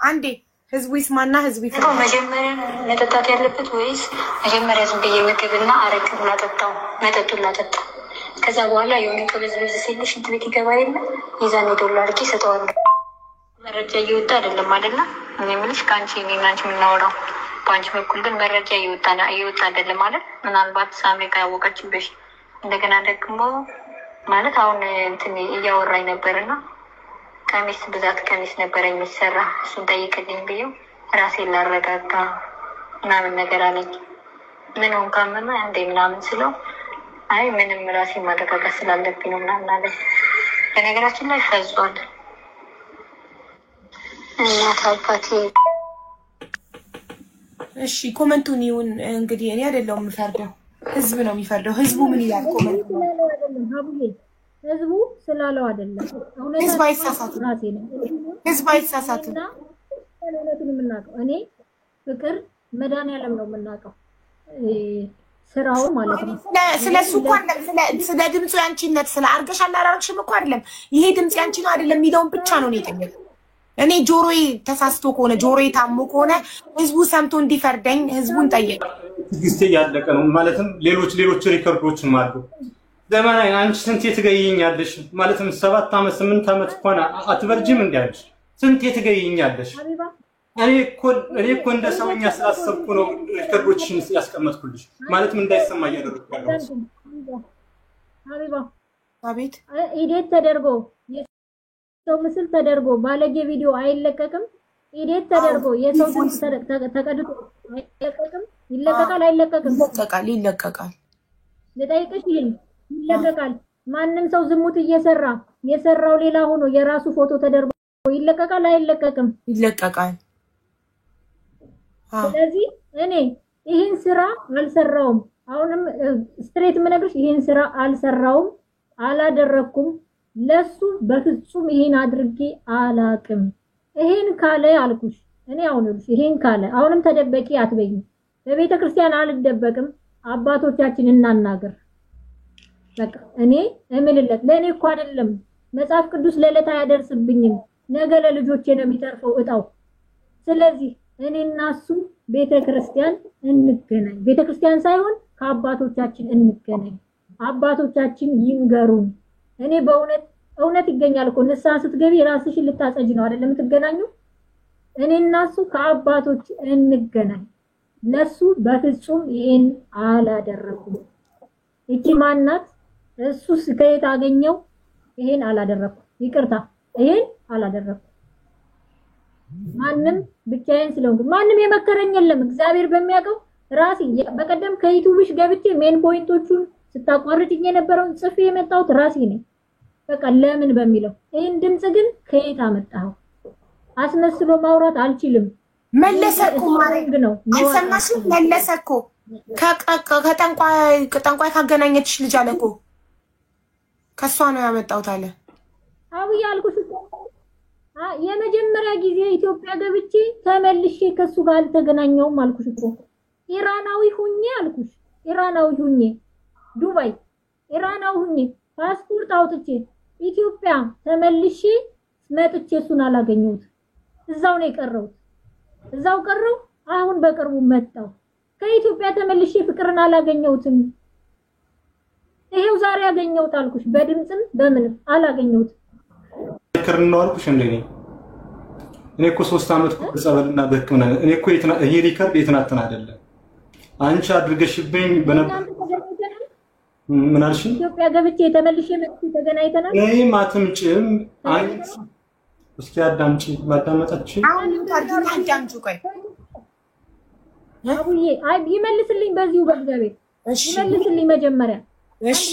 አንዴ ህዝቡ ይስማና ህዝቡ ይፍርድ መጀመሪያ መጠጣት ያለበት ወይስ መጀመሪያ ዝም ብዬ ምግብና አረቅ ላጠጣው መጠጡን ላጠጣው ከዛ በኋላ የሆነ ከበዝበዝ ሲልሽ እንትን ቤት ይገባ የለ የዛኔ ዶላር አድርጌ ሰጠዋለሁ መረጃ እየወጣ አይደለም አይደለ እኔ የምልሽ ከአንቺ እኔና አንቺ የምናወራው በአንቺ በኩል ግን መረጃ እየወጣ አይደለም አይደል ምናልባት ሳምሪ ካወቀችብሽ እንደገና ደግሞ ማለት አሁን እንትን እያወራኝ ነበርና ቀሚስ ብዛት ቀሚስ ነበር የሚሰራ እሱን ጠይቅልኝ ብዬው ራሴን ላረጋጋ ምናምን ነገር አለኝ ምን ሆንክ ካመመ እንዴ ምናምን ስለው አይ ምንም ራሴን ማረጋጋት ስላለብኝ ነው ምናምን አለኝ በነገራችን ላይ ፈዟል እናት አባቴ እሺ ኮመንቱን ይሁን እንግዲህ እኔ አይደለሁም የምፈርደው ህዝብ ነው የሚፈርደው ህዝቡ ምን ይላል ኮመንቱ ህዝቡ ስላለው አይደለም ህዝብ አይሳሳትም ህዝብ አይሳሳትም እውነቱን የምናውቀው እኔ ፍቅር መድኃኒዓለም ነው የምናውቀው ስራው ማለት ነው ስለሱ እኮ አይደለም ስለ ድምፁ ያንቺነት ስለ አርገሽ አላራርሽም እኮ አይደለም ይሄ ድምጽ ያንቺ ነው አይደለም የሚለውን ብቻ ነው የጠየቀው እኔ ጆሮዬ ተሳስቶ ከሆነ ጆሮዬ ታሞ ከሆነ ህዝቡ ሰምቶ እንዲፈርደኝ ህዝቡን ጠየቀ ትግስቴ ያለቀ ነው ማለትም ሌሎች ሪከርዶችም አሉ ዘመናዊ አንቺ ስንት ትገይኛለሽ ማለትም 7 አመት 8 አመት እንኳን አትበርጂም እንዲያለሽ ስንት ትገይኛለሽ እኔ እኮ እንደ ሰውኛ ስላሰብኩ ነው ሪከርዶችን ያስቀመጥኩልሽ ማለትም እንዳይሰማ እያደረኩ ያለው ሀቢባ አቤት ኢዴት ተደርጎ የሰው ምስል ተደርጎ ባለጌ ቪዲዮ አይለቀቅም ኢዴት ተደርጎ የሰው ድምጽ ተቀድቶ አይለቀቅም ይለቀቃል አይለቀቅም ይለቀቃል ለጠይቅሽ ይለቀቃል ማንንም ሰው ዝሙት እየሰራ የሰራው ሌላ ሆኖ የራሱ ፎቶ ተደርጎ ይለቀቃል አይለቀቅም ይለቀቃል ስለዚህ እኔ ይሄን ስራ አልሰራውም አሁንም ስትሬት ምነግርሽ ይሄን ስራ አልሰራውም አላደረኩም ለሱ በፍጹም ይሄን አድርጌ አላቅም ይሄን ካለ አልኩሽ እኔ አሁንልሽ ይሄን ካለ አሁንም ተደበቂ አትበይኝ በቤተ ክርስቲያን አልደበቅም አባቶቻችን እናናገር በቃ እኔ እምልለት ለኔ እኮ አይደለም መጽሐፍ ቅዱስ ለለታ ያደርስብኝም ነገ ለልጆቼ ነው የሚተርፈው እጣው ስለዚህ እኔና እሱ ቤተክርስቲያን እንገናኝ ቤተክርስቲያን ሳይሆን ከአባቶቻችን እንገናኝ አባቶቻችን ይንገሩን እኔ በእውነት ይገኛል እኮ ንስሐ ስትገቢ ራስሽን ልታጸጅ ነው አይደለም ትገናኙ እኔና እሱ ከአባቶች እንገናኝ ለሱ በፍጹም ይሄን አላደረኩም እቺ ማናት እሱስ ከየት አገኘው ይሄን አላደረኩም ይቅርታ ይሄን አላደረኩም ማንንም ብቻዬን ስለሆንኩ ማንንም የመከረኝ የለም እግዚአብሔር በሚያውቀው ራሴ በቀደም ከዩቲዩብሽ ገብቼ ሜን ፖይንቶቹን ስታቋርጥኝ የነበረውን ጽፌ የመጣሁት ራሴ ነኝ በቃ ለምን በሚለው ይሄን ድምጽ ግን ከየት አመጣው አስመስሎ ማውራት አልችልም መለሰኩ ማረግ ነው አይሰማሽም መለሰኩ ከጠንቋይ ካገናኘችሽ ልጅ አለኮ ከሷ ነው ያመጣሁት አለ አው ያልኩሽ የመጀመሪያ ጊዜ ኢትዮጵያ ገብቼ ተመልሼ ከሱ ጋር አልተገናኘውም አልኩሽ እኮ ኢራናዊ ሁኜ አልኩሽ ኢራናዊ ሁኜ ዱባይ ኢራናዊ ሁኜ ፓስፖርት አውጥቼ ኢትዮጵያ ተመልሼ መጥቼ እሱን አላገኘሁት እዛው ነው የቀረሁት እዛው ቀረው አሁን በቅርቡ መጣው ከኢትዮጵያ ተመልሼ ፍቅርን አላገኘሁትም ይሄው ዛሬ ያገኘሁት አልኩሽ በድምጽም በምንም አላገኘሁት ከርናው አልኩሽ እንደኔ እኔ እኮ 3 አመት ጸበልና በህክምና እኔ እኮ ይሄ ሪከርድ የተናተና አይደለም አንቺ አድርገሽብኝ በነበር ምን አልሽ ኢትዮጵያ ገብቼ ተመልሼ መጥቼ ተገናኝተናል እኔ ማትምጭም አንቺ እስኪ አዳምጪ ማዳመጣች አሁን ታርጊና አዳምጪ ቆይ አቡዬ አይ ይመልስልኝ በዚሁ በእግዚአብሔር እሺ ይመልስልኝ መጀመሪያ እሺ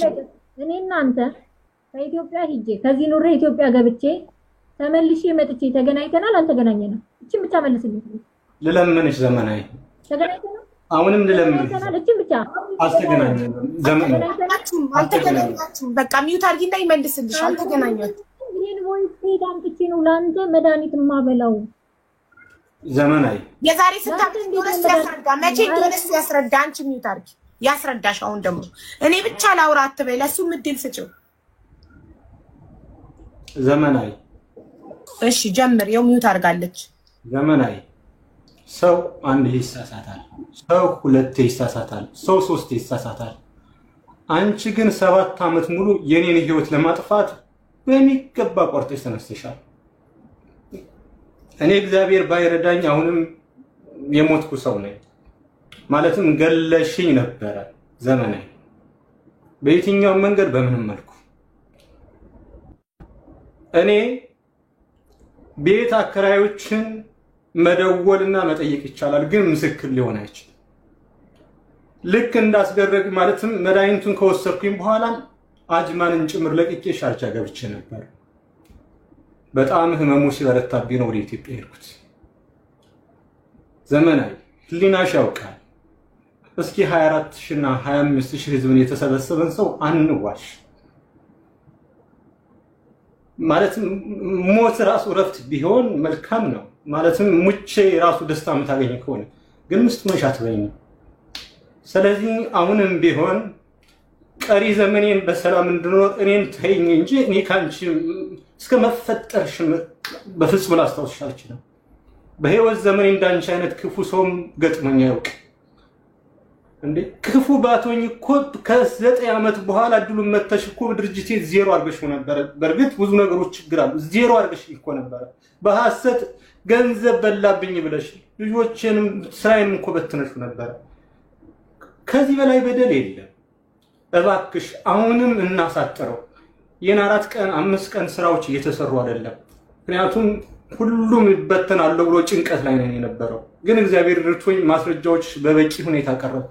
እኔና አንተ ከኢትዮጵያ ሂጄ ከዚህ ኑሬ ኢትዮጵያ ገብቼ ተመልሼ መጥቼ ተገናኝተናል አልተገናኘንም እቺን ብቻ መልስልኝ ልለምንሽ ዘመናዊ ተገናኝተናል አሁንም ልለምንሽ እቺን ብቻ አልተገናኘንም ዘመናዊ አልተገናኛችሁም በቃ ሚውት አርጊና ይመልስልሽ አልተገናኛችሁም ይሄን ቮይስ ሄዳም ጥቼ ነው ላንተ መድኃኒት ማበላው ዘመናዊ የዛሬ ስታምጥ ድረስ ያስረዳ መቼ ድረስ ያስረዳ አንቺ ሚውት አርጊ ያስረዳሽ አሁን ደግሞ እኔ ብቻ ላውራ አትበይ ለሱ ምድል ስጪው ዘመናዊ እሺ ጀምር የሚውት አርጋለች ዘመናዊ ሰው አንድ ይሳሳታል ሰው ሁለት ይሳሳታል ሰው ሶስት ይሳሳታል አንቺ ግን 7 አመት ሙሉ የኔን ህይወት ለማጥፋት በሚገባ ቆርጠሽ ተነስተሻል እኔ እግዚአብሔር ባይረዳኝ አሁንም የሞትኩ ሰው ነኝ ማለትም ገለሽኝ ነበር ዘመናዊ በየትኛው መንገድ በምንም መልኩ እኔ ቤት አከራዮችን መደወልና መጠየቅ ይቻላል ግን ምስክር ሊሆን አይችልም ልክ እንዳስደረግ ማለትም መድኃኒቱን ከወሰድኩኝ በኋላ አጅማንን ጭምር ለቅቄ ሻርጃ ገብቼ ነበር በጣም ህመሙ ሲበረታብኝ ነው ወደ ኢትዮጵያ ሄድኩት ዘመናዊ ህሊናሽ ያውቃል። እስኪ 24000 እና 25000 ህዝብን የተሰበሰበን ሰው አንዋሽ። ማለትም ሞት ራሱ ረፍት ቢሆን መልካም ነው። ማለትም ሙቼ ራሱ ደስታ የምታገኝ ከሆነ ግን ምስት መሻት በይኝ። ስለዚህ አሁንም ቢሆን ቀሪ ዘመኔን በሰላም እንድኖር እኔን ተይኝ እንጂ እኔ ካንቺ እስከ መፈጠርሽ በፍጹም ላስታውስሽ አልችልም። በህይወት ዘመኔ እንዳንቺ አይነት ክፉ ሰውም ገጥሞኝ ያውቅ እንዴ ክፉ ባቶኝ እኮ ከ9 ዓመት በኋላ እድሉን መተሽ እኮ ድርጅቴ ዜሮ አድርገሽው ነበር። በርግጥ ብዙ ነገሮች ችግር አሉ። ዜሮ አድርገሽ እኮ ነበር። በሐሰት ገንዘብ በላብኝ ብለሽ ልጆችንም ስራዬንም እኮ በትነሽው ነበር። ከዚህ በላይ በደል የለም። እባክሽ አሁንም እናሳጥረው። የና4 ቀን 5 ቀን ስራዎች እየተሰሩ አይደለም። ምክንያቱም ሁሉም ይበተናል ብሎ ጭንቀት ላይ ነው የነበረው። ግን እግዚአብሔር ረድቶኝ ማስረጃዎች በበቂ ሁኔታ ቀረቡ።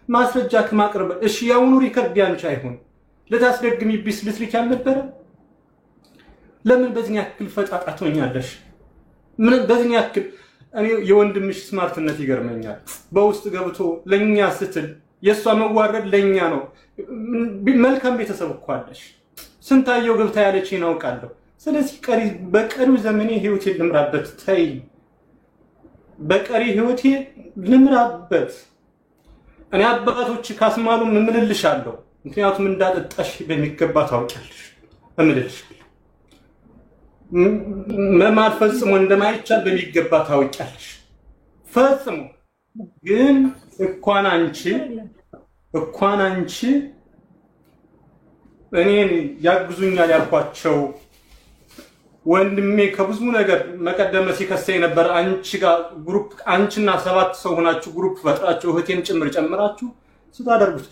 ማስረጃ ከማቅረብ እሺ ያውኑ ሪከርድ ያንቺ አይሆን ለታስደግሚ ቢስ ልትልክ ያልነበረ ለምን በዚህ ያክል ፈጣጣቶኛለሽ? ምን በዚህ ያክል እኔ የወንድምሽ ስማርትነት ይገርመኛል። በውስጥ ገብቶ ለኛ ስትል የሷ መዋረድ ለኛ ነው። መልካም ቤተሰብ እኮ አለሽ። ስንታየው ገብታ ያለች ይናውቃለሁ። ስለዚህ በቀሪው ዘመኔ ህይወቴ ልምራበት ተይ። በቀሪ ህይወቴ ልምራበት። እኔ አባቶች ካስማሉ ምምልልሻለሁ። ምክንያቱም እንዳጠጣሽ በሚገባ ታውቂያለሽ። እምልልሻለሁ መማር ፈጽሞ እንደማይቻል በሚገባ ታውቂያለሽ። ፈጽሞ ግን እንኳን አንቺ እኔን ያግዙኛል ያልኳቸው ወንድሜ ከብዙ ነገር መቀደመ ሲከሰይ ነበር። አንቺ ጋር ግሩፕ አንቺና 7 ሰው ሆናችሁ ግሩፕ ፈጥራችሁ እህቴን ጭምር ጨምራችሁ ስታደርጉት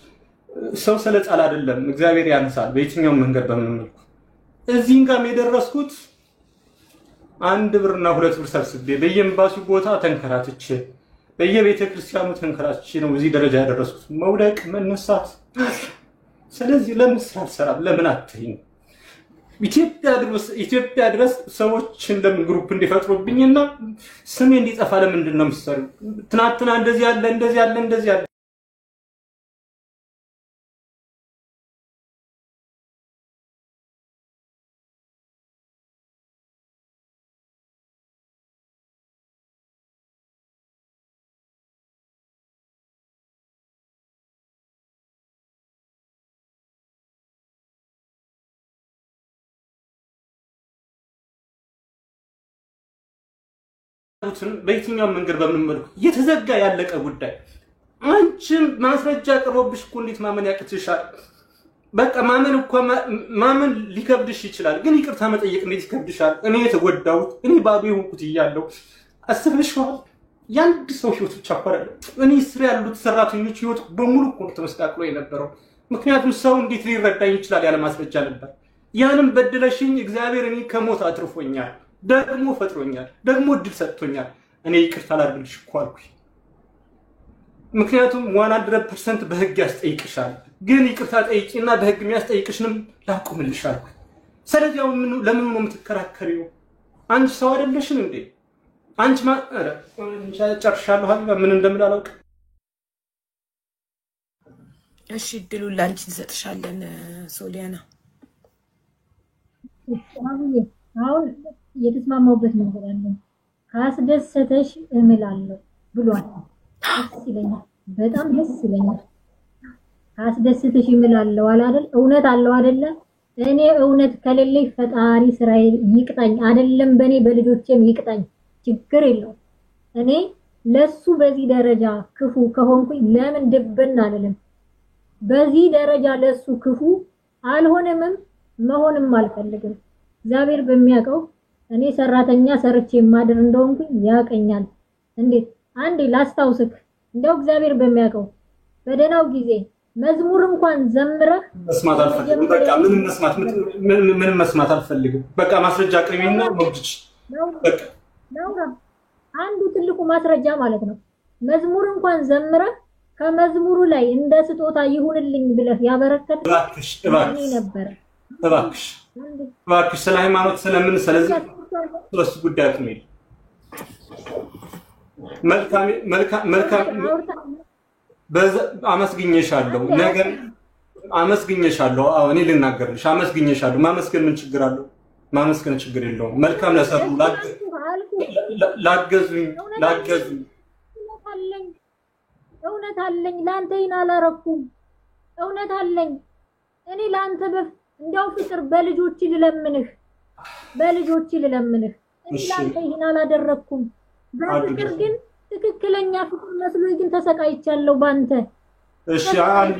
ሰው ስለጻል አይደለም። እግዚአብሔር ያንሳል በየትኛው መንገድ በመመልኩ እዚህን ጋር የደረስኩት 1 ብርና 2 ብር ሰብስቤ በየኤምባሲው ቦታ ተንከራትቼ በየቤተ ክርስቲያኑ ተንከራትቼ ነው እዚህ ደረጃ ያደረስኩት። መውደቅ መነሳት። ስለዚህ ለምን ሰራም ለምን አትይኝ? ኢትዮጵያ ድረስ ሰዎችን ለምን ግሩፕ እንዲፈጥሩብኝና ስሜ እንዲጠፋ ለምንድን ነው የምትሰሩ? ትናንትና እንደዚህ ያለ በየትኛው መንገድ በመመልኩ የተዘጋ ያለቀ ጉዳይ አንቺም ማስረጃ ቀርቦብሽ እኮ እንዴት ማመን ያቅትሻል? በቃ ማመን ሊከብድሽ ይችላል፣ ግን ይቅርታ መጠየቅ እንዴት ይከብድሻል? እኔ የተጎዳሁት እኔ ባዶ የሆንኩት እያለሁ አስበሽዋል? ያንድ ሰው ህይወት ብቻ እኮ አይደለም እኔ ስራ ያሉት ሰራተኞች ህይወት በሙሉ እኮ ተመስቃቅሎ የነበረው። ምክንያቱም ሰው እንዴት ሊረዳኝ ይችላል ያለ ማስረጃ ነበር። ያንም በድለሽኝ እግዚአብሔር እኔ ከሞት አትርፎኛል፣ ደግሞ ፈጥሮኛል፣ ደግሞ እድል ሰጥቶኛል። እኔ ይቅርታ ላድርግልሽ እኮ አልኩኝ። ምክንያቱም 100% በህግ ያስጠይቅሻል፣ ግን ይቅርታ ጠይቂና በህግ የሚያስጠይቅሽንም ላቁምልሽ አልኩኝ። ስለዚህ ለምን ነው የምትከራከሪው? አንቺ ሰው አይደለሽም እንዴ? አንቺ ጨርሻለሁ ምን እንደምል አላውቅም። እሺ እድሉን ላንቺ እንሰጥሻለን ሶሊያና። አሁን የተስማማውበት ነገር አለ። ካስደሰተሽ እምላለሁ ብሏል። ደስ ይለኛል፣ በጣም ደስ ይለኛል። ካስደሰተሽ እምላለሁ አይደል? እውነት አለው አይደለ? እኔ እውነት ከሌለኝ ፈጣሪ ስራዬ ይቅጣኝ፣ አይደለም በኔ በልጆቼም ይቅጣኝ፣ ችግር የለው። እኔ ለሱ በዚህ ደረጃ ክፉ ከሆንኩኝ ለምን ድብን አልልም? በዚህ ደረጃ ለሱ ክፉ አልሆነም፣ መሆንም አልፈልግም። እግዚአብሔር በሚያውቀው እኔ ሰራተኛ ሰርቼ ማድር እንደሆንኩኝ ያቀኛል። እንዴት አንዴ ላስታውስክ፣ እንደው እግዚአብሔር በሚያውቀው በደናው ጊዜ መዝሙር እንኳን ዘምረህ መስማት አልፈልግም። በቃ ምንም መስማት አልፈልግም። በቃ ማስረጃ አቅርቢና ወድጭ በቃ ነው። አንዱ ትልቁ ማስረጃ ማለት ነው መዝሙር እንኳን ዘምረህ ከመዝሙሩ ላይ እንደ ስጦታ ይሁንልኝ ብለህ ያበረከት ነበር። እባክሽ ስለ ሃይማኖት ስለምን ስለዚህ ስለሱ ጉዳይ አትመይ። መልካም አመስግኜሻለሁ። ነገር አመስግኜሻለሁ። አዎ እኔ ልናገርልሽ አመስግኜሻለሁ። ማመስገን ምን ችግር አለው? ማመስገን ችግር የለውም። መልካም ለሰሩ ላገዙኝ እውነት አለኝ ላንተ ይናላረኩም እውነት አለኝ እኔ ላንተ እንደው ፍቅር በልጆች ልለምንህ እኔ ላንተ ይናላደረኩም በፍቅር ግን ትክክለኛ ፍቅር መስሎኝ ግን ተሰቃይቻለሁ ባንተ። እሺ አንድ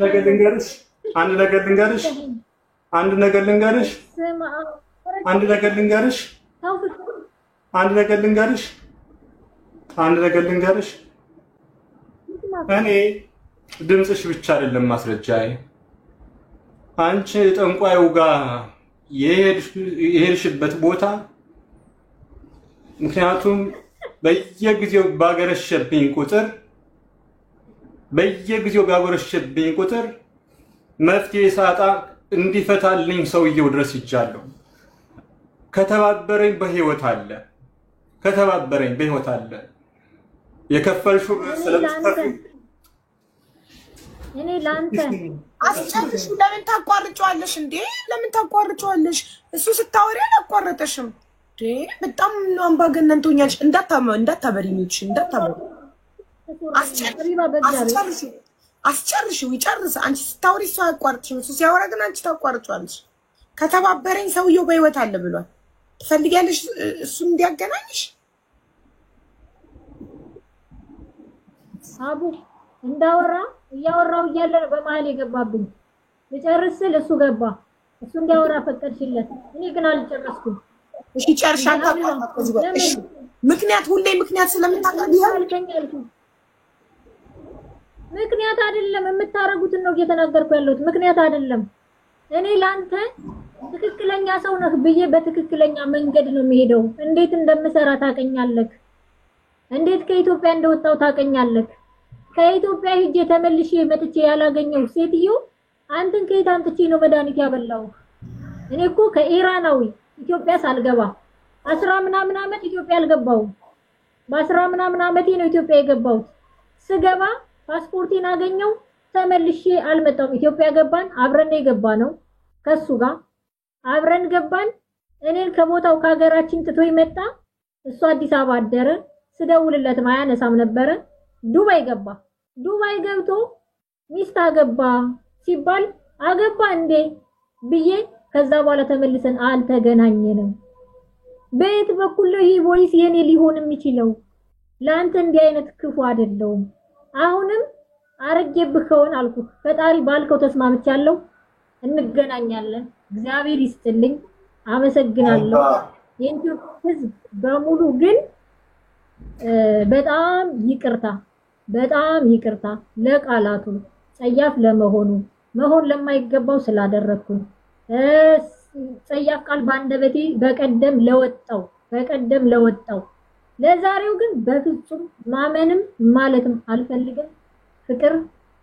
ነገር ልንገርሽ እኔ ድምጽሽ ብቻ አይደለም ማስረጃዬ። አንቺ ጠንቋዩ ጋር የሄድሽበት ቦታ ምክንያቱም በየጊዜው ባገረሸብኝ ቁጥር መፍትሄ ሳጣ እንዲፈታልኝ ሰውየው ድረስ ይጃለሁ። ከተባበረኝ በህይወት አለ የከፈልሽው ስለምትከፍል እኔ ላንተ አስጨርሹ። ለምን ታቋርጫለሽ እንዴ? እሱ ስታወሪ አላቋረጠሽም እንዴ? በጣም ነው አምባገነን ትሆኛለሽ። እንዳታበሪኝሽ አስጨርሹ ይጨርስ። አንቺ ስታወሪ እሱ አያቋርጥሽም። እሱ ሲያወራ ግን አንቺ ታቋርጫለሽ። ከተባበረኝ ሰውየው በህይወት አለ ብሏል። ትፈልጊያለሽ እሱ እንዲያገናኝሽ? አቡ እያወራው እያለ ነው በመሀል የገባብኝ። ልጨርስ ስል እሱ ገባ። እሱ እንዲያወራ ፈቀድሽለት። እኔ ግን አልጨረስኩም። እሺ ጨርሻታ። እሺ ሁሌ ምክንያት ስለምታቀርቢው ምክንያት አይደለም የምታረጉትን ነው እየተናገርኩ ያለሁት። ምክንያት አይደለም። እኔ ላንተ ትክክለኛ ሰው ነህ ብዬ በትክክለኛ መንገድ ነው የሚሄደው። እንዴት እንደምሰራ ታቀኛለህ። እንዴት ከኢትዮጵያ እንደወጣው ታቀኛለህ። ከኢትዮጵያ ሂጄ ተመልሼ መጥቼ ያላገኘው ሴትዮ አንተን ከየት አምጥቼ ነው መድኃኒት ያበላው? እኔ እኮ ከኢራናዊ ኢትዮጵያ ሳልገባ 10 ምናምን ዓመት ኢትዮጵያ አልገባሁም። በ10 ምናምን ዓመቴ ነው ኢትዮጵያ የገባሁት። ስገባ ፓስፖርቴን አገኘው ተመልሼ አልመጣሁም። ኢትዮጵያ ገባን፣ አብረን የገባነው ከሱ ጋር አብረን ገባን። እኔን ከቦታው ከሀገራችን ትቶ ይመጣ። እሱ አዲስ አበባ አደረ። ስደውልለት ማያነሳም ነበረ። ዱባይ ገባ። ዱባይ ገብቶ ሚስት አገባ ሲባል አገባ እንዴ ብዬ ከዛ በኋላ ተመልሰን አልተገናኘንም። በየት በኩል ይሄ ቮይስ የኔ ሊሆን የሚችለው? ላንተ እንዲህ አይነት ክፉ አይደለም። አሁንም አረጀብህ ከሆነ አልኩ ፈጣሪ ባልከው ተስማምቻለሁ። እንገናኛለን። እግዚአብሔር ይስጥልኝ። አመሰግናለሁ። የኢትዮጵያ ሕዝብ በሙሉ ግን በጣም ይቅርታ ለቃላቱ ጸያፍ ለመሆኑ መሆን ለማይገባው ስላደረኩኝ ጸያፍ ቃል ባንደበቴ በቀደም ለወጣው ለዛሬው ግን በፍጹም ማመንም ማለትም አልፈልግም። ፍቅር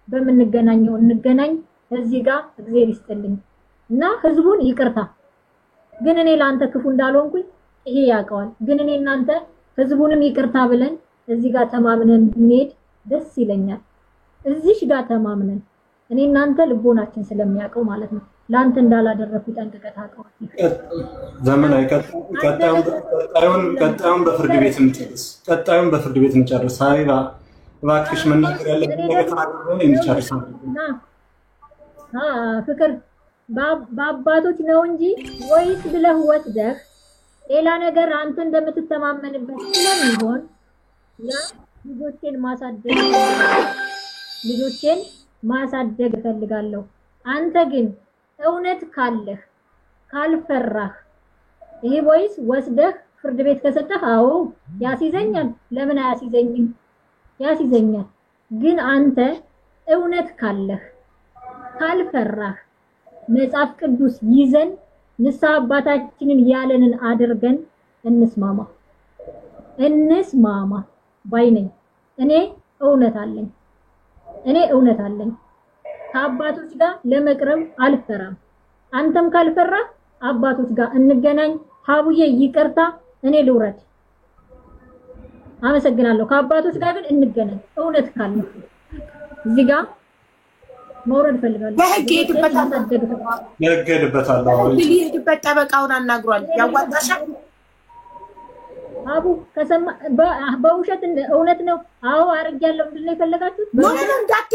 በምንገናኘው እንገናኝ። እዚህ ጋር እግዚአብሔር ይስጥልኝ እና ህዝቡን ይቅርታ። ግን እኔ ላንተ ክፉ እንዳልሆንኩኝ ይሄ ያውቀዋል። ግን እኔ እናንተ ህዝቡንም ይቅርታ ብለን እዚህ ጋር ተማምነን እንሄድ ደስ ይለኛል። እዚህ ጋር ተማምነን እኔ እናንተ ልቦናችን ስለሚያውቀው ማለት ነው። ላንተ እንዳላደረኩ ጠንቅቀህ ታውቀዋል። ዘመናዊ ቀጣዩን በፍርድ ቤት እንጨርስ። ሀቢባ እባክሽ መናገር ያለብን ነገር ተናግረን እንጨርስ። ፍቅር በአባቶች ነው እንጂ ወይስ ብለህ ወስደህ ሌላ ነገር አንተ እንደምትተማመንበት ስለሚሆን ልጆቼን ማሳደግ እፈልጋለሁ። አንተ ግን እውነት ካለህ ካልፈራህ ይሄ ወይስ ወስደህ ፍርድ ቤት ከሰጠህ አዎ ያሲዘኛል። ለምን አያሲዘኝም? ያሲዘኛል። ግን አንተ እውነት ካለህ ካልፈራህ መጽሐፍ ቅዱስ ይዘን ንስሐ አባታችንን ያለንን አድርገን እንስማማ ባይነኝ። እኔ እውነት አለኝ። ከአባቶች ጋር ለመቅረብ አልፈራም። አንተም ካልፈራህ አባቶች ጋር እንገናኝ። ሀቡዬ ይቅርታ፣ እኔ ልውረድ። አመሰግናለሁ። ከአባቶች ጋር ግን እንገናኝ። እውነት ካለ እዚህ ጋር መውረድ ፈልጋለሁ። በህግ ይሄድበታል። ሊሄድበት ጠበቃውን አናግሯል። ያዋጣሻል አቡ ከሰማ በውሸት እውነት ነው። አዎ አርጋለሁ እንድል ነው የፈለጋችሁት?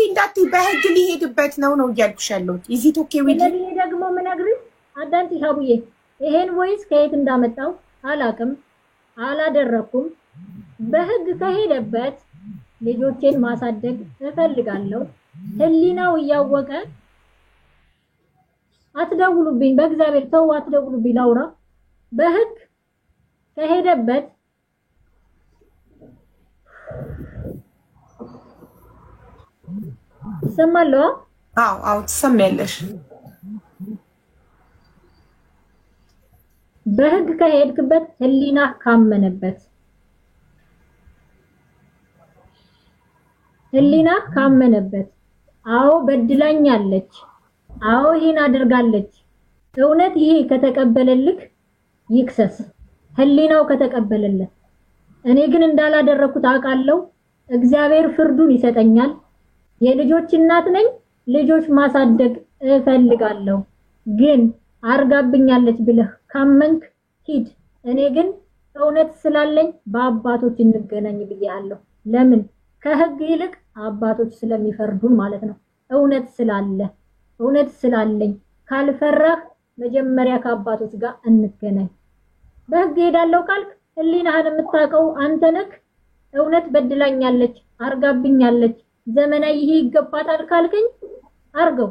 እንዳት በህግ ሊሄድበት ነው እያልኩሽ ያለሁት። እዚህ ቶኬ ዊዲ ደግሞ ምን ነግሪ አዳንቲ ሀቡዬ ይሄን ቮይስ ከየት እንዳመጣው አላቅም፣ አላደረኩም። በህግ ከሄደበት ልጆቼን ማሳደግ እፈልጋለሁ። ህሊናው እያወቀ አትደውሉብኝ፣ በእግዚአብሔር ተው አትደውሉብኝ። ላውራ በህግ ከሄደበት ሰማለሁ። አዎ ትሰማያለሽ። በህግ ከሄድክበት ህሊና ካመነበት አዎ በድላኛለች፣ አዎ ይሄን አድርጋለች። እውነት ይሄ ከተቀበለልክ ይክሰስ፣ ህሊናው ከተቀበለለት። እኔ ግን እንዳላደረኩት አውቃለሁ። እግዚአብሔር ፍርዱን ይሰጠኛል። የልጆች እናት ነኝ። ልጆች ማሳደግ እፈልጋለሁ። ግን አርጋብኛለች ብለህ ካመንክ ሂድ። እኔ ግን እውነት ስላለኝ በአባቶች እንገናኝ ብያለሁ። ለምን ከህግ ይልቅ አባቶች ስለሚፈርዱን ማለት ነው። እውነት ስላለኝ ካልፈራህ መጀመሪያ ከአባቶች ጋር እንገናኝ። በህግ ሄዳለሁ ካልክ ህሊናህን የምታውቀው አንተ ነህ። እውነት በድላኛለች፣ አርጋብኛለች፣ ዘመናይ ይሄ ይገባታል ካልከኝ አርገው።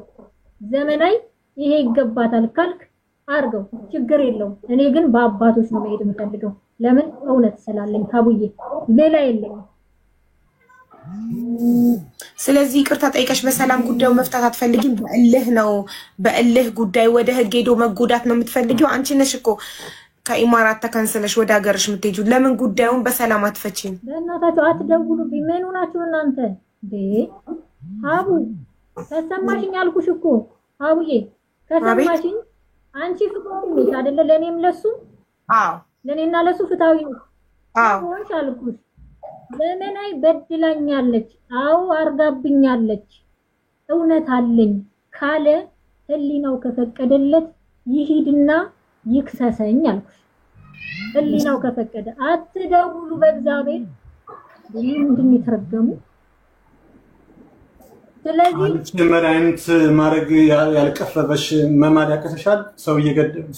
ዘመናይ ይሄ ይገባታል ካልክ አርገው፣ ችግር የለውም። እኔ ግን በአባቶች ነው መሄድ የምፈልገው። ለምን እውነት ስላለኝ ሀቡዬ፣ ሌላ የለኝም። ስለዚህ ይቅርታ ጠይቀሽ በሰላም ጉዳዩ መፍታት አትፈልጊም? በእልህ ጉዳይ ወደ ህግ ሄዶ መጎዳት ነው የምትፈልጊው? አንቺ ነሽ እኮ ከኢማራት ተከንስለሽ ወደ ሀገርሽ የምትሄጂው። ለምን ጉዳዩን በሰላም አትፈቺም? በእናታችሁ አትደውሉብኝ። ምን ሆናችሁ እናንተ እንዴ? ሀቡ ከሰማሽኝ አልኩሽ እኮ ሀቡዬ፣ ከሰማሽኝ አንቺ ፍቅር ነሽ አይደለ? ለኔም ለሱ ለኔና ለሱ ፍታዊ ነው ሆንሽ አልኩሽ። ዘመናይ በድላኛለች፣ አዎ አርጋብኛለች፣ እውነት አለኝ ካለ ህሊናው ከፈቀደለት ይሂድና ይክሰሰኝ አልኩሽ። ህሊናው ከፈቀደ አትደውሉ። በእግዚአብሔር ምንድን የተረገሙ። ስለዚህ መድኃኒት ማድረግ ያልቀፈበሽ መማል ያቅተሻል።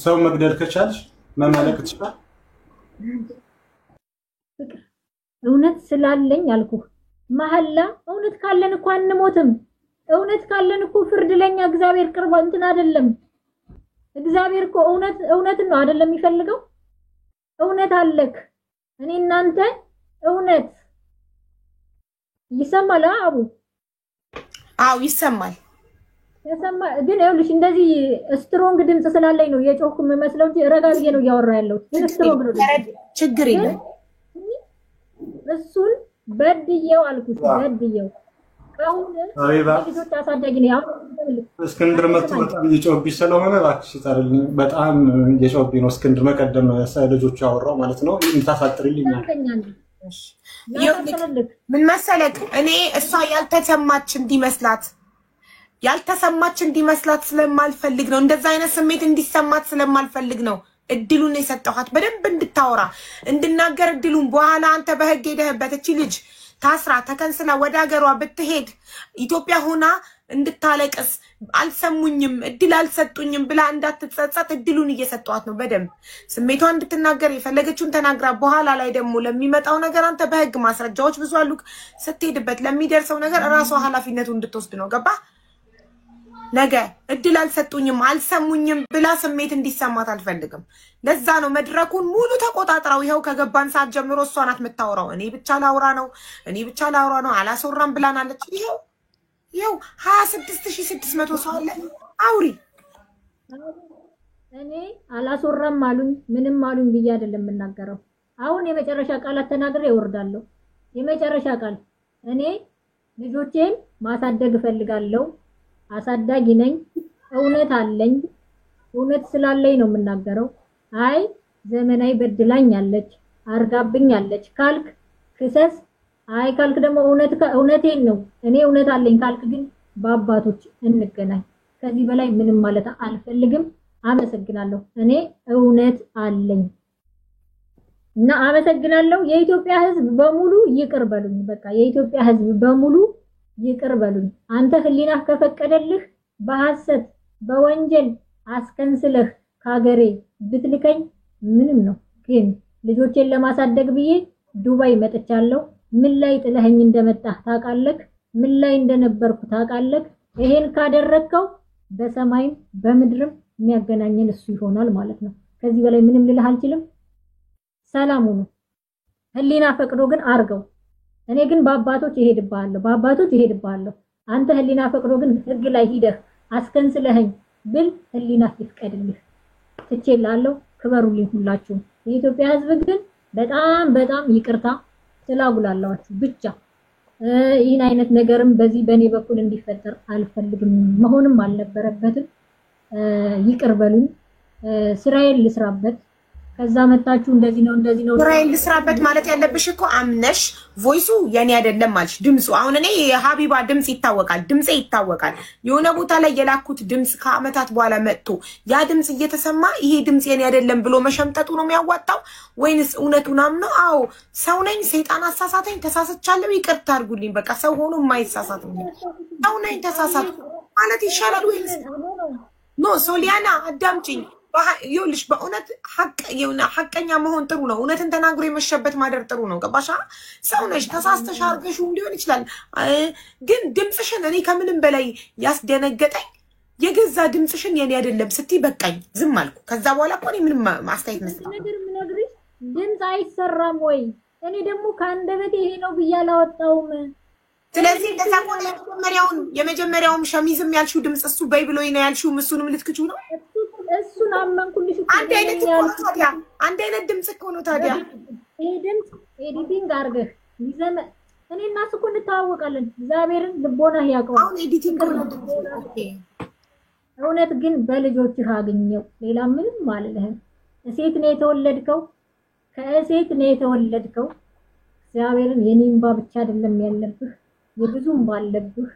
ሰው መግደል ከቻልሽ መማል ያቅተሻል። እውነት ስላለኝ አልኩህ። መሐላ እውነት ካለን እኮ አንሞትም። እውነት ካለን እኮ ፍርድ ለኛ እግዚአብሔር ቅርብ እንትን አይደለም። እግዚአብሔር እኮ እውነትን ነው አይደለም የሚፈልገው። እውነት አለክ። እኔ እናንተ እውነት ይሰማል። አቡ ይሰማል። ግን ይኸውልሽ እንደዚህ ስትሮንግ ድምጽ ስላለኝ ነው የጮኩ የምመስለው እንጂ ረጋ ብዬ ነው እያወራ ያለው። ስትሮንግ ነው። ችግር የለም። እሱን በድየው አልኩት። በድየው ከሁን ልጆች አሳዳጊ ነው። እስክንድር መጥቶ በጣም እየጮህብኝ ስለሆነ እባክሽ ታርልኝ። በጣም እየጮህብኝ ነው። እስክንድር መቀደም ልጆቹ ያወራው ማለት ነው። የምታሳጥርልኝ ምን መሰለክ፣ እኔ እሷ ያልተሰማች እንዲመስላት ስለማልፈልግ ነው። እንደዛ አይነት ስሜት እንዲሰማት ስለማልፈልግ ነው እድሉን የሰጠኋት በደንብ እንድታወራ እንድናገር እድሉን። በኋላ አንተ በህግ ሄደህበት እቺ ልጅ ታስራ ተከንስላ ወደ ሀገሯ ብትሄድ ኢትዮጵያ ሆና እንድታለቅስ አልሰሙኝም፣ እድል አልሰጡኝም ብላ እንዳትጸጸት እድሉን እየሰጠኋት ነው። በደንብ ስሜቷን እንድትናገር የፈለገችውን ተናግራ በኋላ ላይ ደግሞ ለሚመጣው ነገር አንተ በህግ ማስረጃዎች ብዙ አሉ። ስትሄድበት ለሚደርሰው ነገር ራሷ ኃላፊነቱን እንድትወስድ ነው። ገባ? ነገ እድል አልሰጡኝም አልሰሙኝም ብላ ስሜት እንዲሰማት አልፈልግም። ለዛ ነው መድረኩን ሙሉ ተቆጣጥራው ይሄው ከገባን ሰዓት ጀምሮ እሷ ናት የምታወራው። እኔ ብቻ ላውራ ነው አላስወራም ብላናለች። ይሄው 26600 ሰው አለ። አውሪ። እኔ አላስወራም አሉኝ ምንም አሉኝ ብዬ አይደለም የምናገረው። አሁን የመጨረሻ ቃላት ተናግሬ እወርዳለሁ። የመጨረሻ ቃል እኔ ልጆቼን ማሳደግ እፈልጋለሁ። አሳዳጊ ነኝ። እውነት አለኝ። እውነት ስላለኝ ነው የምናገረው። አይ ዘመናዊ በድላኛለች፣ አርጋብኛለች ካልክ ክሰስ። አይ ካልክ ደግሞ እውነቴን ነው እኔ እውነት አለኝ ካልክ ግን በአባቶች እንገናኝ። ከዚህ በላይ ምንም ማለት አልፈልግም። አመሰግናለሁ። እኔ እውነት አለኝ እና አመሰግናለሁ። የኢትዮጵያ ሕዝብ በሙሉ ይቅር በሉኝ። በቃ የኢትዮጵያ ሕዝብ በሙሉ ይቅር በሉኝ። አንተ ህሊናህ ከፈቀደልህ በሐሰት በወንጀል አስከንስለህ ካገሬ ብትልከኝ ምንም ነው። ግን ልጆቼን ለማሳደግ ብዬ ዱባይ መጥቻለሁ። ምን ላይ ጥለኸኝ እንደመጣህ ታውቃለህ? ምን ላይ እንደነበርኩ ታውቃለህ? ይሄን ካደረከው በሰማይም በምድርም የሚያገናኘን እሱ ይሆናል ማለት ነው። ከዚህ በላይ ምንም ልልህ አልችልም። ሰላም ሁኑ። ህሊና ፈቅዶ ግን አርገው። እኔ ግን በአባቶች እሄድብሃለሁ። አንተ ህሊና ፈቅዶ ግን ህግ ላይ ሂደህ አስከንስለኸኝ ብል ህሊና ይፍቀድልህ። ትቼላለሁ። ክበሩልኝ ሁላችሁም። የኢትዮጵያ ህዝብ ግን በጣም ይቅርታ ስላጉላላችሁ ብቻ ይህን አይነት ነገርም በዚህ በኔ በኩል እንዲፈጠር አልፈልግም። መሆንም አልነበረበትም። ይቅር በሉኝ። ስራዬን ልስራበት። ከዛ መጣችሁ እንደዚህ ነው ስራዬን ልስራበት ማለት ያለብሽ እኮ አምነሽ ቮይሱ የኔ አይደለም አልሽ። ድምጹ አሁን እኔ የሀቢባ ድምጽ ይታወቃል፣ ድምጼ ይታወቃል። የሆነ ቦታ ላይ የላኩት ድምጽ ከአመታት በኋላ መጥቶ ያ ድምጽ እየተሰማ ይሄ ድምጽ የኔ አይደለም ብሎ መሸምጠጡ ነው የሚያዋጣው ወይንስ እውነቱን አምኖ አዎ ሰው ነኝ፣ ሰይጣን አሳሳተኝ፣ ተሳስቻለሁ፣ ይቅርታ አድርጉልኝ፣ በቃ ሰው ሆኖ የማይሳሳት ነው ሰው ነኝ ተሳሳትኩ ማለት ይሻላል ወይንስ ኖ? ሶሊያና አዳምጪኝ። ይኸውልሽ በእውነት ሐቀኛ መሆን ጥሩ ነው። እውነትን ተናግሮ የመሸበት ማደር ጥሩ ነው። ገባሻ? ሰው ነሽ፣ ተሳስተሽ አርገሽም ሊሆን ይችላል። ግን ድምጽሽን እኔ ከምንም በላይ ያስደነገጠኝ የገዛ ድምጽሽን የኔ አይደለም ስትይ በቃኝ፣ ዝም አልኩ። ከዛ በኋላ እኮ እኔ ምንም ማስተያየት መስጠት ነገር ምነግርሽ ድምጽ አይሰራም ወይ? እኔ ደግሞ ከአንደበቴ ይሄ ነው ብዬ አላወጣውም። ስለዚህ እንደዛ ቆለ የመጀመሪያውም ሸሚዝም ያልሽው ድምጽ እሱ በይ ብሎኝ ነው ያልሽው። እሱንም ልትክቹ ነው? እሱን አመንኩልሽ እኮ። አንድ አይነት ድምጽ እኮ ነው ታዲያ። ይሄ ድምጽ ኤዲቲንግ አድርገህ ይዘመ እኔ እና እሱ እኮ እንተዋወቃለን። እግዚአብሔርን ልቦናህ ያውቀዋል። አሁን ኤዲቲንግ ነው። እውነት ግን በልጆችህ አግኘው። ሌላ ምንም አልልህም። እሴት ነው የተወለድከው፣ ከእሴት ነው የተወለድከው። እግዚአብሔርን የኔ እንባ ብቻ አይደለም ያለብህ፣ የብዙም ባለብህ።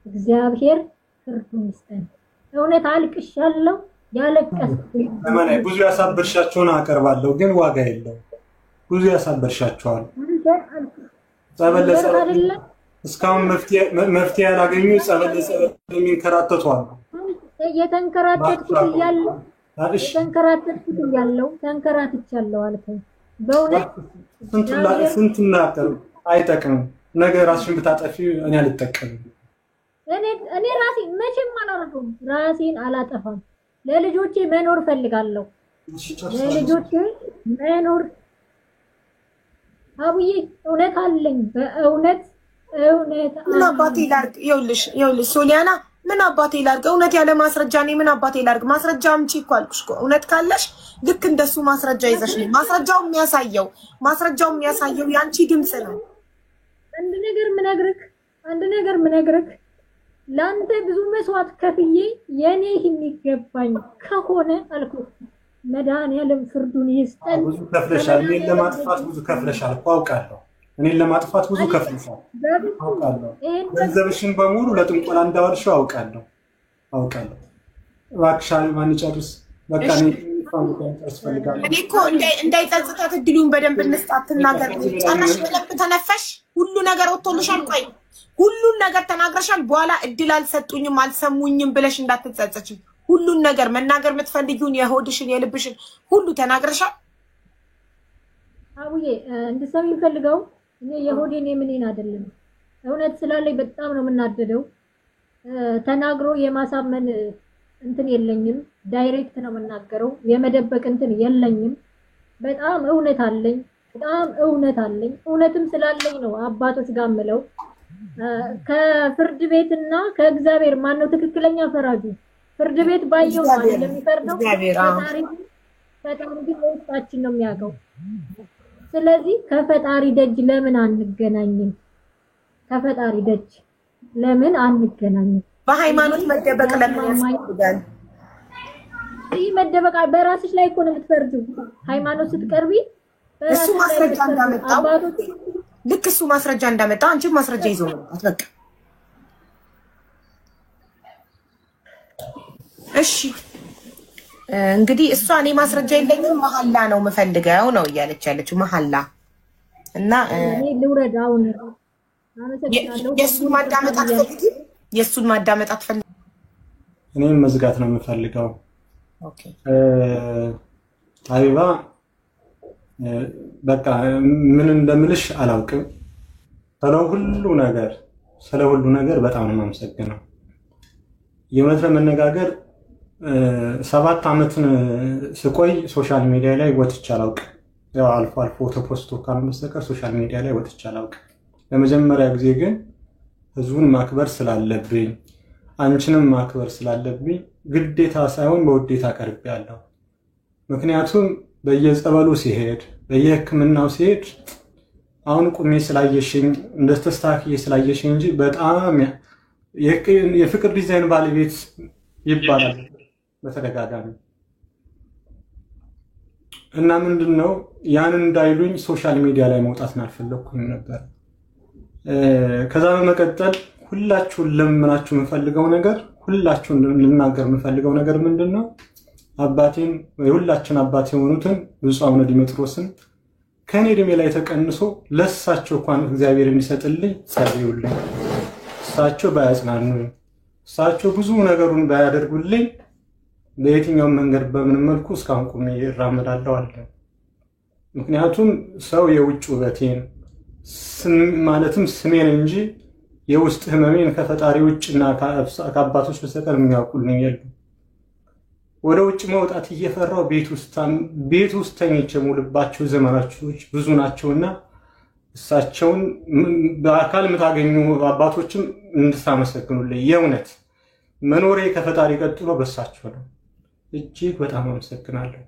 እግዚአብሔር ፍርዱን ይስጠን። እውነት አልቅሻለሁ። ለማንኛውም ብዙ ያሳበርሻቸውን አቀርባለሁ ግን ዋጋ የለው። ብዙ ያሳበርሻቸዋል። ጸበለጸ እስካሁን መፍትሄ ያላገኙ ጸበለጸ የሚንከራተቱ አሉ። የተንከራተትኩት እያለው ተንከራትቻለሁ አልከኝ። በእውነት ስንቱን ናቀር አይጠቅምም። ነገ ራስሽን ብታጠፊ እኔ አልጠቀምም። እኔ ራሴን መቼም አላረገውም። ራሴን አላጠፋም። ለልጆቼ መኖር ፈልጋለሁ። ለልጆቼ መኖር አቡዬ እውነት አለኝ። በእውነት ምን አባቴ ላርግ? ይኸውልሽ ሶሊያና ምን አባቴ ላርግ? እውነት ያለ ማስረጃ እኔ ምን አባቴ ላርግ? ማስረጃ አምጪ እኮ አልኩሽ እኮ። እውነት ካለሽ ልክ እንደሱ ማስረጃ ይዘሽ ነው። ማስረጃው የሚያሳየው ያንቺ ድምጽ ነው። አንድ ነገር ምነግርህ ላንተ ብዙ መስዋዕት ከፍዬ የኔ የሚገባኝ ከሆነ አልኩ መድኃኒዓለም ፍርዱን ይስጠን። ብዙ ከፍለሻል። እኔን ለማጥፋት ብዙ ከፍለሻል እኮ አውቃለሁ። ገንዘብሽን በሙሉ ለጥንቆላ እንዳወልሽው አውቃለሁ። እባክሽ ማን ጨርስ በቃ እኔ እኮ እንዳይጸጽታት እድሉን በደንብ እንስጣት። ትናገር ጨረሽ፣ በደንብ ተነፈሽ፣ ሁሉ ነገር ወጥቶልሻል። ቆይ ሁሉን ነገር ተናግረሻል። በኋላ እድል አልሰጡኝም አልሰሙኝም ብለሽ እንዳትጸጸች። ሁሉን ነገር መናገር የምትፈልጊውን የሆድሽን የልብሽን ሁሉ ተናግረሻል። አቡዬ እንድሰሚ ፈልገው እኔ የሆዴን የምኔን አይደለም። እውነት ስላለኝ በጣም ነው የምናደደው። ተናግሮ የማሳመን እንትን የለኝም። ዳይሬክት ነው የምናገረው። የመደበቅ እንትን የለኝም። በጣም እውነት አለኝ። እውነትም ስላለኝ ነው አባቶች ጋር ምለው ከፍርድ ቤትና ከእግዚአብሔር ማን ነው ትክክለኛ ፈራጁ? ፍርድ ቤት ባየው ማለት ለሚፈርደው ፈጣሪ ግን ወጣችን ነው የሚያውቀው። ስለዚህ ከፈጣሪ ደጅ ለምን አንገናኝም? በሃይማኖት መደበቅ ለምን ያስፈልጋል? ይህ መደበቅ በራስሽ ላይ እኮ ነው የምትፈርጂው። ሃይማኖት ስትቀርቢ እሱ ማስረጃ እንዳመጣው ልክ እሱ ማስረጃ እንዳመጣ አንቺም ማስረጃ ይዞ መጣት በቃ እሺ እንግዲህ እሷ እኔ ማስረጃ የለኝም መሐላ ነው መፈልገው ነው እያለች ያለችው መሐላ እና እኔ ልውረዳው ነው የሱን ማዳመጥ አትፈልጊ እኔም መዝጋት ነው የምፈልገው ኦኬ ሀቢባ በቃ ምን እንደምልሽ አላውቅም ስለ ሁሉ ነገር በጣም ነው የማመሰግነው የእውነት ለመነጋገር 7 አመትን ስቆይ ሶሻል ሚዲያ ላይ ወጥቼ አላውቅም ያው አልፎ አልፎ ተፖስቶ ካልመሰከር ሶሻል ሚዲያ ላይ ወጥቼ አላውቅም ለመጀመሪያ ጊዜ ግን ህዝቡን ማክበር ስላለብኝ አንቺንም ማክበር ስላለብኝ ግዴታ ሳይሆን በውዴታ ቀርቤያለሁ ምክንያቱም በየጸበሉ ሲሄድ በየህክምናው ሲሄድ አሁን ቁሜ ስላየሽኝ እንደተስተካክዬ ስላየሽኝ እንጂ በጣም የፍቅር ዲዛይን ባለቤት ይባላል በተደጋጋሚ እና ምንድነው ያን እንዳይሉኝ ሶሻል ሚዲያ ላይ መውጣት አልፈለኩም ነበር ከዛ በመቀጠል ሁላችሁን ለምናችሁ የምፈልገው ነገር ሁላችሁን ልናገር የምፈልገው ነገር ምንድነው አባቴን የሁላችን አባቴ የሆኑትን ብፁዕ አቡነ ዲሜጥሮስን ከኔ እድሜ ላይ ተቀንሶ ለሳቸው እንኳን እግዚአብሔር እንዲሰጥልኝ ጸልዩልኝ እሳቸው ባያጽናኑኝ እሳቸው ብዙ ነገሩን ባያደርጉልኝ ለየትኛው መንገድ በምን መልኩ እስካሁን ቆሜ እራመዳለሁ አለ ምክንያቱም ሰው የውጭ ውበቴን ማለትም ስሜን እንጂ የውስጥ ህመሜን ከፈጣሪ ውጭና ከአባቶች በስተቀር የሚያውቁልኝ የለም ወደ ውጭ መውጣት እየፈራው ቤት ውስጥ ተኝቼ ሙልባቸው ዘመናቾች ብዙ ናቸውና እሳቸውን በአካል መታገኙ አባቶችም እንድታመሰግኑልኝ የእውነት መኖሬ ከፈጣሪ ቀጥሎ በሳቸው ነው እጅግ በጣም አመሰግናለሁ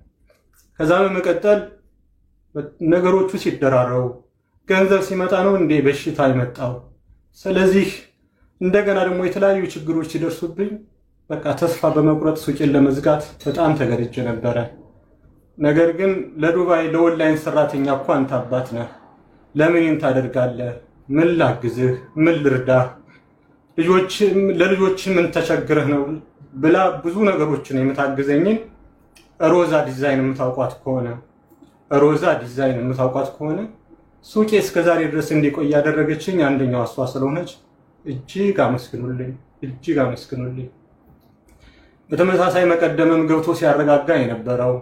ከዛ በመቀጠል ነገሮቹ ሲደራረው ገንዘብ ሲመጣ ነው እንደ በሽታ ይመጣው ስለዚህ እንደገና ደግሞ የተለያዩ ችግሮች ሲደርሱብኝ በቃ ተስፋ በመቁረጥ ሱቄን ለመዝጋት በጣም ተገድጄ ነበር ነገር ግን ለዱባይ ለኦንላይን ሰራተኛ እኮ አንተ አባት ነህ ለምን ታደርጋለህ ምን ላግዝህ ምን ልርዳህ ለልጆች ምን ተቸግረህ ነው ብላ ብዙ ነገሮችን የምታግዘኝ ሮዛ ዲዛይን የምታውቋት ከሆነ ሱቄ እስከዛሬ ድረስ እንዲቆይ ያደረገችኝ አንደኛው አሷ ስለሆነች እጅግ አመስግኑልኝ በተመሳሳይ መቀደምም ገብቶ ሲያረጋጋ የነበረው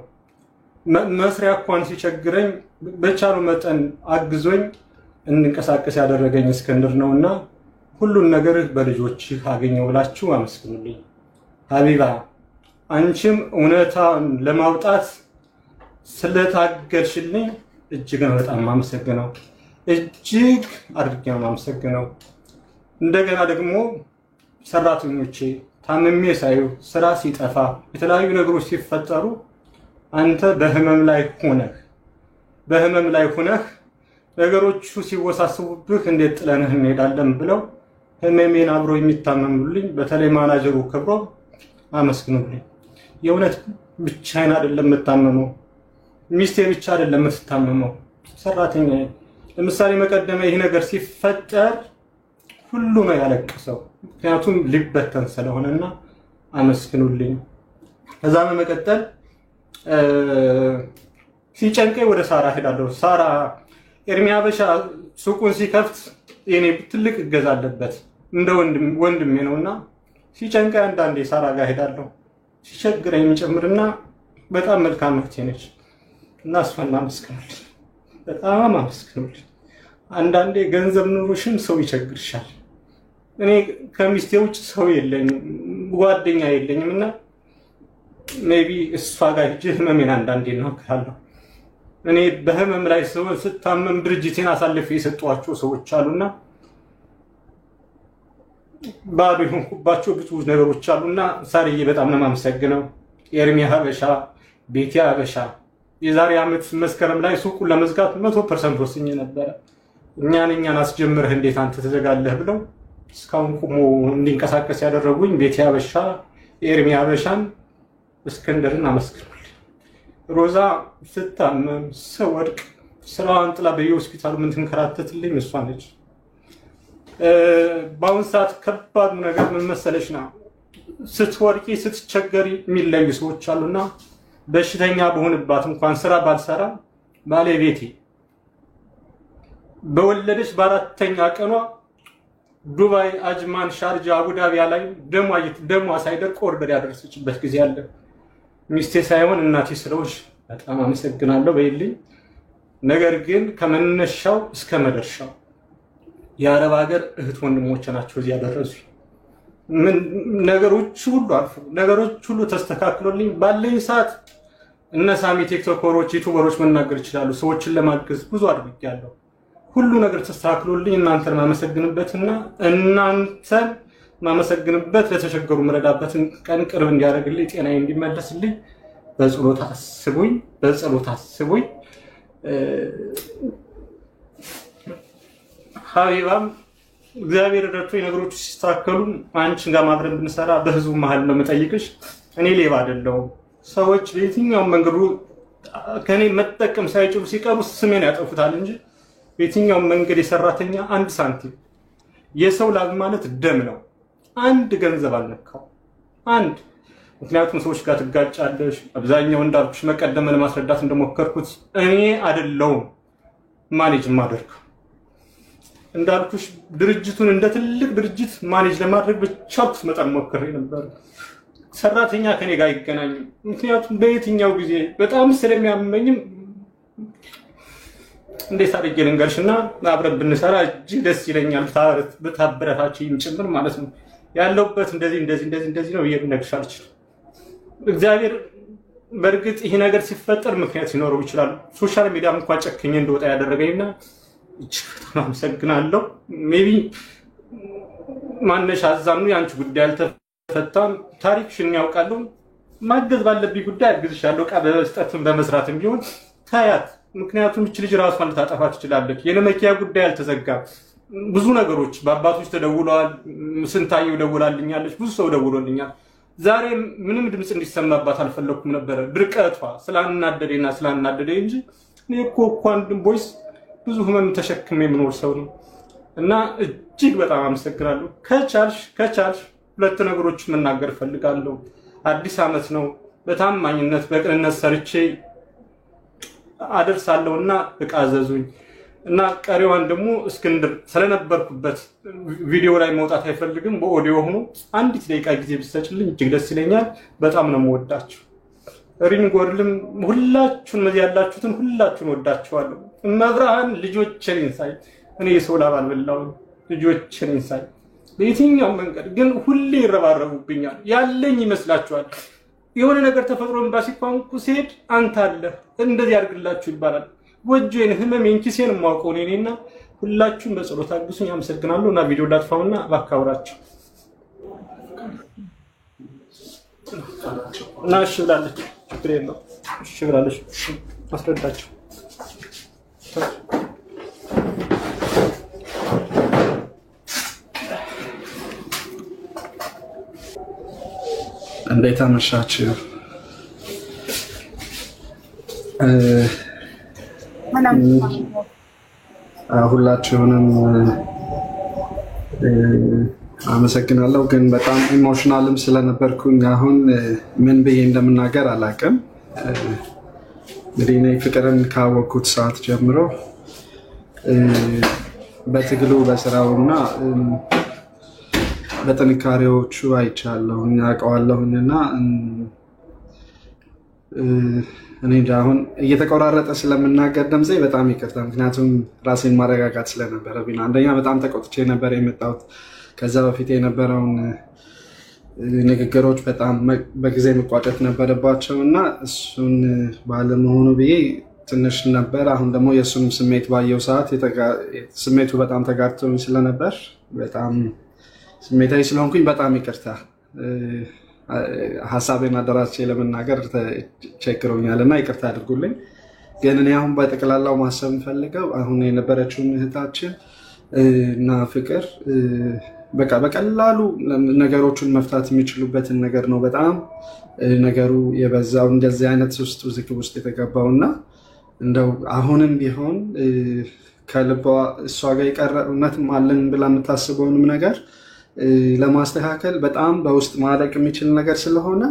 መስሪያ እንኳን ሲቸግረኝ በቻሉ መጠን አግዞኝ እንንቀሳቀስ ያደረገኝ እስክንድር ነውና ሁሉን ነገር በልጆች አገኘው ብላችሁ አመስግኑልኝ ሀቢባ አንቺም እውነታን ለማውጣት ስለታገልሽልኝ እጅግ በጣም ማመሰግነው እጅግ አድርጌ ነው ማመሰግነው እንደገና ደግሞ ሰራተኞቼ ታምሜ ሳዩ ስራ ሲጠፋ የተለያዩ ነገሮች ሲፈጠሩ አንተ በህመም ላይ ሆነህ ነገሮቹ ሲወሳሰቡብህ እንዴት ጥለንህ እንሄዳለን ብለው ህመሜን አብሮ የሚታመሙልኝ በተለይ ማናጀሩ ክብሮ አመስግኑልኝ የእውነት ብቻዬን አይደለም የምታመመው ሚስቴ ብቻ አይደለም የምትታመመው ሰራተኛ ለምሳሌ መቀደመ ይሄ ነገር ሲፈጠር ሁሉ ነው ያለቀሰው ምክንያቱም ሊበተን ስለሆነና አመስግኑልኝ ከዛ በመቀጠል ሲጨንቀኝ ወደ ሳራ ሄዳለሁ ሳራ ኤርሚያ በሻ ሱቁን ሲከፍት የኔ ትልቅ እገዛ አለበት እንደ ወንድሜ ነውና ሲጨንቀኝ አንዳንዴ ሳራ ጋር ሄዳለሁ ሲቸግረኝ ጨምርና በጣም መልካም ነች እና እሷን አመስግኑልኝ በጣም አመስግኑልኝ አንዳንዴ ገንዘብ ኑሮሽም ሰው ይቸግርሻል እኔ ከሚስቴ ውጭ ሰው የለኝም ጓደኛ የለኝምና ሜቢ እሷ ጋር ሂጅ ህመሜን አንዳንዴ እናገራለሁ እኔ በህመም ላይ ስታመም ድርጅቴን አሳልፌ የሰጧቸው ሰዎች አሉና ባዶ የሆንኩባቸው ብዙ ነገሮች አሉና ሳርዬ በጣም ነው የማመሰግነው ኤርሚያ ሀበሻ ቤቲ ሀበሻ የዛሬ አመት መስከረም ላይ ሱቁን ለመዝጋት 100% ወስኜ ነበር እኛን አስጀምረህ እንዴት አንተ ተዘጋለህ ብለው እስካሁን ቆሞ እንዲንቀሳቀስ ያደረጉኝ ቤቲ ሀበሻ ኤርሚያ ሀበሻን እስክንድርን አመስግኑልኝ ሮዛ ስታመም ሰወድቅ ስራዋን ጥላ በየሆስፒታሉ ምን ትንከራተትልኝ እሷ ነች። በአሁን ሰዓት ከባድ ነገር ምን መሰለሽ ነው፣ ስትወርቂ ስትቸገሪ የሚለዩ ሰዎች አሉና በሽተኛ በሆንባት እንኳን ስራ ባልሰራ ባለቤቴ በወለደች በአራተኛ ቀኗ ዱባይ፣ አጅማን፣ ሻርጃ፣ አቡዳቢያ ላይ ደሟ ሳይደርቅ ኦርደር ያደረሰችበት ጊዜ አለ። ሚስቴ ሳይሆን እናቴ ስለሆንሽ በጣም አመሰግናለሁ በይልኝ። ነገር ግን ከመነሻው እስከ መደረሻው የአረብ ሀገር እህት ወንድሞቼ ናቸው እዚህ ያደረሱ። ምን ነገሮች ሁሉ አልፎ ነገሮች ሁሉ ተስተካክሎልኝ ባለኝ ሰዓት እነ ሳሚ ቲክቶከሮች፣ ዩቲዩበሮች መናገር ይችላሉ። ሰዎችን ለማገዝ ብዙ አድርጌያለሁ። ሁሉ ነገር ተስተካክሎልኝ እናንተን ማመሰግንበትና እናንተን ማመሰግንበት ለተቸገሩ መረዳበትን ቀን ቅርብ እንዲያደርግልኝ ጤናዬ እንዲመለስልኝ በጸሎት አስቡኝ፣ በጸሎት አስቡኝ። ሀቢባም እግዚአብሔር ረድቶኝ ነገሮች ሲስተካከሉ አንቺን ጋር ማብረን ብንሰራ በህዝቡ መሀል ነው የምጠይቅሽ። እኔ ሌባ አይደለሁም። ሰዎች በየትኛው መንገዱ ከኔ መጠቀም ሳይችሉ ሲቀሩ ስሜን ያጠፉታል እንጂ በየትኛው መንገድ የሰራተኛ አንድ ሳንቲም የሰው ላብ ማለት ደም ነው። አንድ ገንዘብ አልነካው አንድ። ምክንያቱም ሰዎች ጋር ትጋጫለሽ። አብዛኛው እንዳልኩሽ መቀደም ለማስረዳት እንደሞከርኩት እኔ አይደለሁም ማኔጅ ማደርገው። እንዳልኩሽ ድርጅቱን እንደ ትልቅ ድርጅት ማኔጅ ለማድረግ በቻልኩት መጠን ሞክሬ ነበር። ሰራተኛ ከኔ ጋር አይገናኝም። ምክንያቱም በየትኛው ጊዜ በጣም ስለሚያመኝም እንዴት አድርጌ ልንገርሽና አብረን ብንሰራ እጅግ ደስ ይለኛል። ብታበረታችኝ ጭምር ማለት ነው። ያለውበት እንደዚህ ነው ብነግርሽ አልችልም። እግዚአብሔር በእርግጥ ይሄ ነገር ሲፈጠር ምክንያት ሲኖረው ይችላል። ሶሻል ሚዲያም እንኳን ጨክኜ እንደወጣ ያደረገኝና እጅግ በጣም አመሰግናለሁ። ሜቢ ማነሽ አዛምኑ ያንቺ ጉዳይ አልተፈታም። ታሪክሽን ያውቃለሁ። ማገዝ ባለብኝ ጉዳይ አግዝሻለሁ። ዕቃ በመስጠትም በመስራትም ቢሆን ታያት። ምክንያቱም እቺ ልጅ ራሷን ልታጠፋ ትችላለች። የነመኪያ ጉዳይ አልተዘጋም። ብዙ ነገሮች በአባቶች ተደውለዋል። ስንታየው ደውላልኛለች። ብዙ ሰው ደውሎልኛል። ዛሬ ምንም ድምጽ እንዲሰማባት አልፈለኩም ነበር። ድርቀቷ ስላናደደኝ እንጂ እኔ እኮ ኳንድም ቦይስ ብዙ ህመም ተሸክሜ የምኖር ሰው ነው እና እጅግ በጣም አመሰግናለሁ። ከቻልሽ ሁለት ነገሮች መናገር ፈልጋለሁ። አዲስ አመት ነው። በታማኝነት በቅንነት ሰርቼ አደርሳለሁና ዕቃ አዘዙኝ እና ቀሪዋን ደግሞ እስክንድር ስለነበርኩበት ቪዲዮ ላይ መውጣት አይፈልግም። በኦዲዮ ሆኖ አንዲት ደቂቃ ጊዜ ቢሰጭልኝ እጅግ ደስ ይለኛል። በጣም ነው የምወዳችሁ። ሪንጎርልም ሁላችሁን መዚህ ያላችሁትን ሁላችሁን ወዳችኋለሁ። መብራን ልጆችን እንሳይ እኔ የሰው ላብ አልበላሁም። ልጆችን እንሳይ በየትኛው መንገድ ግን ሁሌ ይረባረቡብኛል። ያለኝ ይመስላችኋል። የሆነ ነገር ተፈጥሮ ኤምባሲ ቋንቁ ሲሄድ አንተ አለ እንደዚህ ያርግላችሁ ይባላል። ወጆን ህመሜን ኪሴን ማውቀው ነኝና ሁላችሁም በጸሎት አግዙኝ። አመሰግናለሁና ቪዲዮ ላጥፋውና ባካውራችሁ እና እሺ ብላለች። ችግር የለውም እሺ ብላለች። አስረዳቸው። እንዴት አመሻችሁ? ሁላችሁንም አመሰግናለሁ። ግን በጣም ኢሞሽናልም ስለነበርኩኝ አሁን ምን ብዬ እንደምናገር አላውቅም። እንግዲህ እኔ ፍቅርን ካወቅኩት ሰዓት ጀምሮ በትግሉ በስራውና በጥንካሬዎቹ አይቻለሁኝ አውቀዋለሁኝና እኔ አሁን እየተቆራረጠ ስለምናገር ድምጼ በጣም ይቅርታ። ምክንያቱም ራሴን ማረጋጋት ስለነበረብኝ አንደኛ በጣም ተቆጥቼ ነበር የመጣሁት። ከዛ በፊት የነበረውን ንግግሮች በጣም በጊዜ መቋጨት ነበረባቸው እና እሱን ባለመሆኑ ብዬ ትንሽ ነበር። አሁን ደግሞ የእሱም ስሜት ባየው ሰዓት ስሜቱ በጣም ተጋርቶኝ ስለነበር በጣም ስሜታዊ ስለሆንኩኝ በጣም ይቅርታ። ሐሳቤን አደራቼ ለመናገር ቸግሮኛል እና ይቅርታ አድርጉልኝ። ግን እኔ አሁን በጠቅላላው ማሰብ ፈልገው አሁን የነበረችው እህታችን እና ፍቅር በቃ በቀላሉ ነገሮችን መፍታት የሚችሉበትን ነገር ነው በጣም ነገሩ የበዛው እንደዚህ አይነት ውስጥ ውዝግብ ውስጥ የተገባውና እንደው አሁንም ቢሆን ከልቧ እሷ ጋር የቀረበነትም አለን ብላ የምታስበውንም ነገር ለማስተካከል በጣም በውስጥ ማለቅ የሚችል ነገር ስለሆነ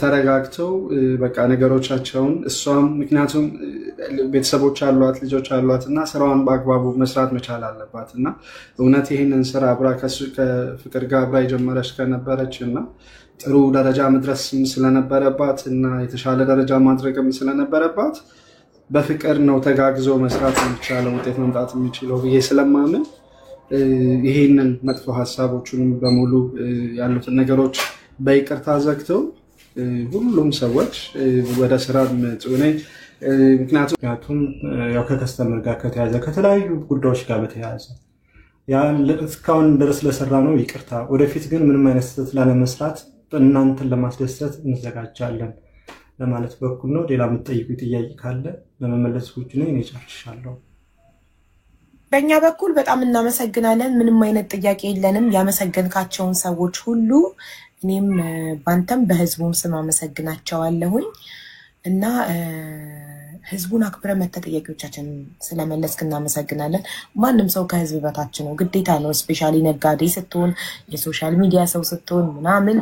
ተረጋግተው በቃ ነገሮቻቸውን እሷም ምክንያቱም ቤተሰቦች አሏት ልጆች አሏትና ስራዋን በአግባቡ መስራት መቻል አለባትና እውነት ይሄንን ስራ አብራ ከፍቅር ጋር አብራ የጀመረች ከነበረችና ጥሩ ደረጃ መድረስ ስለነበረባት እና የተሻለ ደረጃ ማድረግም ስለነበረባት በፍቅር ነው ተጋግዞ መስራት የሚቻለው ውጤት መምጣት የሚችለው ብዬ ስለማምን ይሄንን መጥፎ ሐሳቦችን በሙሉ ያሉትን ነገሮች በይቅርታ ዘግተው ሁሉም ሰዎች ወደ ስራ መጥተው ምክንያቱም ያው ከከስተመር ጋር ከተያዘ ከተለያዩ ጉዳዮች ጋር በተያያዘ ያ እስካሁን ድረስ ለሰራ ነው ይቅርታ ወደፊት ግን ምንም አይነት ስህተት ላለመስራት እናንተን ለማስደሰት እንዘጋጃለን ለማለት በኩል ነው ሌላ የምትጠይቁ ጥያቄ ካለ ለመመለስ ሁሉ ነው እኔ ጨርሻለሁ በእኛ በኩል በጣም እናመሰግናለን ምንም አይነት ጥያቄ የለንም ያመሰገንካቸውን ሰዎች ሁሉ እኔም ባንተም በህዝቡም ስም አመሰግናቸዋለሁኝ እና ህዝቡን አክብረ መተጠያቂዎቻችን ስለመለስክ እናመሰግናለን ማንንም ሰው ከህዝብ በታች ነው ግዴታ ነው ስፔሻሊ ነጋዴ ስትሆን የሶሻል ሚዲያ ሰው ስትሆን ምናምን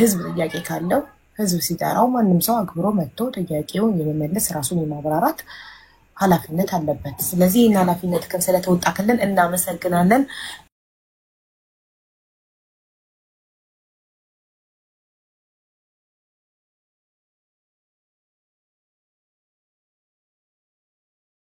ህዝብ ጥያቄ ካለው ህዝብ ሲጠራው ማንንም ሰው አክብሮ መጥቶ ጥያቄውን የመመለስ ራሱን የማብራራት ኃላፊነት አለበት ስለዚህ እና ኃላፊነት ስለተወጣከልን እናመሰግናለን